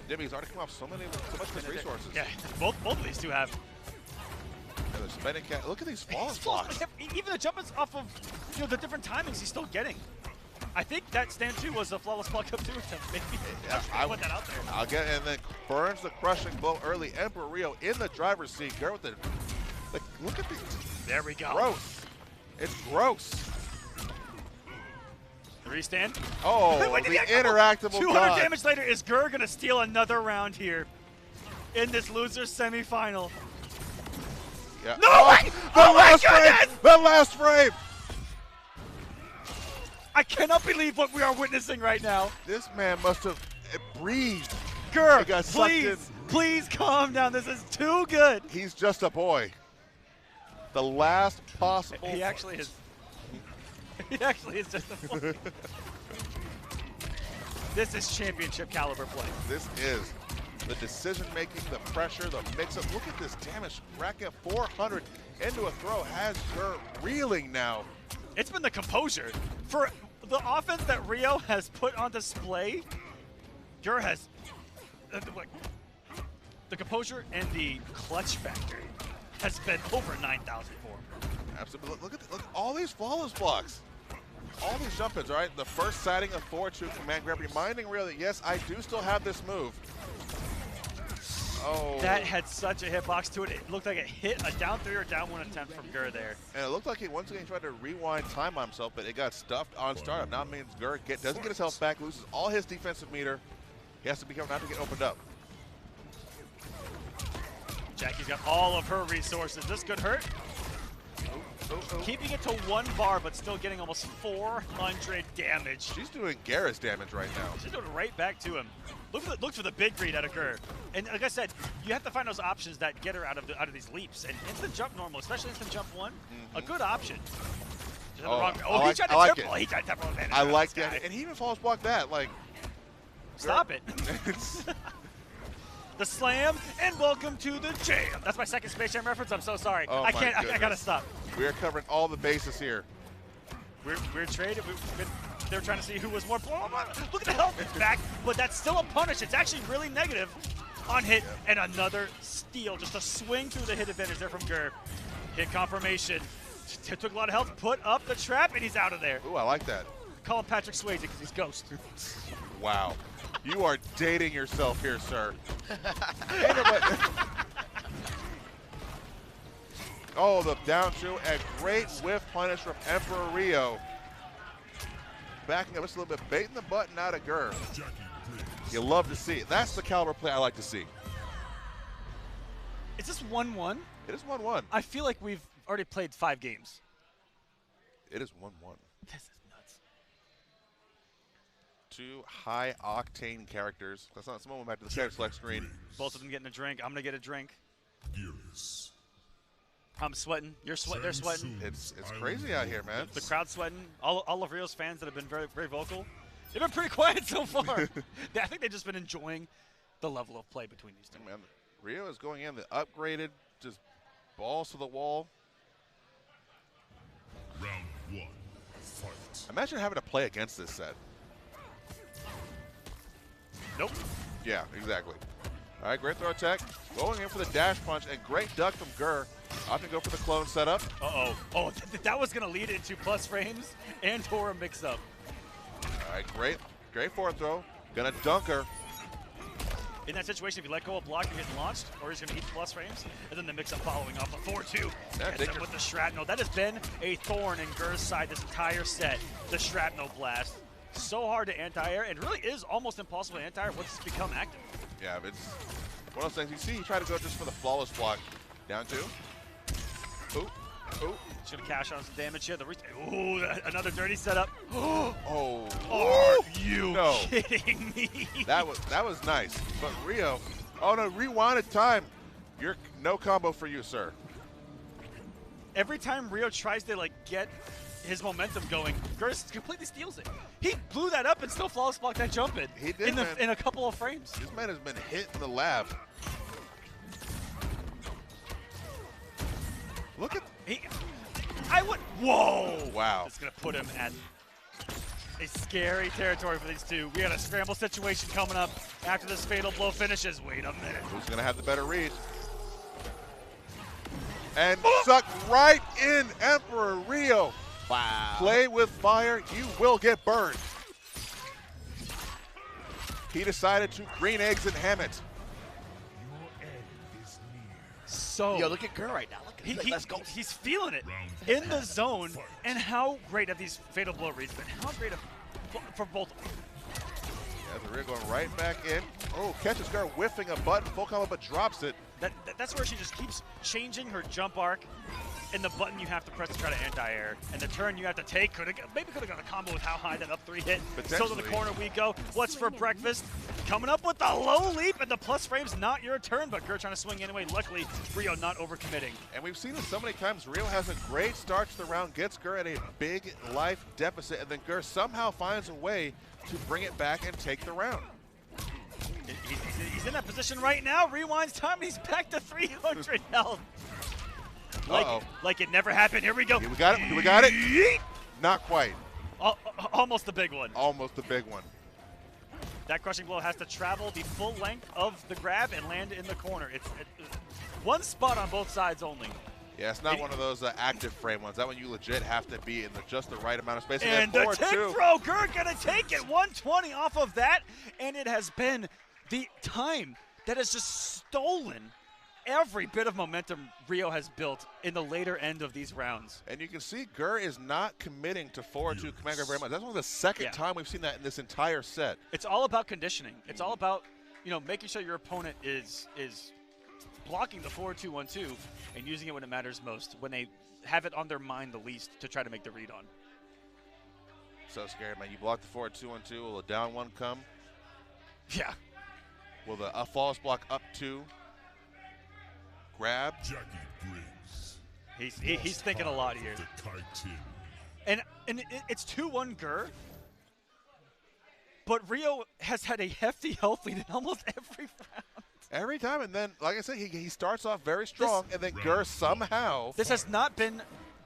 He's already come off so much of his resources. Yeah, both of these two have. Yeah, they're spending cash. Look at these flawless blocks. Even the jump is off of the different timings he's still getting. I think that stand 2 was a flawless block up 2 attempt. Maybe I put that out there. I'll get and then burns the crushing blow early. Emperor Rio in the driver's seat. Grrrr with look at these. There we go. Gross. It's gross. 3 stand. Oh, the interactable 200 god. damage later. Is Grrrr going to steal another round here in this loser semifinal? Yeah. No way! Oh my goodness! The last frame! I cannot believe what we are witnessing right now. This man must have breathed. Grrrr, please calm down. This is too good. He's just a boy. The last possible. He actually is. He actually is just a boy. This is championship caliber play. This is the decision making, the pressure, the mix up. Look at this damage. Racking up 400 into a throw. Has Grrrr reeling now. It's been the composure. For the offense that Rio has put on display, Grrrr has the composure and the clutch factor has been over 9,000 for him. Absolutely. Look at all these flawless blocks. All these jump ins, all right? The first sighting of 4-2 command grab, reminding Rio that, yes, I do still have this move. Oh. That had such a hitbox to it. It looked like it hit a down 3 or down 1 attempt from Grrrr there. And it looked like he once again tried to rewind time on himself, but it got stuffed on startup. Now it means Grrrr doesn't get his health back, loses all his defensive meter. He has to be careful not to get opened up. Jackie's got all of her resources. This could hurt. Keeping it to 1 bar, but still getting almost 400 damage. She's doing Garrus damage right now. She's doing it right back to him. Look for the big read out of Grrrrrr. And like I said, you have to find those options that get her out of these leaps. And instant jump normal, especially instant jump 1, a good option. He tried to triple. He tried to triple advantage. I like that. And he even false blocked that. Like, stop it. The slam, and welcome to the jam. That's my second Space Jam reference. I'm so sorry. Oh, I can't. I gotta stop. We're covering all the bases here. We're traded. They're trying to see who was more. Look at the health. It's back, but that's still a punish. It's actually really negative on hit, and another steal. Just a swing through the hit advantage there from Grrrrrr. Hit confirmation. Took a lot of health. Put up the trap, and he's out of there. Ooh, I like that. Call him Patrick Swayze because he's Ghost. Wow. You are dating yourself here, sir. Oh, the down two, and great whiff punish from Emperor Rio. Backing up just a little bit, baiting the button out of Grrrrrr. You love to see it. That's the caliber play I like to see. Is this 1-1? It is 1-1. I feel like we've already played 5 games. It is 1-1. This is nuts. 2 high-octane characters. That's not someone back to the character select screen. Both of them getting a drink. I'm going to get a drink. I'm sweating. You're sweating. They're sweating. It's crazy out here, man. The crowd's sweating. All of Rio's fans that have been very, very vocal, they've been pretty quiet so far. I think they've just been enjoying the level of play between these two. Man, Rio is going in the upgraded, just balls to the wall. Round 1, fight. Imagine having to play against this set. Nope. Yeah, exactly. All right, great throw attack. Going in for the dash punch, and great duck from Grrrrrr. Opting to go for the clone setup. Uh-oh. Oh, that was going to lead into plus frames and or a mix-up. All right, great forward throw. Gonna dunk her. In that situation, if you let go of block, you're getting launched, or he's going to eat plus frames, and then the mix-up following off a 4-2. Hits him with the shrapnel. That has been a thorn in Grrrrr's side this entire set, the shrapnel blast. So hard to anti-air, and really is almost impossible to anti-air once it's become active. Yeah, it's one of those things. You see, he tried to go just for the flawless block. Down 2. Ooh, ooh. Should have cashed on some damage here. Ooh, another dirty setup. Oh. Are you kidding me? That was nice. But Rio, oh no, rewinded time. You're no combo for you, sir. Every time Rio tries to get his momentum going, Grrrrr completely steals it. He blew that up and still flawless blocked that jump in. He did, in a couple of frames. This man has been hit in the lab. Look at whoa! Wow. It's gonna put him at a scary territory for these two. We got a scramble situation coming up after this fatal blow finishes. Wait a minute. Who's gonna have the better read? And sucked right in Emperor Rio. Wow. Play with fire, you will get burned. He decided to green eggs and ham it. So yo, look at Grrrrr right now. Let's go. He's feeling it in the zone, and how great have these fatal blow reads been? How great for both of them? Yeah, the Rio going right back in. Oh, catches Grrrrr whiffing a button, full combo, but drops it. That's where she just keeps changing her jump arc, and the button you have to press to try to anti-air, and the turn you have to take maybe could have got a combo with how high that up 3 hit. So to the corner we go. What's for breakfast? Coming up with the low leap, and the plus frame's not your turn, but Grrrrr trying to swing anyway. Luckily, Rio not overcommitting. And we've seen it so many times. Rio has a great start to the round, gets Grrrrr at a big life deficit, and then Grrrrr somehow finds a way to bring it back and take the round. He's in that position right now. Rewinds time. He's back to 300 health. Like it never happened. Here we go. We got it. We got it. Not quite. Almost the big one. Almost the big one. That crushing blow has to travel the full length of the grab and land in the corner. It's one spot on both sides only. Yeah, it's not one of those active frame ones. That one you legit have to be in just the right amount of space. And the tip throw, Grrrrr gonna take it. 120 off of that, and it has been the time that has just stolen every bit of momentum Rio has built in the later end of these rounds. And you can see Grrrrr is not committing to forward to command grab very much. That's only the second time we've seen that in this entire set. It's all about conditioning. It's all about, making sure your opponent is blocking the 4-2-1-2 and using it when it matters most. When they have it on their mind the least to try to make the read on. So scary, man. You block the forward 2-on-2. Will a down one come? Yeah. Will the false block up 2 grab? Jackie Briggs. He's thinking a lot here. The Titan. And it's 2-1 Grrrr. But Rio has had a hefty health lead in almost every round. Every time, and then, like I said, he starts off very strong, and then Grrrr somehow. This has not been,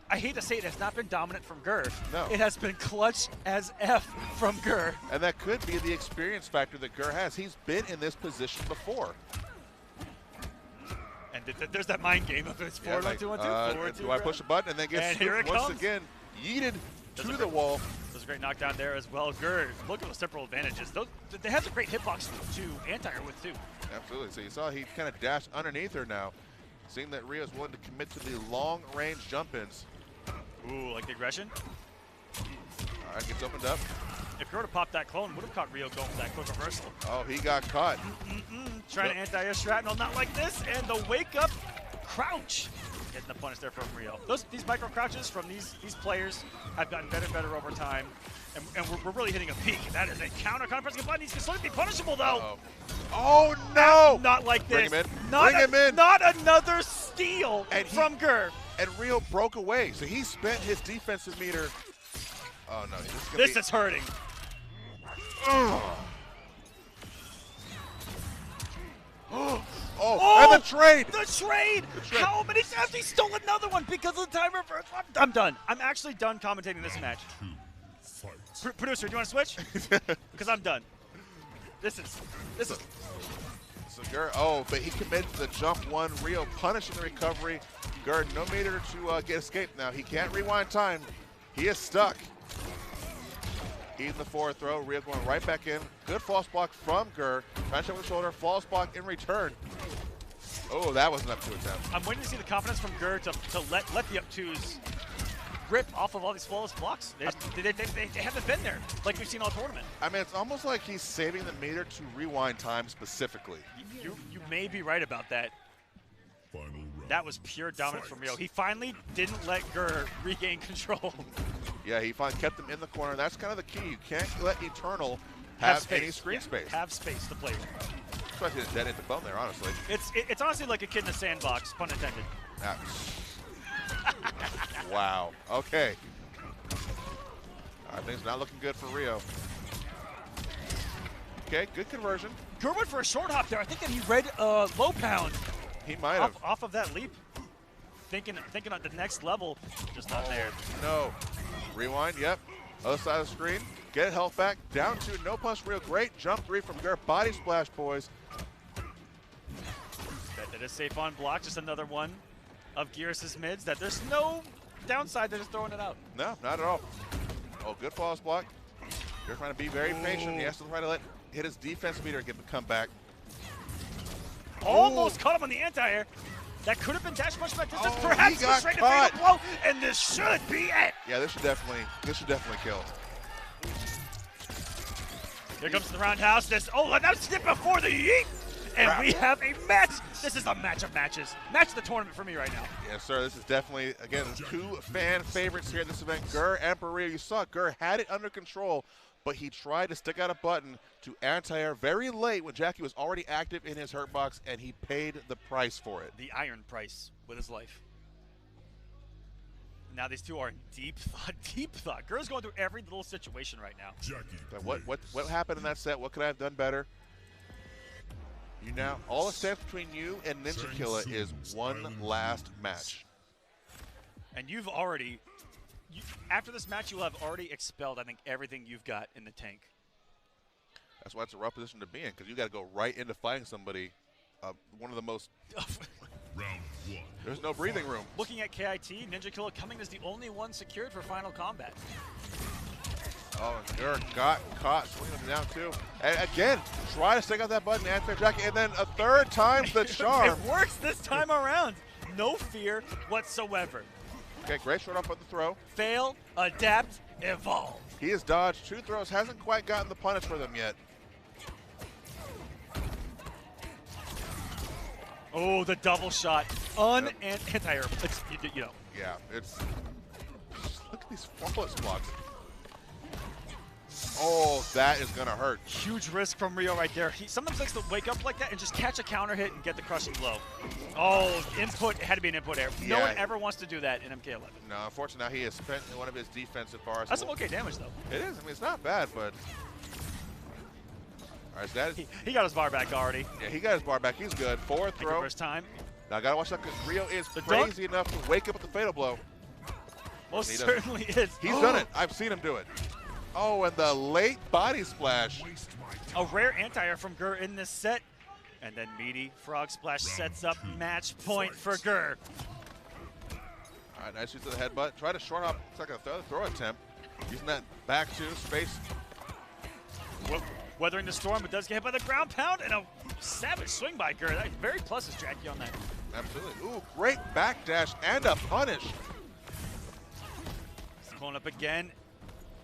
I hate to say it has not been dominant from Grrrr. No. It has been clutch as F from Grrrr. And that could be the experience factor that Grrrr has. He's been in this position before. And there's that mind game of it's 4-1-2-1-2, 4-2. Do I push a button and then get scooped once again, yeeted to the wall. There's a great knockdown there as well. Grrrr, look at those temporal advantages. They have a great hitbox to anti-her with too. Absolutely. So you saw he kind of dashed underneath her now. Seeing that Rio's willing to commit to the long-range jump-ins. Ooh, like the aggression. All right, gets opened up. If Grrrr would have popped that clone, would have caught Rio going for that quick reversal. Oh, he got caught. Trying to anti-air shrapnel, not like this, and the wake-up crouch. Getting the punish there from Rio. These micro crouches from these players have gotten better and better over time, and we're really hitting a peak. That is a counter pressing a button. He's going to be punishable though. Oh no! Not like this. Bring him in. Bring him in. Not another steal from Grrrr. And Rio broke away, so he spent his defensive meter. Oh no! This is hurting. Oh, and the trade! The trade! How many times he stole another one because of the time reverse? I'm done. I'm actually done commentating this match. Producer, do you want to switch? Because I'm done. This is. So Grrrr, but he committed to the jump one. Rio punishing the recovery. Grrrr, no meter to get escape now. He can't rewind time. He is stuck. Eating the forward throw. Rio going right back in. Good false block from Grrrr. Trying to over the shoulder. False block in return. Oh, that was an up 2 attempt. I'm waiting to see the confidence from Grrrr to let the up 2s rip off of all these flawless blocks. They haven't been there like we've seen all tournament. I mean, it's almost like he's saving the meter to rewind time specifically. You may be right about that. That was pure dominance from Rio. He finally didn't let Grrrr regain control. Yeah, he finally kept him in the corner. That's kind of the key. You can't let Eternal have any screen space. Have space to play with. Especially to detonate the bone there, honestly. It's honestly like a kid in a sandbox, pun intended. Wow. Okay. Things not looking good for Rio. Okay, good conversion. Grrrr went for a short hop there. I think that he read low pound. He might have. Off of that leap. Thinking on the next level, just not there. No. Rewind, yep. Other side of the screen. Get health back. Down 2, no punch Rio. Great jump 3 from Grrrr. Body splash, boys. That is safe on block. Just another one of Gearus' mids that there's no downside to just throwing it out. No, not at all. Oh, good false block. Grrrr trying to be very patient. He has to try to hit his defense meter and come back. Almost caught him on the anti-air. That could have been dash punch back distance. Perhaps he got straight caught. to blow, and this should be it. Yeah, this should definitely kill. Here comes the roundhouse. That snip before the yeet. And we have a match. This is a match of matches. Match of the tournament for me right now. Yes, sir. This is definitely, again, 2 fan favorites here at this event. Grrrr and Rio. You saw Grrrr had it under control, but he tried to stick out a button to anti-air very late when Jackie was already active in his hurt box, and he paid the price for it. The iron price with his life. Now these two are in deep thought. Grrr's going through every little situation right now. What happened in that set? What could I have done better? All that stands between you and Killa is one last match. And you've already, after this match, you will have already expelled, I think, everything you've got in the tank. That's why it's a rough position to be in, because you got to go right into fighting somebody. One of the most. Round 1. There's no breathing room. Looking at KIT, Killa coming as the only one secured for Final Combat. Oh, and Grrrr got caught swinging him down too. And again, try to stick out that button, anti-air Jackie, and then a third time's the charm. It works this time around. No fear whatsoever. Okay, great short off on the throw. Fail, adapt, evolve. He has dodged 2 throws, hasn't quite gotten the punish for them yet. Oh, the double shot. Anti-air. Yeah, it's look at these flawless blocks. Oh, that is gonna hurt. Huge risk from Rio right there. He sometimes likes to wake up like that and just catch a counter hit and get the crushing blow. Oh, input, it had to be an input air. No one ever wants to do that in Mk11. No, unfortunately, now he has spent one of his defensive bars. That's some okay damage, though. It is. I mean, it's not bad, but. All right, so that is, he got his bar back already. Yeah, he got his bar back. He's good. Forward throw. First time. Now, got to watch that because Rio is crazy enough to wake up with the fatal blow. Most certainly is. He's done it. I've seen him do it. Oh, and the late body splash. A rare anti-air from Grrrrr in this set. And then Meaty Frog Splash sets up match point for Grrrrr. All right, nice use of the headbutt. Try to short hop. It's like a throw attempt. Using that back two space. Weathering the storm, but does get hit by the ground pound and a savage swing by Grrrrr. That very plus is Jackie on that. Absolutely. Ooh, great backdash and a punish. He's going up again.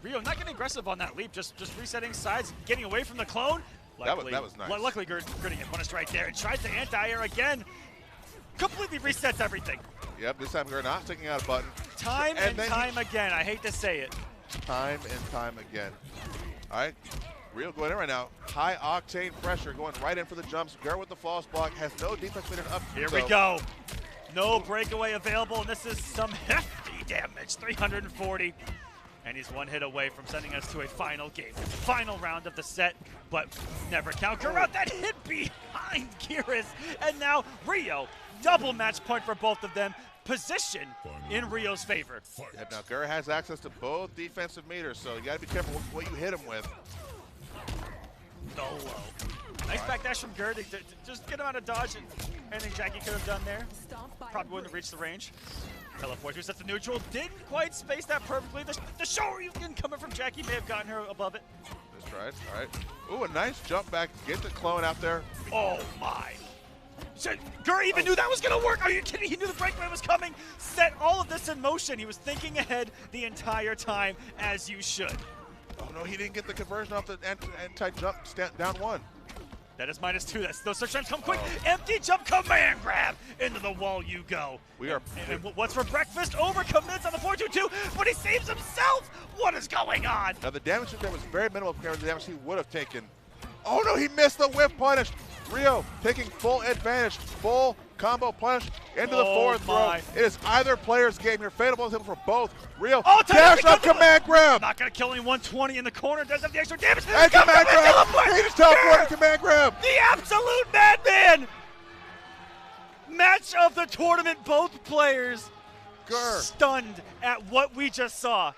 Rio not getting aggressive on that leap, just resetting sides, getting away from the clone. Luckily, that was nice. Luckily, Grrrrr getting punished right there and tries to anti-air again. Completely resets everything. Yep, this time Grrrrr not sticking out a button. Time and time again. I hate to say it. Time and time again. All right, Rio going in right now. High octane pressure going right in for the jumps. Grrrr with the false block has no defense meter up. Here we go. No breakaway available, and this is some hefty damage. 340. And he's one hit away from sending us to a final game. Final round of the set, but never count. Grrrrr out that hit behind Geras. And now Rio, double match point for both of them. Position in Rio's favor. Yeah, now Grrrr has access to both defensive meters, so you gotta be careful what you hit him with. No low. Nice backdash from Grrrr to just get him out of dodge. And anything Jackie could have done there. Probably wouldn't have reached the range. Teleport sets the neutral. Didn't quite space that perfectly. The Shoryuken coming from Jackie may have gotten her above it. Just tried. All right. Ooh, a nice jump back. Get the clone out there. Oh my. Grrrr even knew that was going to work. Are you kidding? He knew the breakaway was coming. Set all of this in motion. He was thinking ahead the entire time, as you should. Oh no, he didn't get the conversion off the anti-jump down one. That is -2. Those search times come quick. Empty jump command grab. Into the wall you go. And what's for breakfast? Overcommits on the 4-2-2, but he saves himself. What is going on? Now the damage there was very minimal compared to the damage he would have taken. Oh no, he missed the whip punish. Rio taking full advantage. Full combo punish into the forward throw. It is either player's game here. Fatal blows him for both. Rio dash up command grab. Not going to kill him. 120 in the corner. Does have the extra damage. And command grab. He just teleported command grab. The absolute madman. Match of the tournament. Both players stunned at what we just saw.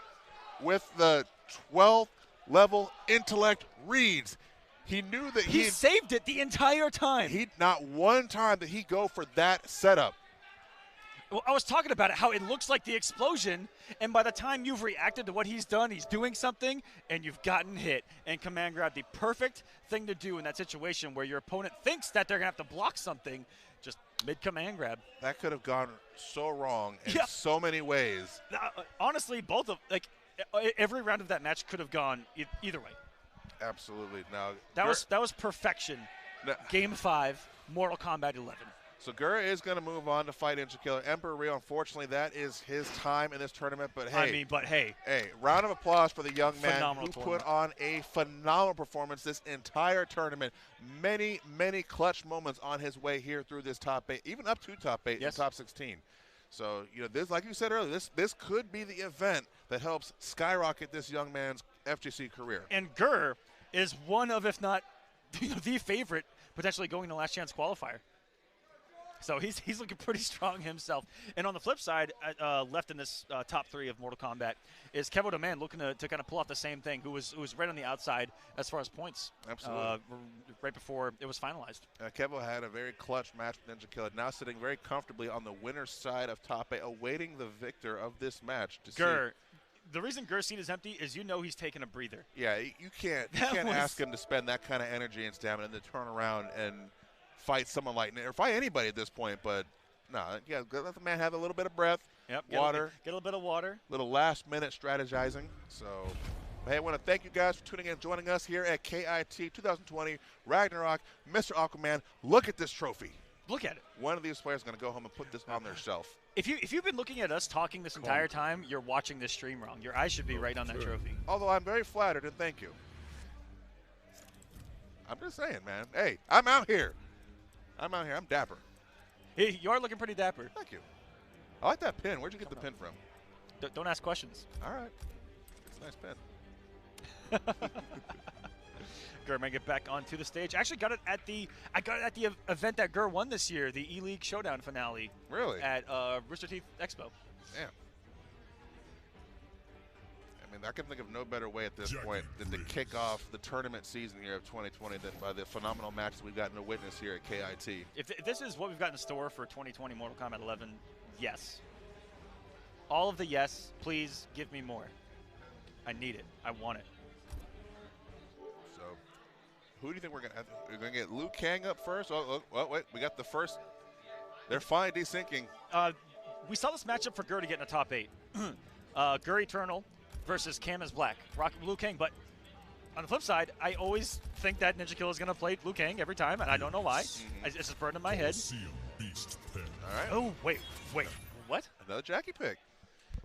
With the 12th level intellect reads. He knew that he saved it the entire time. He not one time did he go for that setup. Well, I was talking about it, how it looks like the explosion, and by the time you've reacted to what he's done, he's doing something, and you've gotten hit. And command grab, the perfect thing to do in that situation where your opponent thinks that they're going to have to block something, just mid-command grab. That could have gone so wrong in so many ways. Honestly, both of, every round of that match could have gone either way. Absolutely. Now that was perfection. Game 5, Mortal Kombat 11. So Grrrr is going to move on to fight Ninja Killer. Emperor Rio, unfortunately, that is his time in this tournament. But hey, hey, round of applause for the young man who put on a phenomenal performance this entire tournament. Many, many clutch moments on his way here through this top 8, even up to top 8 and top 16. So, you know, this, like you said earlier, this could be the event that helps skyrocket this young man's FGC career. And Grrrr is one of, if not the favorite, potentially going to last chance qualifier. So he's looking pretty strong himself. And on the flip side, left in this top 3 of Mortal Kombat is Keval Demand looking to kind of pull off the same thing, who was right on the outside as far as points. Absolutely. Right before it was finalized. Keval had a very clutch match with Ninja Killer, now sitting very comfortably on the winner's side of top 8, awaiting the victor of this match. Grrrr. The reason Grrrr's seat is empty is you know he's taking a breather. Yeah, you can't ask him to spend that kind of energy and stamina and then turn around and fight someone like, or fight anybody at this point. But no, yeah, let the man have a little bit of breath, water, get a little bit of water, little last minute strategizing. So, hey, I want to thank you guys for tuning in and joining us here at KIT 2020 Ragnarok. Mr. Aquaman, look at this trophy. Look at it. One of these players is going to go home and put this on their shelf. If you've been looking at us talking this entire time, you're watching this stream wrong. Your eyes should be right on that trophy. Although I'm very flattered and thank you. I'm just saying, man. Hey, I'm out here. I'm out here. I'm dapper. Hey, you are looking pretty dapper. Thank you. I like that pin. Where'd you get the pin from? Don't ask questions. All right. It's a nice pin. Grrrrrr might get back onto the stage. I actually got it at the event that Grrrrr won this year, the E-League Showdown finale. Really? At Rooster Teeth Expo. Damn. I mean, I can think of no better way at this point than to kick off the tournament season here of 2020 than by the phenomenal matches we've gotten to witness here at KIT. If this is what we've got in store for 2020 Mortal Kombat 11, yes. All of the yes, please give me more. I need it. I want it. So, who do you think we're gonna get? Liu Kang up first? Oh, wait, we got the first. They're finally desyncing. We saw this matchup for Grrrrr to get in the top 8. Grrrr Eternal versus Cam is Black, rocking Liu Kang. But on the flip side, I always think that Ninja Killa is going to play Liu Kang every time, and I don't know why. It's just burned in my head. All right. Oh, wait. What? Another Jackie pick.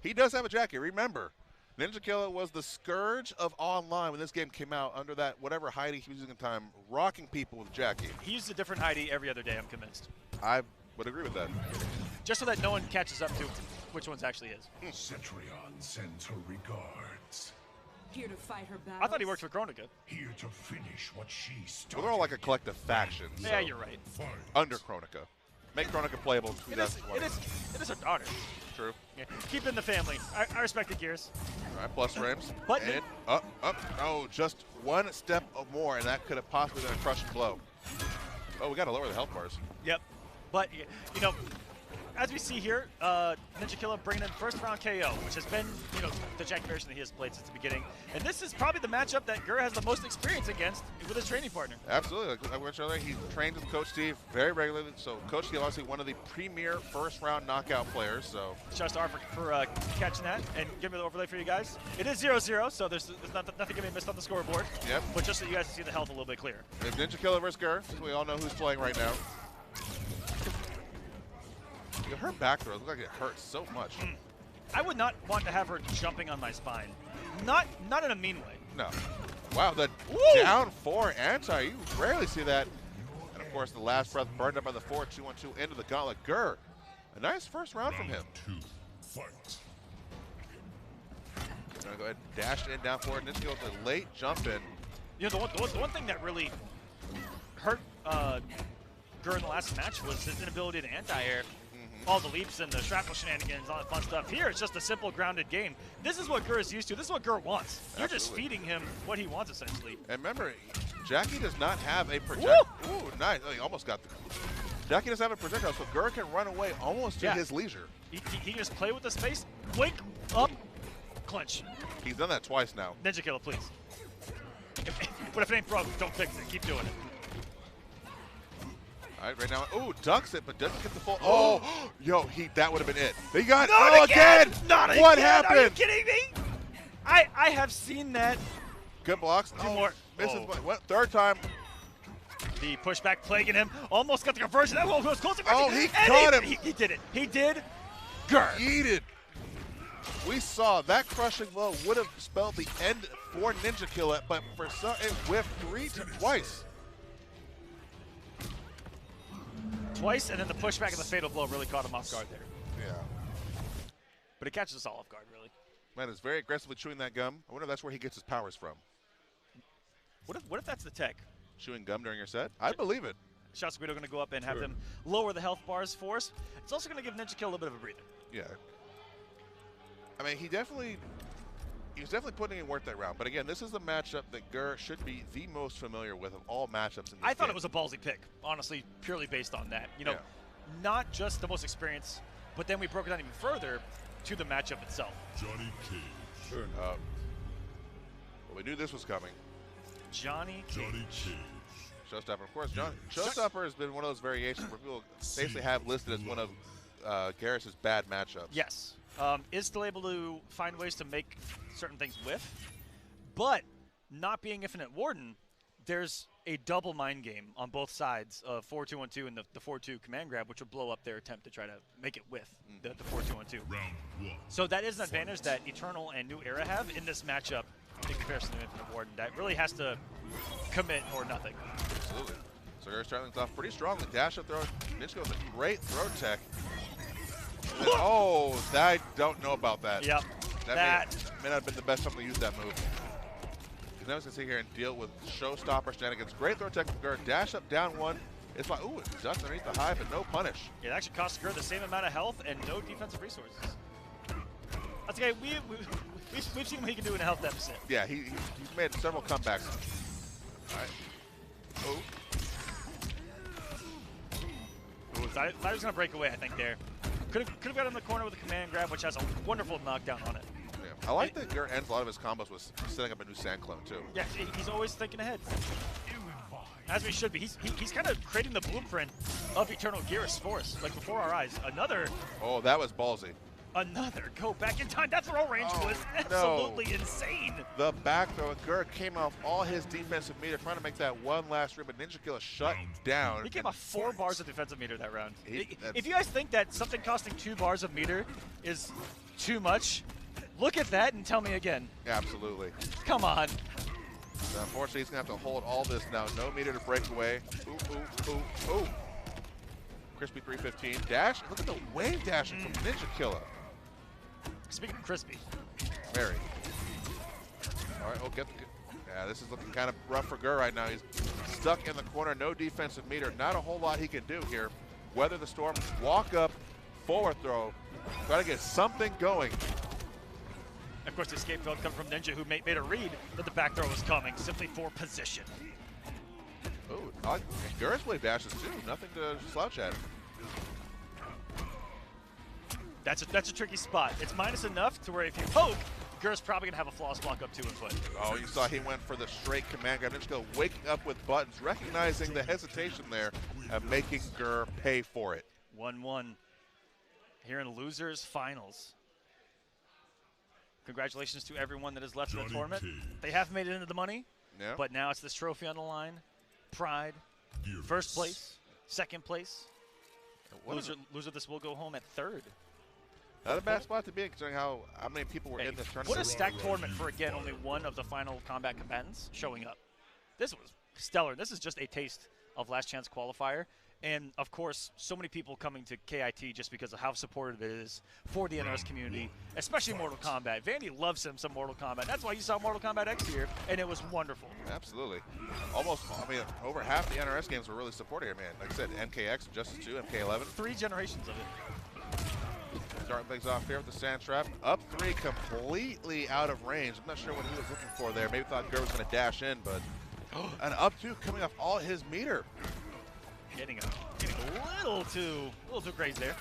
He does have a Jackie. Remember, Ninja Killa was the scourge of online when this game came out under that whatever Heidi he was using at the time, rocking people with Jackie. He uses a different Heidi every other day, I'm convinced. I would agree with that. Just so that no one catches up to which one's actually his. Cetrion sends her regards. Here to fight her battles. I thought he worked for Kronika. Here to finish what she started. Well, they're all like a collective faction. Yeah, you're right. Under Kronika. Make Kronika playable. It is her daughter. True. Yeah. Keep it in the family. I respect the Gears. All right, plus frames. But and up. Oh, just one step more, and that could have possibly been a crushing blow. Oh, we got to lower the health bars. Yep. But, you know, as we see here, Ninja Killa bringing in first round KO, which has been, you know, the Jack version that he has played since the beginning. And this is probably the matchup that Grrrr has the most experience against with his training partner. Absolutely. Like I mentioned earlier, he trains with Coach Steve very regularly. So Coach Steve, obviously one of the premier first round knockout players. So Shouts to R for catching that and giving me the overlay for you guys. It is 0-0, so there's nothing going to be missed on the scoreboard. Yep. But just so you guys can see the health a little bit clearer. If Ninja Killa versus Grrrr, we all know who's playing right now. Her back throws look like it hurts so much. I would not want to have her jumping on my spine. Not in a mean way. No. Wow, the down 4 anti. You rarely see that. And of course, the last breath burned up by the 4-2-1-2 into the gauntlet. Grrrr, a nice first round from him. Fight. Gonna go ahead and dash in down forward. Ninja Killa with a late jump in. You know, the one thing that really hurt Grrrr in the last match was his inability to anti-air. All the leaps and the shrapnel shenanigans, all that fun stuff. Here, it's just a simple grounded game. This is what Grrrr is used to. This is what Grrrr wants. You're just feeding him what he wants, essentially. And remember, Jackie does not have a projectile. Ooh, nice. Oh, he almost got the... Jackie doesn't have a projectile, so Grrrr can run away almost to his leisure. He can just play with the space, wake up, clinch. He's done that twice now. Ninja Killa, please. But if it ain't broke, don't fix it. Keep doing it. All right, right now, ooh, ducks it, but doesn't get the full. Oh, yo, that would have been it. He got again. Not again. What happened? Are you kidding me? I have seen that. Good blocks. Two more. Misses. What? Third time. The pushback plaguing him. Almost got the conversion. That one was close to he caught him. He did it. He did. Grrrr. Yeeted. We saw that crushing blow would have spelled the end for Ninja Killa, but for some, it whiffed twice. Twice, and then the pushback and the fatal blow really caught him off guard there. Yeah. But it catches us all off guard, really. Man is very aggressively chewing that gum. I wonder if that's where he gets his powers from. What if that's the tech? Chewing gum during your set? I believe it. Shots Guido going to go up and have them lower the health bars for us. It's also going to give Ninja Killa a little bit of a breather. Yeah. I mean, he was definitely putting in work that round. But again, this is the matchup that Grrrr should be the most familiar with of all matchups in this I thought game. it was a ballsy pick, honestly, purely based on that. You know, not just the most experience, but then we broke it down even further to the matchup itself. Johnny Cage. Turn up. Well, we knew this was coming. Johnny Cage. Showstopper, of course. Showstopper has been one of those variations where people basically have listed as one of Garrus's bad matchups. Yes. Is still able to find ways to make certain things whiff, but not being Infinite Warden there's a double mind game on both sides of 4-2-1-2 and the 4-2 command grab, which would blow up their attempt to try to make it with the 4-2-1-2. So that is an advantage that Eternal and New Era have in this matchup in comparison to Infinite Warden. That really has to commit or nothing. Absolutely. So Gurr starting things off pretty strongly. Dash up throw. Ninja with a great throw tech. Then, oh, I don't know about that. Yep. That may not have been the best time to use that move. Because now he's going to sit here and deal with showstopper shenanigans. Great throw tech from Gurr. Dash up, down one. It's like, ooh, it's ducked underneath the high, but no punish. It actually costs Gurr the same amount of health and no defensive resources. That's okay. We've seen what he can do in a health deficit. Yeah, he's made several comebacks. All right. Oh. Thought he was going to break away, I think, there. Could have got in the corner with a command grab, which has a wonderful knockdown on it. Yeah. I like that Gurr ends a lot of his combos with setting up a new sand clone, too. Yeah, he's always thinking ahead. As we should be. He's kind of creating the blueprint of Eternal Geras for us, like before our eyes. Another. Oh, that was ballsy. Another go back in time. That throw range was absolutely insane. The back throw, and Gurr came off all his defensive meter, trying to make that one last rib, but Ninja Killa shut down. He came off 4 bars of defensive meter that round. If you guys think that something costing 2 bars of meter is too much, look at that and tell me again. Absolutely. Come on. So unfortunately, he's going to have to hold all this now. No meter to break away. Ooh, ooh, ooh, ooh. Crispy 315. Dash. Look at the wave dashing from Ninja Killa. Speaking of crispy. Very. All right, yeah, this is looking kind of rough for Gurr right now. He's stuck in the corner, no defensive meter. Not a whole lot he can do here. Weather the storm, walk up, forward throw, try to get something going. Of course, the escape failed come from Ninja, who made a read that the back throw was coming, simply for position. Oh, Gurr's wave dashes too. Nothing to slouch at. That's a tricky spot. It's minus enough to where if you poke, Gurr's probably going to have a flawless block up 2 input. Oh, you saw he went for the straight command grab. Ninja Killa waking up with buttons, recognizing the hesitation there and making Gurr pay for it. 1-1 here in losers finals. Congratulations to everyone that is left in the tournament. They have made it into the money, but now it's this trophy on the line. Pride, first place, second place. Loser this will go home at 3rd. Not a bad spot to be in, considering how many people were in this tournament. What a stacked tournament for, again, only one of the final combat combatants showing up. This was stellar. This is just a taste of last chance qualifier. And, of course, so many people coming to KIT just because of how supportive it is for the NRS community, especially Mortal Kombat. Vandy loves him some Mortal Kombat. That's why you saw Mortal Kombat X here, and it was wonderful. Absolutely. Almost, I mean, over half the NRS games were really supporting it, man. Like I said, MKX, Justice 2, MK11. 3 generations of it. Starting things off here with the sand trap. Up 3, completely out of range. I'm not sure what he was looking for there. Maybe thought Gurr was going to dash in, but an up 2 coming off all his meter. Getting a little too crazy there.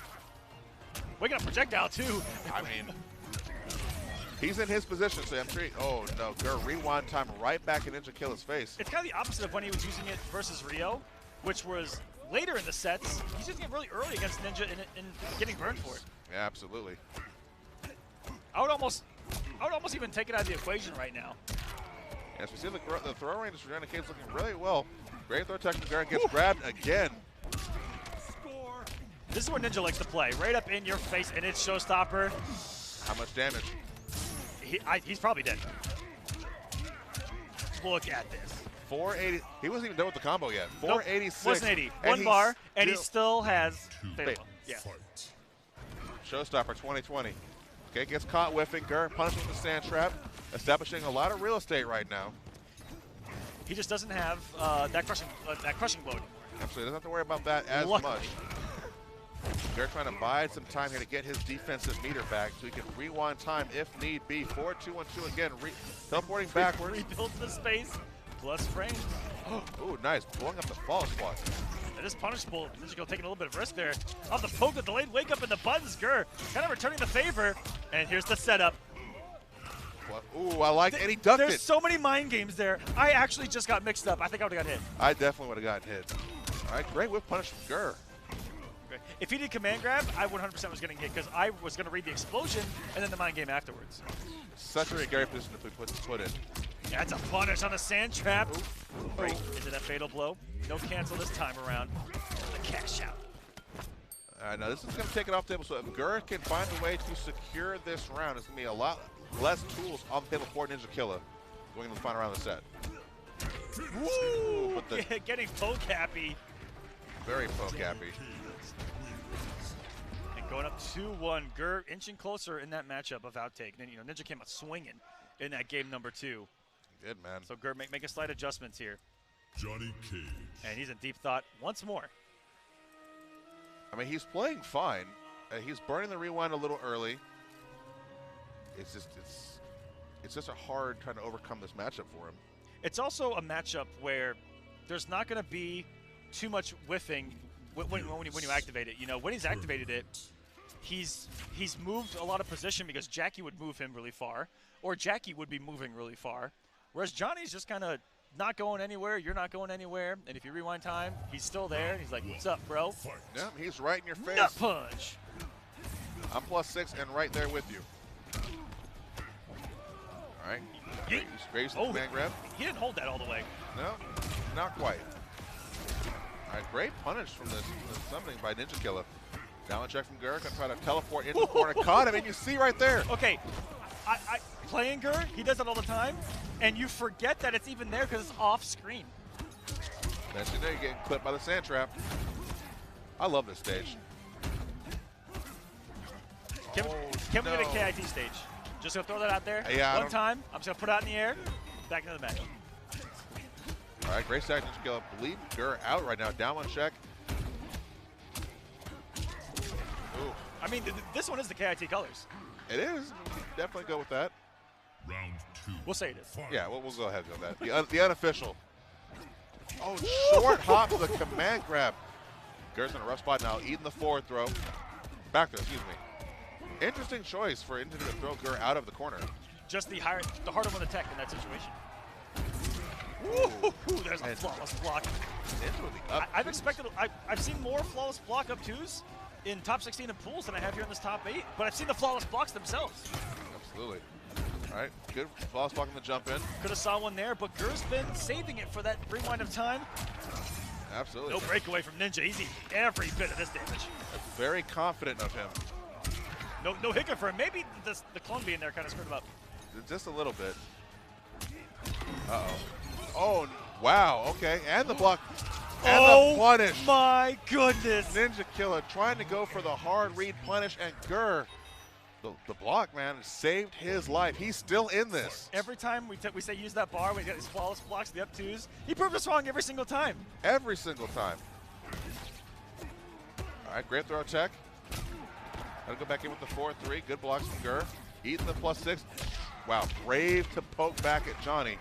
Waking up projectile too. I mean, he's in his position, so I'm sure. Oh no, Gurr rewind time right back in Ninja Killa's face. It's kind of the opposite of when he was using it versus Rio, which was later in the sets. He's using it really early against Ninja and getting burned for it. Yeah, absolutely. I would almost even take it out of the equation right now. As we see the throw range for Johnny Cave's looking really well. Great throw tech from Gurr, gets grabbed again. This is where Ninja likes to play. Right up in your face, and it's showstopper. How much damage? He's probably dead. Look at this. 480. He wasn't even done with the combo yet. 486. Nope, wasn't 80. 1 bar, and he still has fatal. Yeah. Showstopper 2020. Okay, gets caught whiffing. Gurr punishes the sand trap, establishing a lot of real estate right now. He just doesn't have that crushing blow anymore. Absolutely, doesn't have to worry about that as much. Gurr trying to bide some time here to get his defensive meter back so he can rewind time if need be. 4-2-1-2 again, teleporting backwards. Rebuilds the space, plus frames. Ooh, nice, blowing up the fall squad. That is punishable. Ninja taking a little bit of risk there. Off the poke, the delayed wake up in the buttons. Gurr kind of returning the favor. And here's the setup. Ooh, I like it. And he ducked There's so many mind games there. I actually just got mixed up. I think I would have got hit. I definitely would have gotten hit. All right, great whip punish from Gurr. If he did command grab, I 100% was getting hit because I was going to read the explosion and then the mind game afterwards. Such a great position to put in. That's a punish on the sand trap. Great into that fatal blow. No cancel this time around. The cash out. Now this is going to take it off the table, so if Grrrrrr can find a way to secure this round, it's going to be a lot less tools on the table for Ninja Killa going into the final round of the set. Woo! Getting poke happy. Very poke happy. And going up 2-1. Grrrrr inching closer in that matchup of outtake. Then, Ninja came out swinging in that game number 2. Good, man. So Grrrrr making slight adjustments here. Johnny Cage. And he's in deep thought once more. I mean, he's playing fine. He's burning the rewind a little early. It's just a hard trying to overcome this matchup for him. It's also a matchup where there's not going to be too much whiffing when you activate it. When he's activated it, he's moved a lot of position because Jackie would move him really far, or Jackie would be moving really far, whereas Johnny's just kind of not going anywhere, you're not going anywhere, and if you rewind time, he's still there, and he's like, what's up, bro? Yeah, he's right in your face. Nut punch! I'm +6 and right there with you. All right. Graves the command grab. He didn't hold that all the way. No, not quite. All right, great punish from this summoning by Ninja Killa. Down check from Grrrrr, gonna try to teleport into the corner. Caught him, and you see right there. Okay, I playing Grrrrr, he does that all the time, and you forget that it's even there because it's off screen. Next thing you know, you're getting clipped by the sand trap. I love this stage. Can we get a KIT stage? Just gonna throw that out there. Yeah, One time, I'm just gonna put it out in the air. Back into the match. All right, great stack. Ninja Killa bleeding Grrrrr out right now. Down one check. Ooh. I mean, this one is the KIT colors. It is. Definitely go with that. Round 2. We'll say it is. Yeah, we'll go ahead and go with that. The unofficial. Oh, short hop to the command grab. Grrrr's in a rough spot now, eating the forward throw. Back throw, excuse me. Interesting choice for Ninja to throw Grrrr out of the corner. Just the harder one to tech in that situation. Ooh, there's a flawless block. I've seen more flawless block up 2s in top 16 of pools than I have here in this top 8, but I've seen the flawless blocks themselves. Absolutely. All right, good flawless block in the jump in. Could have saw one there, but Grrrr's been saving it for that rewind of time. Absolutely. No breakaway from Ninja. He's eating every bit of this damage. That's very confident of him. No hiccup for him. Maybe the clone being there kind of screwed him up. Just a little bit. Uh-oh. Oh, wow, okay. And the block. And the punish. Oh, my goodness. Ninja Killa trying to go for the hard read punish, and Grrrr, the block, man, saved his life. He's still in this. Every time we say use that bar, we got these flawless blocks, the up 2s. He proved us wrong every single time. Every single time. All right, great throw check. Gotta go back in with the 4-3. Good blocks from Grrrr. Eating the +6. Wow, brave to poke back at Johnny.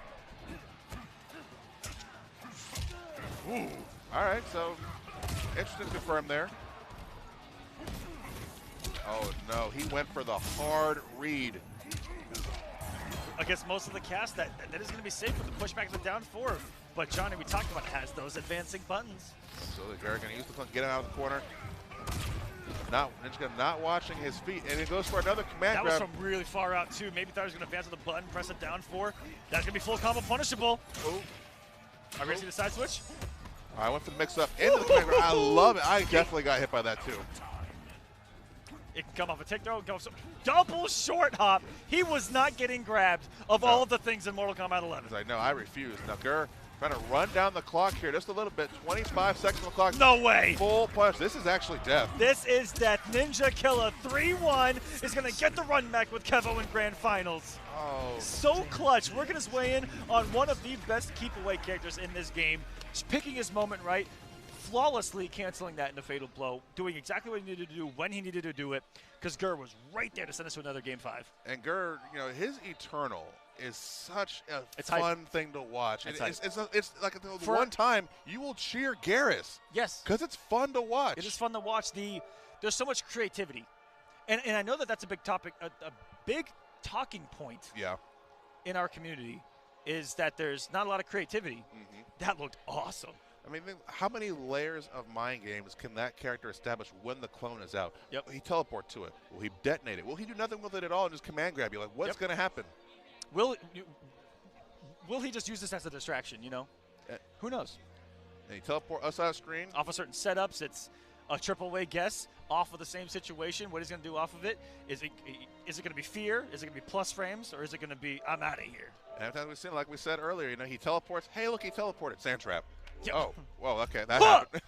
Ooh. All right, so interesting confirm there. Oh no, he went for the hard read. Against most of the cast, that is going to be safe with the pushback of the down 4. But Johnny, we talked about, has those advancing buttons. Absolutely, Grrrr gonna use the get him out of the corner. Ninja not watching his feet, and it goes for another command grab. That was from really far out too. Maybe thought he was going to advance with the button, press it down 4. That's going to be full combo punishable. Oh. Are we going to see the side switch? I went for the mix-up into the command grab. I love it. I definitely got hit by that too. It can come off a tick throw, go double short hop. He was not getting grabbed of all of the things in Mortal Kombat 11. I know, I refuse. Now Grrrr trying to run down the clock here just a little bit. 25 seconds on the clock. No way. Full punch. This is actually death. This is death. Ninja Killa 3-1 is going to get the run back with Keval in Grand Finals. Oh. So clutch. Working his way in on one of the best keep-away characters in this game. Just picking his moment right. Flawlessly canceling that in a fatal blow. Doing exactly what he needed to do when he needed to do it. Because Grrrr was right there to send us to another Game 5. And Grrrr, his Eternal is such a it's fun hype. thing to watch. It's like the one time you will cheer Garrus. Yes. Because it's fun to watch. It is fun to watch. There's so much creativity. And I know that's a big topic, a big talking point in our community is that there's not a lot of creativity. Mm-hmm. That looked awesome. I mean, how many layers of mind games can that character establish when the clone is out? Yep. Will he teleport to it? Will he detonate it? Will he do nothing with it at all and just command grab you? Like, what's going to happen? Will will he just use this as a distraction, you know? Who knows? And he teleport us out of screen. Off of certain setups, it's a triple-way guess off of the same situation. What he's going to do off of it, is it going to be fear? Is it going to be plus frames? Or is it going to be, I'm out of here? And every time we've seen, like we said earlier, you know, he teleports. Hey, look, he teleported. Sand trap. Yep. Oh, well, okay, that happened.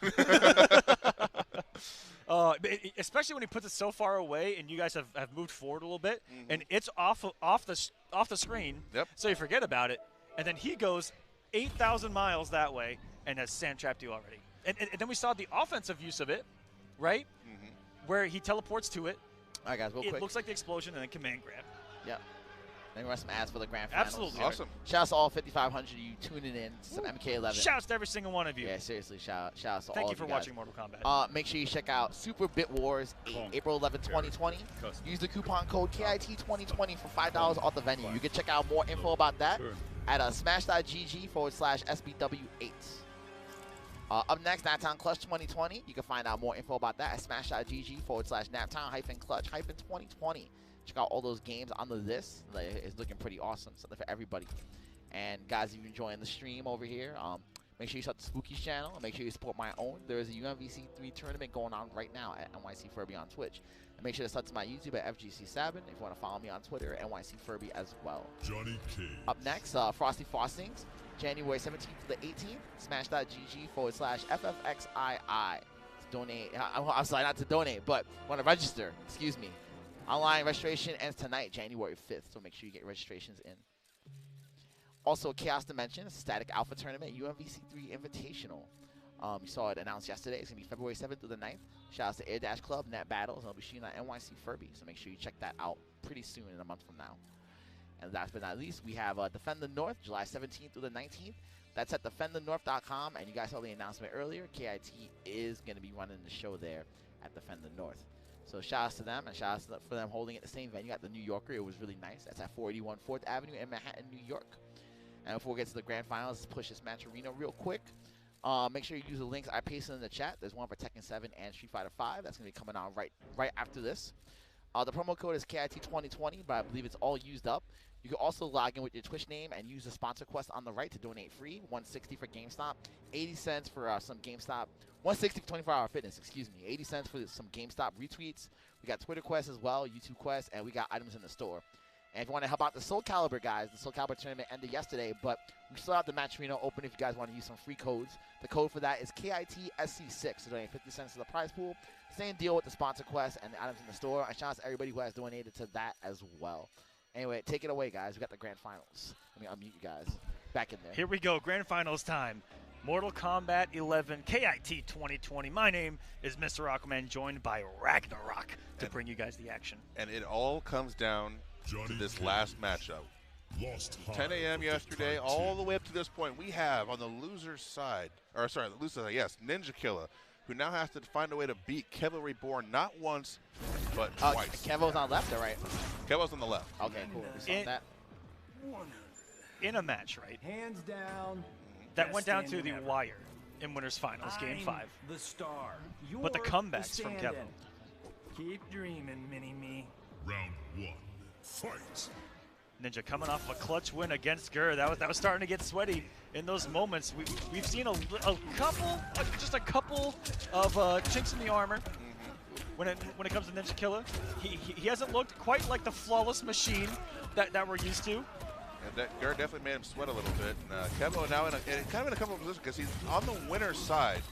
Especially when he puts it so far away, and you guys have moved forward a little bit, and it's off the screen. Yep. So you forget about it, and then he goes 8,000 miles that way and has sand trapped you already. And then we saw the offensive use of it, right? Where he teleports to it. All right, guys, real quick. It looks like the explosion and then command grab. Yep. Then we run some ads for the grand finals. Absolutely. Awesome. Shout out to all 5,500 of you tuning in to some Mk11. Shouts to every single one of you. Yeah, seriously, shout out to Thank all you of for guys. watching Mortal Kombat. Make sure you check out Super Bit Wars April 11, 2020. Use the coupon code KIT2020 for $5 off the venue. You can check out more info about that at smash.gg/SBW8. Up next, Naptown Clutch 2020. You can find out more info about that at smash.gg/Naptown-Clutch-2020. Check out all those games on the list. It's looking pretty awesome. Something for everybody. And guys, if you're enjoying the stream over here, make sure you sub to Spooky's channel. And make sure you support my own. There is a UMVC 3 tournament going on right now at NYC Furby on Twitch. And make sure to sub to my YouTube at FGC Sabin. If you want to follow me on Twitter at NYC Furby as well. Johnny K. Up next, Frosty Frostings, January 17th to the 18th. Smash.gg/FFXII. To donate. I'm sorry, not to donate, but want to register. Excuse me. Online registration ends tonight, January 5th, so make sure you get registrations in. Also, Chaos Dimension, Static Alpha Tournament, UMVC3 Invitational. You saw it announced yesterday. It's going to be February 7th through the 9th. Shout out to Air Dash Club, Net Battles, and I'll be shooting at NYC Furby, so make sure you check that out pretty soon in a month from now. And last but not least, we have Defend the North, July 17th through the 19th. That's at defendthenorth.com, and you guys saw the announcement earlier. KIT is going to be running the show there at Defend the North. So shout outs to them, and shout outs for them holding it the same venue at the New Yorker. It was really nice. That's at 481 4th Avenue in Manhattan, New York. And before we get to the grand finals, let's push this match arena real quick. Make sure you use the links I pasted in the chat. There's one for Tekken 7 and Street Fighter 5. That's going to be coming on right after this. The promo code is KIT2020, but I believe it's all used up. You can also log in with your Twitch name and use the sponsor quest on the right to donate free. $160 for GameStop, 80 cents for some GameStop, 160 for 24-hour fitness, excuse me, 80 cents for some GameStop retweets. We got Twitter quests as well, YouTube quests, and we got items in the store. And if you want to help out the Soul Calibur guys, the Soul Calibur tournament ended yesterday, but we still have the match arena open if you guys want to use some free codes. The code for that is KITSC6 to donate 50 cents to the prize pool. Same deal with the sponsor quest and the items in the store. And shout out to everybody who has donated to that as well. Anyway, take it away, guys. We got the grand finals. Let me unmute you guys. Back in there. Here we go. Grand finals time. Mortal Kombat 11, KIT 2020. My name is Mr. Aquaman, joined by Ragnarok to bring you guys the action. And it all comes down to this last matchup. 10 a.m. yesterday, all the way up to this point, we have on the loser's side, or sorry, the loser's side, yes, Ninja Killa, who now has to find a way to beat Keval Reborn not once, but twice. Keval's on left or right? Keval's on the left. Okay, cool. We saw that. In a match, right? Hands down. That went down to the wire in Winners Finals, Game 5. The star. But the comebacks from Keval. Keep dreaming, Mini-Me. Round 1. Fight. Ninja coming off a clutch win against Grrrrrr. That was starting to get sweaty in those moments. We've seen a couple of chinks in the armor when it comes to Ninja Killa. He hasn't looked quite like the flawless machine that we're used to. And that Grrrrr definitely made him sweat a little bit. And Keval now in a couple of positions because he's on the winner's side.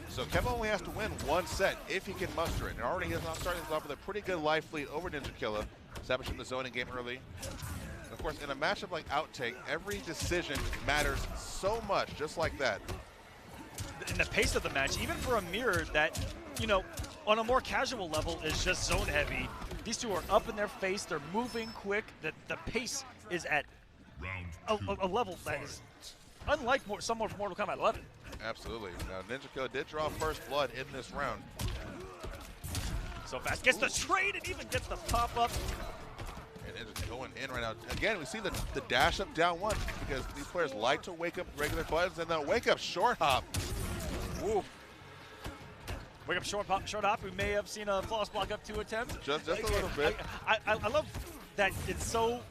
So Keval only has to win one set if he can muster it. And already he's starting off with a pretty good life lead over Ninja Killa, establishing the zoning game early. And of course, in a matchup like Outtake, every decision matters so much, just like that. In the pace of the match, even for a mirror that, you know, on a more casual level is just zone heavy. These two are up in their face. They're moving quick. The pace is at a level that is unlike some more Mortal Kombat 11. Absolutely. Now, Ninja Killa did draw first blood in this round. So fast. Gets the trade and even gets the pop-up. And it's going in right now. Again, we see the dash up down one because these players like to wake up regular buttons and the wake up short hop. Woo. Wake up short hop. We may have seen a flawless block up 2 attempts. Just a little bit. I love that it's so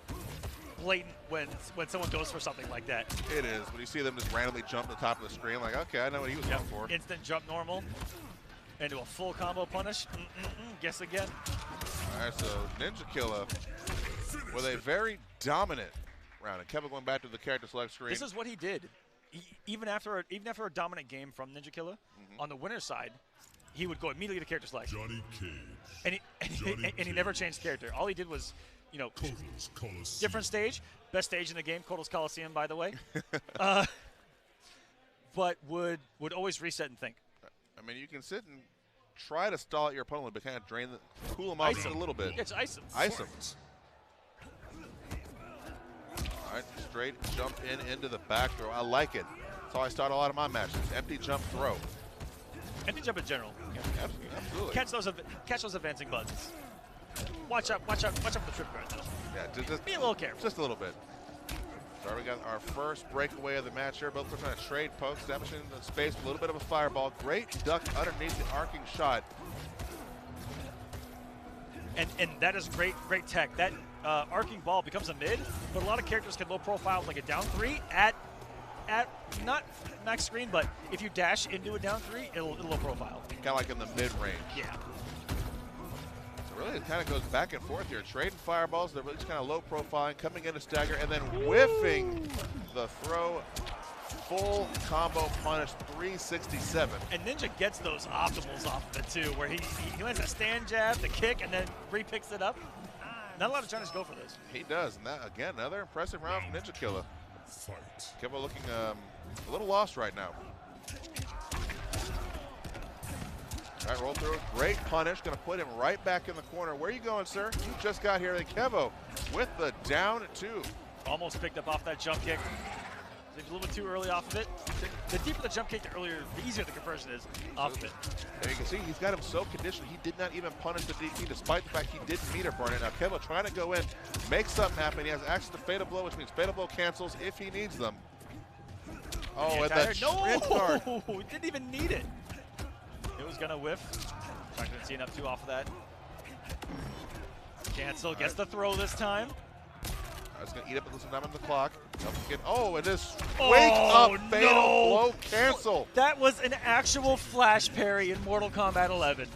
blatant when someone goes for something like that. It is. When you see them just randomly jump to the top of the screen, like, okay, I know what he was going for. Instant jump normal into a full combo punish. Guess again. All right, so Ninja Killa with a very dominant round. And Keval going back to the character select screen. This is what he did. Even after a dominant game from Ninja Killa, on the winner's side, he would go immediately to character select. Johnny Cage. And he never changed character. All he did was, you know, different stage, best stage in the game, Kotal's Coliseum, by the way. But would always reset and think. I mean, you can sit and try to stall out your opponent, but kind of cool him off just a little bit. It's ice him. Ice him. All right, straight jump into the back throw. I like it. That's how I start a lot of my matches. Empty jump throw. Empty jump in general. Yeah, absolutely. Catch those advancing buttons. Watch out for the trip guard though. Yeah, just be a little careful. Just a little bit. So we got our first breakaway of the match here. Both trying to trade pokes, establishing the space, a little bit of a fireball. Great duck underneath the arcing shot. And that is great tech. That arcing ball becomes a mid, but a lot of characters can low profile like a down 3 at not max screen, but if you dash into a down 3, it'll low profile. Kind of like in the mid range. Yeah. So really, it kind of goes back and forth here. Trading fireballs, they're really just kind of low profiling, coming in to stagger, and then whiffing the throw. Full combo punish, 367. And Ninja gets those optimals off of it too, where he lands a stand jab, the kick, and then re-picks it up. Not a lot of Chinese go for this. He does, and that, again, another impressive round from Ninja Killa. Fight. Keval looking a little lost right now. All right, roll through, great punish, gonna put him right back in the corner. Where are you going, sir? You just got here. Kevo with the down 2. Almost picked up off that jump kick. He was a little bit too early off of it. The deeper the jump kick, the easier the conversion is off of it. And you can see he's got him so conditioned, he did not even punish the DP despite the fact he didn't meter burn it. Now Keval trying to go in, make something happen. He has access to Fatal Blow, which means Fatal Blow cancels if he needs them. Oh, and that sprint guard. No, he didn't even need it. It was gonna whiff. Not gonna see enough two off of that. Cancel, gets the throw this time. I was going to eat up some time on the clock. Oh, and this wake up Fatal Blow cancel. That was an actual flash parry in Mortal Kombat 11.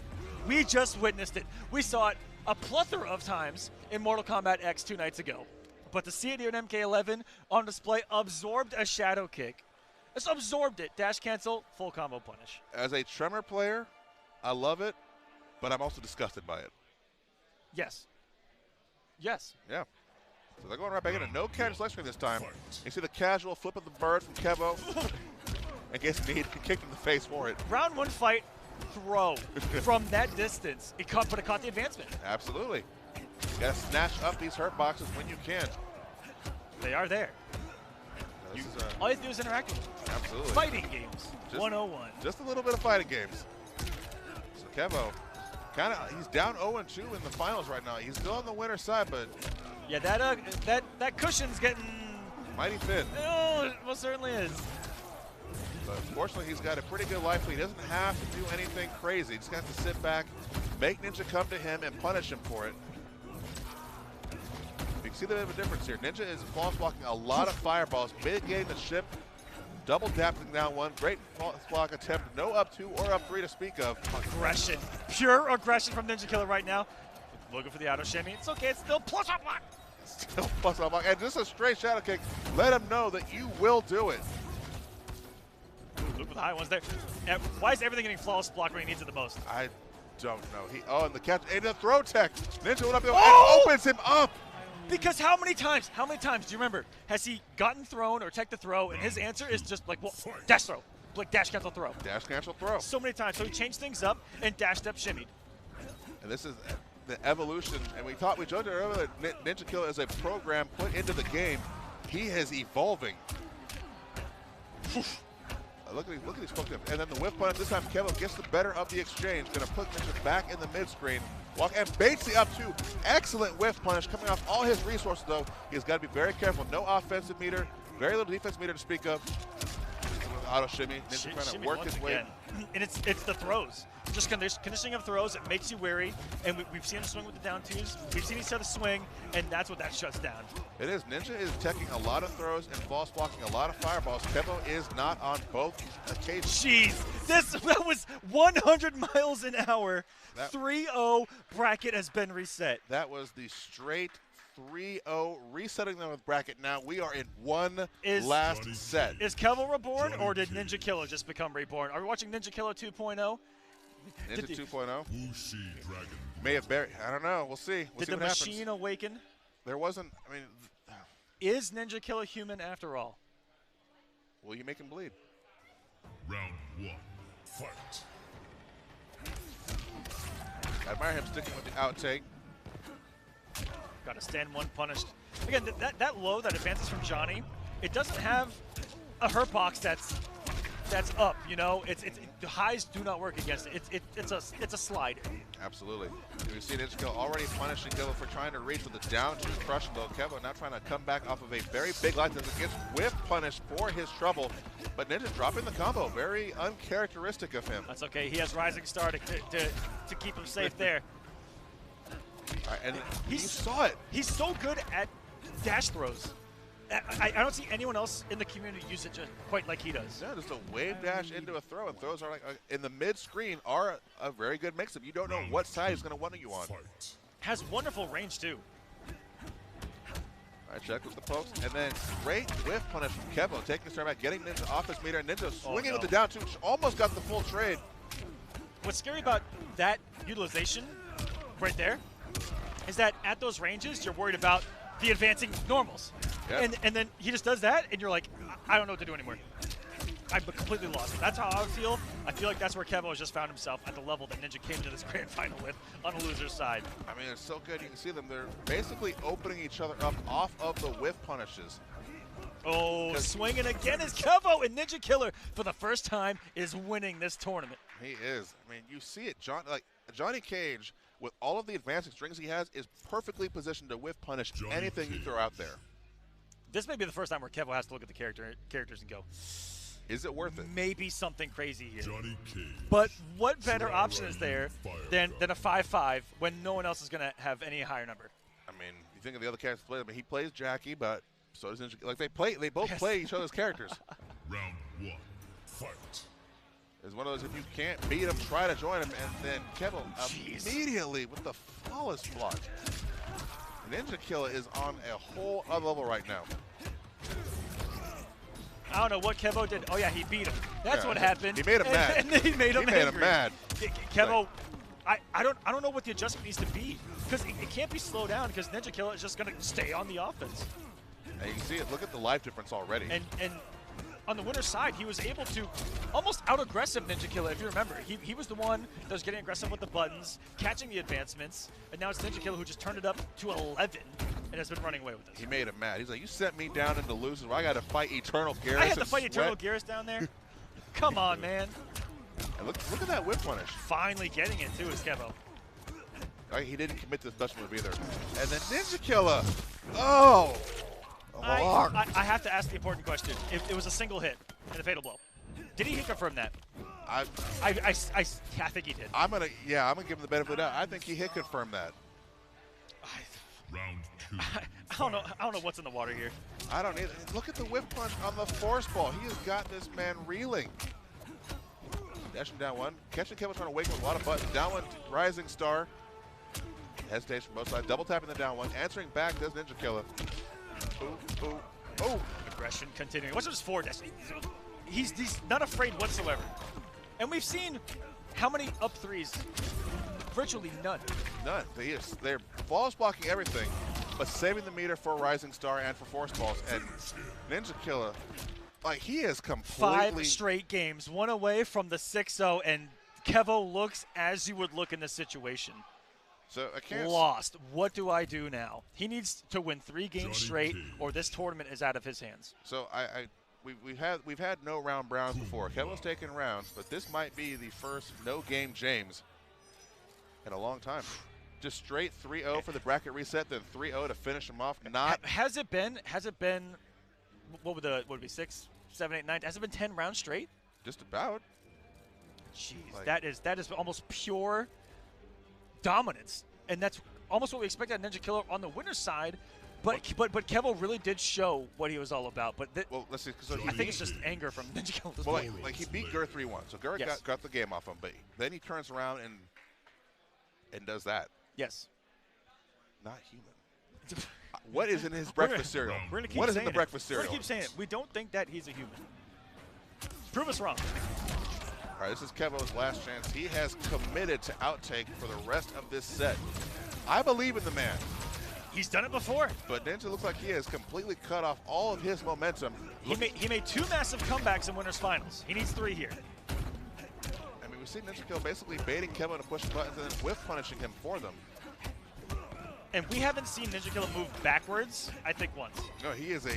We just witnessed it. We saw it a plethora of times in Mortal Kombat X 2 nights ago. But to see it here in Mk11 on display, absorbed a shadow kick. Just absorbed it. Dash cancel, full combo punish. As a Tremor player, I love it, but I'm also disgusted by it. Yes. Yes. Yeah. So they're going right back into no catch select screen this time. You see the casual flip of the bird from Kevo. And gets kicked in the face for it. Round 1 fight, throw from that distance. But it caught the advancement. Absolutely. You got to snatch up these hurt boxes when you can. They are there. All you have to do is interact with them. Absolutely. Fighting games, 101. Just a little bit of fighting games. So Kevo, he's down 0-2 in the finals right now. He's still on the winner's side, but yeah, that cushion's getting mighty thin. Oh, it most certainly is. But fortunately, he's got a pretty good life lead. He doesn't have to do anything crazy. He's got to sit back, make Ninja come to him, and punish him for it. You can see the bit of a difference here. Ninja is flawless blocking a lot of fireballs, mitigating the ship, double dapping down 1. Great flawless block attempt. No up 2 or up 3 to speak of. Aggression. Pure aggression from Ninja Killa right now. Looking for the auto shimmy. It's okay. It's still plus up block. Still plus up block. And just a straight shadow kick. Let him know that you will do it. Ooh, look for the high ones there. And why is everything getting flawless block when he needs it the most? I don't know. And the catch, and the throw tech. Ninja went up and opens him up. Because how many times do you remember, has he gotten thrown or tech the throw, and his answer is just like, well, dash throw. Like dash cancel throw. Dash cancel throw. So many times. So he changed things up and dashed up shimmied. And this is the evolution. And we judged it earlier that Ninja Killa is a program put into the game. He is evolving. Look at these focus. And then the whiff punish. This time Keval gets the better of the exchange. Going to put Ninja back in the mid screen. Walk and baits the up 2. Excellent whiff punish coming off all his resources though. He's got to be very careful. No offensive meter. Very little defense meter to speak of. Auto shimmy. Ninja trying to work his way. And it's the throws. just conditioning of throws. It makes you wary, and we've seen him swing with the down twos. We've seen each other swing, and that's what that shuts down. It is. Ninja is teching a lot of throws and false blocking a lot of fireballs. Kevo is not on both occasions. Jeez, that was 100 miles an hour. 3-0 bracket has been reset. That was the straight 3-0, resetting them with bracket. Now we are in one last set. Is Keval reborn, or did Ninja Killa just become reborn? Are we watching Ninja Killa 2.0? Ninja 2.0? May have buried. I don't know. We'll see. We'll see did the what machine happens. awaken? There wasn't. I mean, is Ninja Killa human after all? Will you make him bleed? Round 1, fight. I admire him sticking with the outtake. Got to stand one punished. Again, that low that advances from Johnny, it doesn't have a hurt box that's up. You know, the highs do not work against it. It's a slide. Absolutely. We see Ninja Killa already punishing Kevo for trying to reach with the down two crushing though. Kevo now trying to come back off of a very big light that gets whiff punished for his trouble. But Ninja dropping the combo, very uncharacteristic of him. That's okay. He has Rising Star to keep him safe there. All right, and you saw it. He's so good at dash throws. I don't see anyone else in the community use it just quite like he does. Yeah, just a wave dash into a throw, and throws are like in the mid screen are a very good mix-up. You don't know what side he's going to want you on. Has wonderful range too. All right, check with the pokes, and then great whiff punish from Kevo, taking the start back, getting Ninja off his meter. Ninja swinging with the down two, almost got the full trade. What's scary about that utilization right there is that at those ranges, you're worried about the advancing normals. Yep. And then he just does that, and you're like, I don't know what to do anymore. I'm completely lost. That's how I would feel. I feel like that's where Kevo has just found himself at the level that Ninja came to this grand final with on a loser's side. I mean, it's so good. You can see them. They're basically opening each other up off of the whiff punishes. Oh, swinging again is Kevo, and Ninja Killa, for the first time, is winning this tournament. He is. I mean, you see it. Johnny Cage, with all of the advancing strings he has, is perfectly positioned to whiff punish anything you throw out there. This may be the first time where Kevo has to look at the characters and go, is it worth it? Maybe something crazy here. But what better option is there than a 5-5 when no one else is going to have any higher number? I mean, you think of the other characters play. I mean, he plays Jackie, but so does Ninja. Like they both play each other's characters. Round 1, fight. It's one of those, if you can't beat him, try to join him, and then Kevo immediately with the flawless block. Ninja Killa is on a whole other level right now. I don't know what Kevo did. Oh yeah, he beat him. That's what happened. He made him mad. And then he made him angry. Mad. Kevo, I don't know what the adjustment needs to be, because it can't be slowed down, because Ninja Killa is just going to stay on the offense. And you can see it. Look at the life difference already. And on the winner's side, he was able to almost out-aggressive Ninja Killa, if you remember. He was the one that was getting aggressive with the buttons, catching the advancements, and now it's Ninja Killa who just turned it up to 11 and has been running away with this. He made him mad. He's like, you sent me down into losers where I got to fight Eternal Garrus. I had to fight Eternal Garrus down there? Come on, man. And look at that whip punish. Finally getting it, too, is Kevo. He didn't commit to the special move either. And then Ninja Killa. Oh! I have to ask the important question. If it was a single hit and a fatal blow, did he confirm that? I think he did. I'm gonna give him the benefit of the doubt. I think he hit confirm that. Round 2. I don't know what's in the water here. I don't either. Look at the whip punch on the force ball. He has got this man reeling. Dashing down one. Catching Kevo trying to wake with a lot of buttons. Down one, Rising Star. Hesitation from both sides. Double tapping the down one. Answering back does Ninja Killa. Ooh, ooh, oh. Aggression continuing. What's his forward dash? He's not afraid whatsoever. And we've seen how many up threes? Virtually none. None. They're false blocking everything, but saving the meter for Rising Star and for force balls. And Ninja Killa, like, he is completely 5 straight games, one away from the 6-0, and Kevo looks as you would look in this situation. So I can't lost. What do I do now? He needs to win 3 games straight, or this tournament is out of his hands. So we've had no round Browns before. Kevo's taken rounds, but this might be the first no game James in a long time. Just straight 3-0 for the bracket reset, then 3-0 to finish him off. Has it been what would it be, 6, 7, 8, 9? Has it been 10 rounds straight? Just about. Jeez, Like, that is almost pure dominance, and that's almost what we expected Ninja Killer on the winner's side. But Keval really did show what he was all about. But well, let's see. So I think it's just anger from Ninja Killer. well, like he beat Grrrrrr 3-1, so Grrrrr Yes. got the game off him. But then he turns around and does that. Yes. Not human. What is in his breakfast cereal? We're gonna keep What is saying in the breakfast We're cereal? gonna keep saying it. We don't think that he's a human. Prove us wrong. All right, this is Kevo's last chance. He has committed to outtake for the rest of this set. I believe in the man. He's done it before. But Ninja looks like he has completely cut off all of his momentum. He made 2 massive comebacks in winners finals. He needs 3 here. I mean, we've seen Ninja Kill basically baiting Kevin to push buttons and then whiff punishing him for them. And we haven't seen Ninja Killer move backwards, I think, once. No, he is a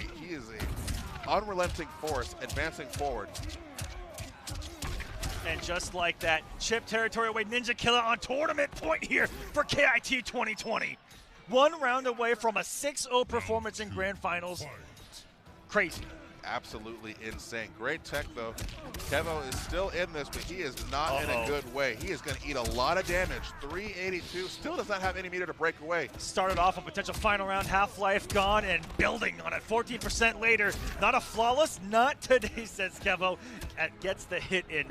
unrelenting force advancing forward. And just like that, chip territory away, Ninja Killer on tournament point here for KIT 2020. 1 round away from a 6-0 performance in grand finals. Crazy. Absolutely insane. Great tech, though. Kevo is still in this, but he is not in a good way. He is going to eat a lot of damage. 382, still does not have any meter to break away. Started off a potential final round, Half-Life gone and building on it. 14% later, not a flawless, not today, says Kevo. Gets the hit in,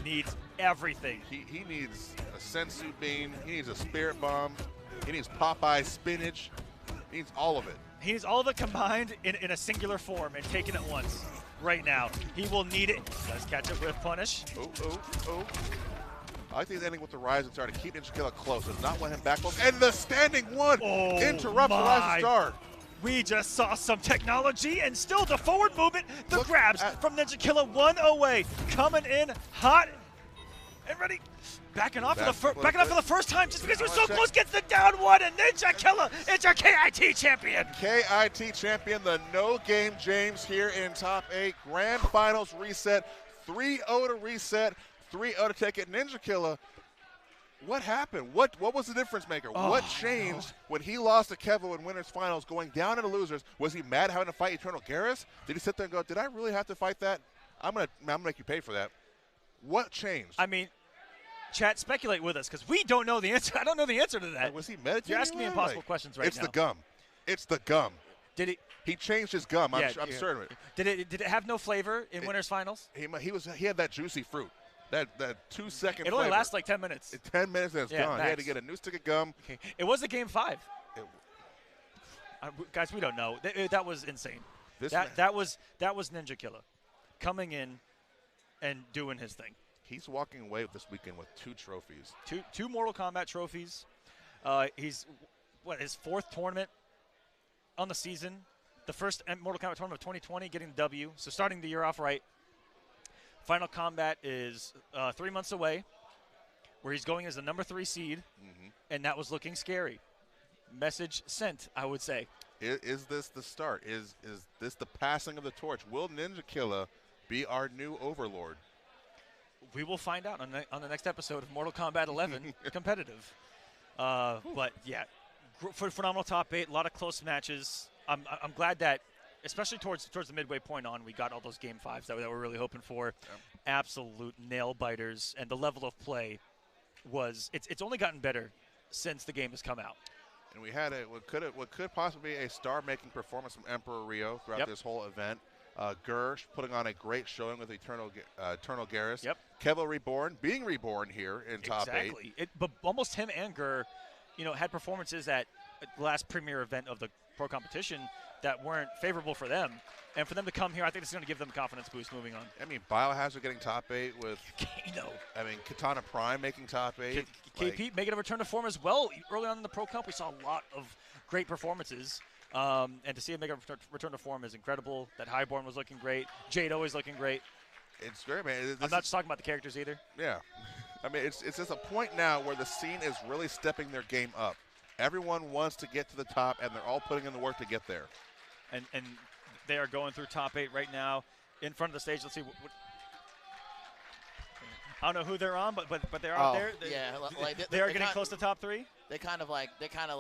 needs everything. He needs a sensu beam. He needs a spirit bomb. He needs Popeye spinach. He needs all of it. He needs all of it combined in a singular form and taken at once. Right now, he will need it. Let's catch it with punish. Oh. I think he's ending with the Rising Star to keep Ninja Killer close. Does not want him back. And the standing one interrupts the Rising Star. We just saw some technology and still the forward movement. The grabs from Ninja Killer 1 away. Coming in hot and ready. Backing off for the first time just because he was so close. Gets the down 1 and Ninja Killer is our KIT champion. KIT champion, the no game James here in top 8. Grand finals reset. 3-0 to reset. 3-0 to take it. Ninja Killer, what happened? What was the difference maker? What changed when he lost to Kevo in winners finals going down into losers? Was he mad having to fight Eternal Garrus? Did he sit there and go, did I really have to fight that? I'm gonna make you pay for that. What changed? I mean, chat, speculate with us because we don't know the answer. I don't know the answer to that. Was he meditating? You're asking me impossible questions right now. It's the gum. It's the gum. Did he? He changed his gum. I'm certain of it. Did it have no flavor in winners finals? He had that juicy fruit. That 2-second. It only lasts like 10 minutes. 10 minutes and it's gone. Max. He had to get a new stick of gum. Okay. It was a game 5. Guys, we don't know. That was insane. That was Ninja Killer coming in and doing his thing. He's walking away this weekend with 2 trophies. Two Mortal Kombat trophies. He's his 4th tournament on the season. The first Mortal Kombat tournament of 2020, getting the W. So starting the year off right. Final Kombat is 3 months away, where he's going as the number 3 seed, and that was looking scary. Message sent, I would say. Is this the start? Is this the passing of the torch? Will Ninja Killer be our new overlord? We will find out on the next episode of Mortal Kombat 11 competitive. But yeah, phenomenal top 8, a lot of close matches. I'm glad that, especially towards the midway point on, we got all those game 5s that we're really hoping for. Yep. Absolute nail biters, and the level of play it's only gotten better since the game has come out. And we had what could possibly be a star-making performance from Emperor Rio throughout this whole event. Grrrrrr putting on a great showing with Eternal Garrus. Yep. Keval being reborn here in top 8. Exactly. But almost him and Grrrrr, had performances at the last premier event of the pro competition that weren't favorable for them. And for them to come here, I think it's going to give them a confidence boost moving on. I mean, Biohazard getting top 8 with Kano. I mean, Katana Prime making top 8. KP making a return to form as well. Early on in the pro comp, we saw a lot of great performances. And to see him make a return to form is incredible. That Highborn was looking great. Jade always looking great. It's great, man. I'm not just talking about the characters either. Yeah. I mean, it's just a point now where the scene is really stepping their game up. Everyone wants to get to the top, and they're all putting in the work to get there. And they are going through top 8 right now in front of the stage. Let's see. I don't know who they're on, but they're out there. They are getting close to top 3. They're kind of like the camera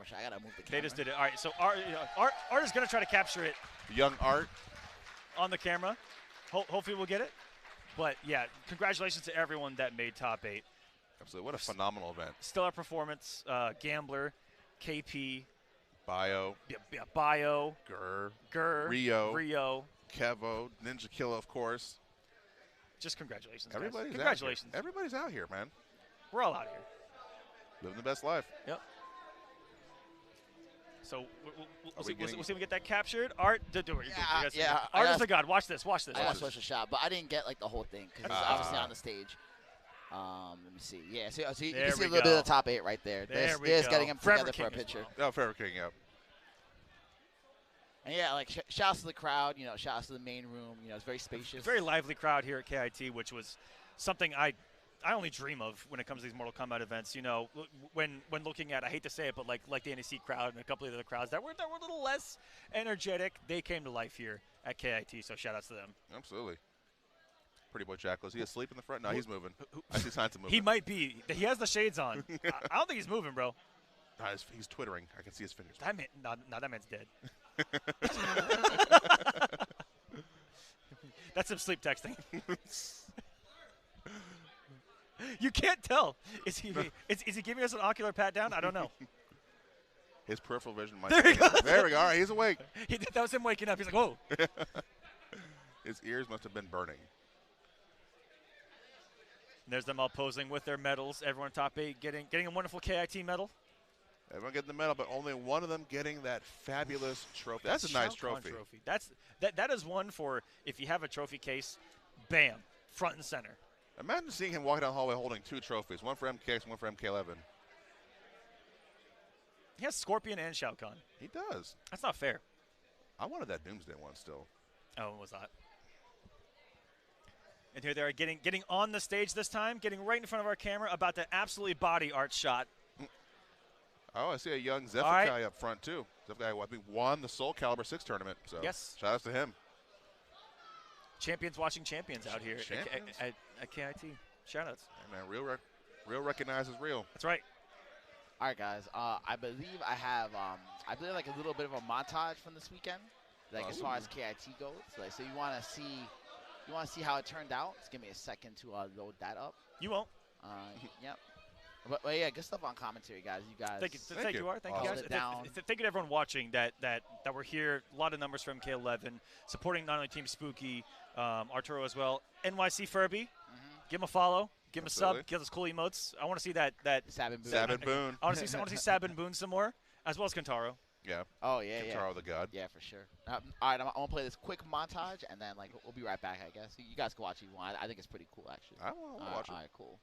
shot. I gotta move the camera. They just did it. All right. So Art is gonna try to capture it. Young Art on the camera. Hopefully we'll get it. But, yeah, congratulations to everyone that made top 8. Absolutely. What a phenomenal event. Stellar performance, Gambler, KP, Bio, Bio, Grrrrrr, Rio, Kevo, Ninja Killa, of course. Just congratulations, guys. Everybody's Congratulations. Out here. Everybody's out here, man. We're all out here. Living the best life. Yep. So we'll see if we get that captured. Art, do it. Yeah. Art is the god. Watch this. Watch this. I got to switch a shot, but I didn't get like the whole thing because it's obviously on the stage. Let me see. Yeah, so you can see a little bit of the top 8 right there. There's getting them together for a picture. Oh, Forever King, yep. And yeah, like shouts to the crowd. You know, shouts to the main room. You know, it's very spacious. Very lively crowd here at KIT, which was something I only dream of when it comes to these Mortal Kombat events. You know, when looking at, I hate to say it, but like the NEC crowd and a couple of the other crowds that were a little less energetic, they came to life here at KIT. So shout outs to them. Absolutely. Pretty boy Jackal. Is he asleep in the front? No, he's moving. I see signs of movement. He might be. He has the shades on. I don't think he's moving, bro. No, he's twittering. I can see his fingers. That man, no, that man's dead. That's him sleep texting. You can't tell. Is he giving us an ocular pat down? I don't know. His peripheral vision might. There we go. There we go. All right, he's awake. That was him waking up. He's like, whoa. His ears must have been burning. And there's them all posing with their medals. Everyone top 8 getting a wonderful KIT medal. Everyone getting the medal, but only one of them getting that fabulous trophy. That's a nice trophy. That is one for if you have a trophy case, bam, front and center. Imagine seeing him walking down the hallway holding 2 trophies, one for MKX, one for MK11. He has Scorpion and Shao Kahn. He does. That's not fair. I wanted that Doomsday one still. Oh, it was not. And here they are getting on the stage this time, getting right in front of our camera, about to absolutely body Art shot. Oh, I see a young Zephyr up front, too. Zephyr, I think, won the Soul Calibur 6 tournament. So yes. Shout outs to him. Champions watching champions out here at KIT. Shout outs. Hey, man, real recognizes real. That's right. All right, guys. I believe I have like a little bit of a montage from this weekend, like as far as KIT goes. Like, so you want to see how it turned out? Just give me a second to load that up. You won't. Yep. But yeah, good stuff on commentary, guys. You guys. Thank you, Art. Thank you, guys. Thank you to everyone watching that were here. A lot of numbers from Mk11, supporting not only Team Spooky, Arturo as well. NYC Furby, give him a follow, give him a sub, give us cool emotes. I want to see that Sabin Boone. Sabin Boone. I want to see Sabin Boone some more, as well as Kentaro. Yeah. Oh yeah, Kentaro the God. Yeah, for sure. All right, I'm gonna play this quick montage, and then like we'll be right back. I guess you guys can watch it if you want. I think it's pretty cool, actually. I want to watch it. All right, cool.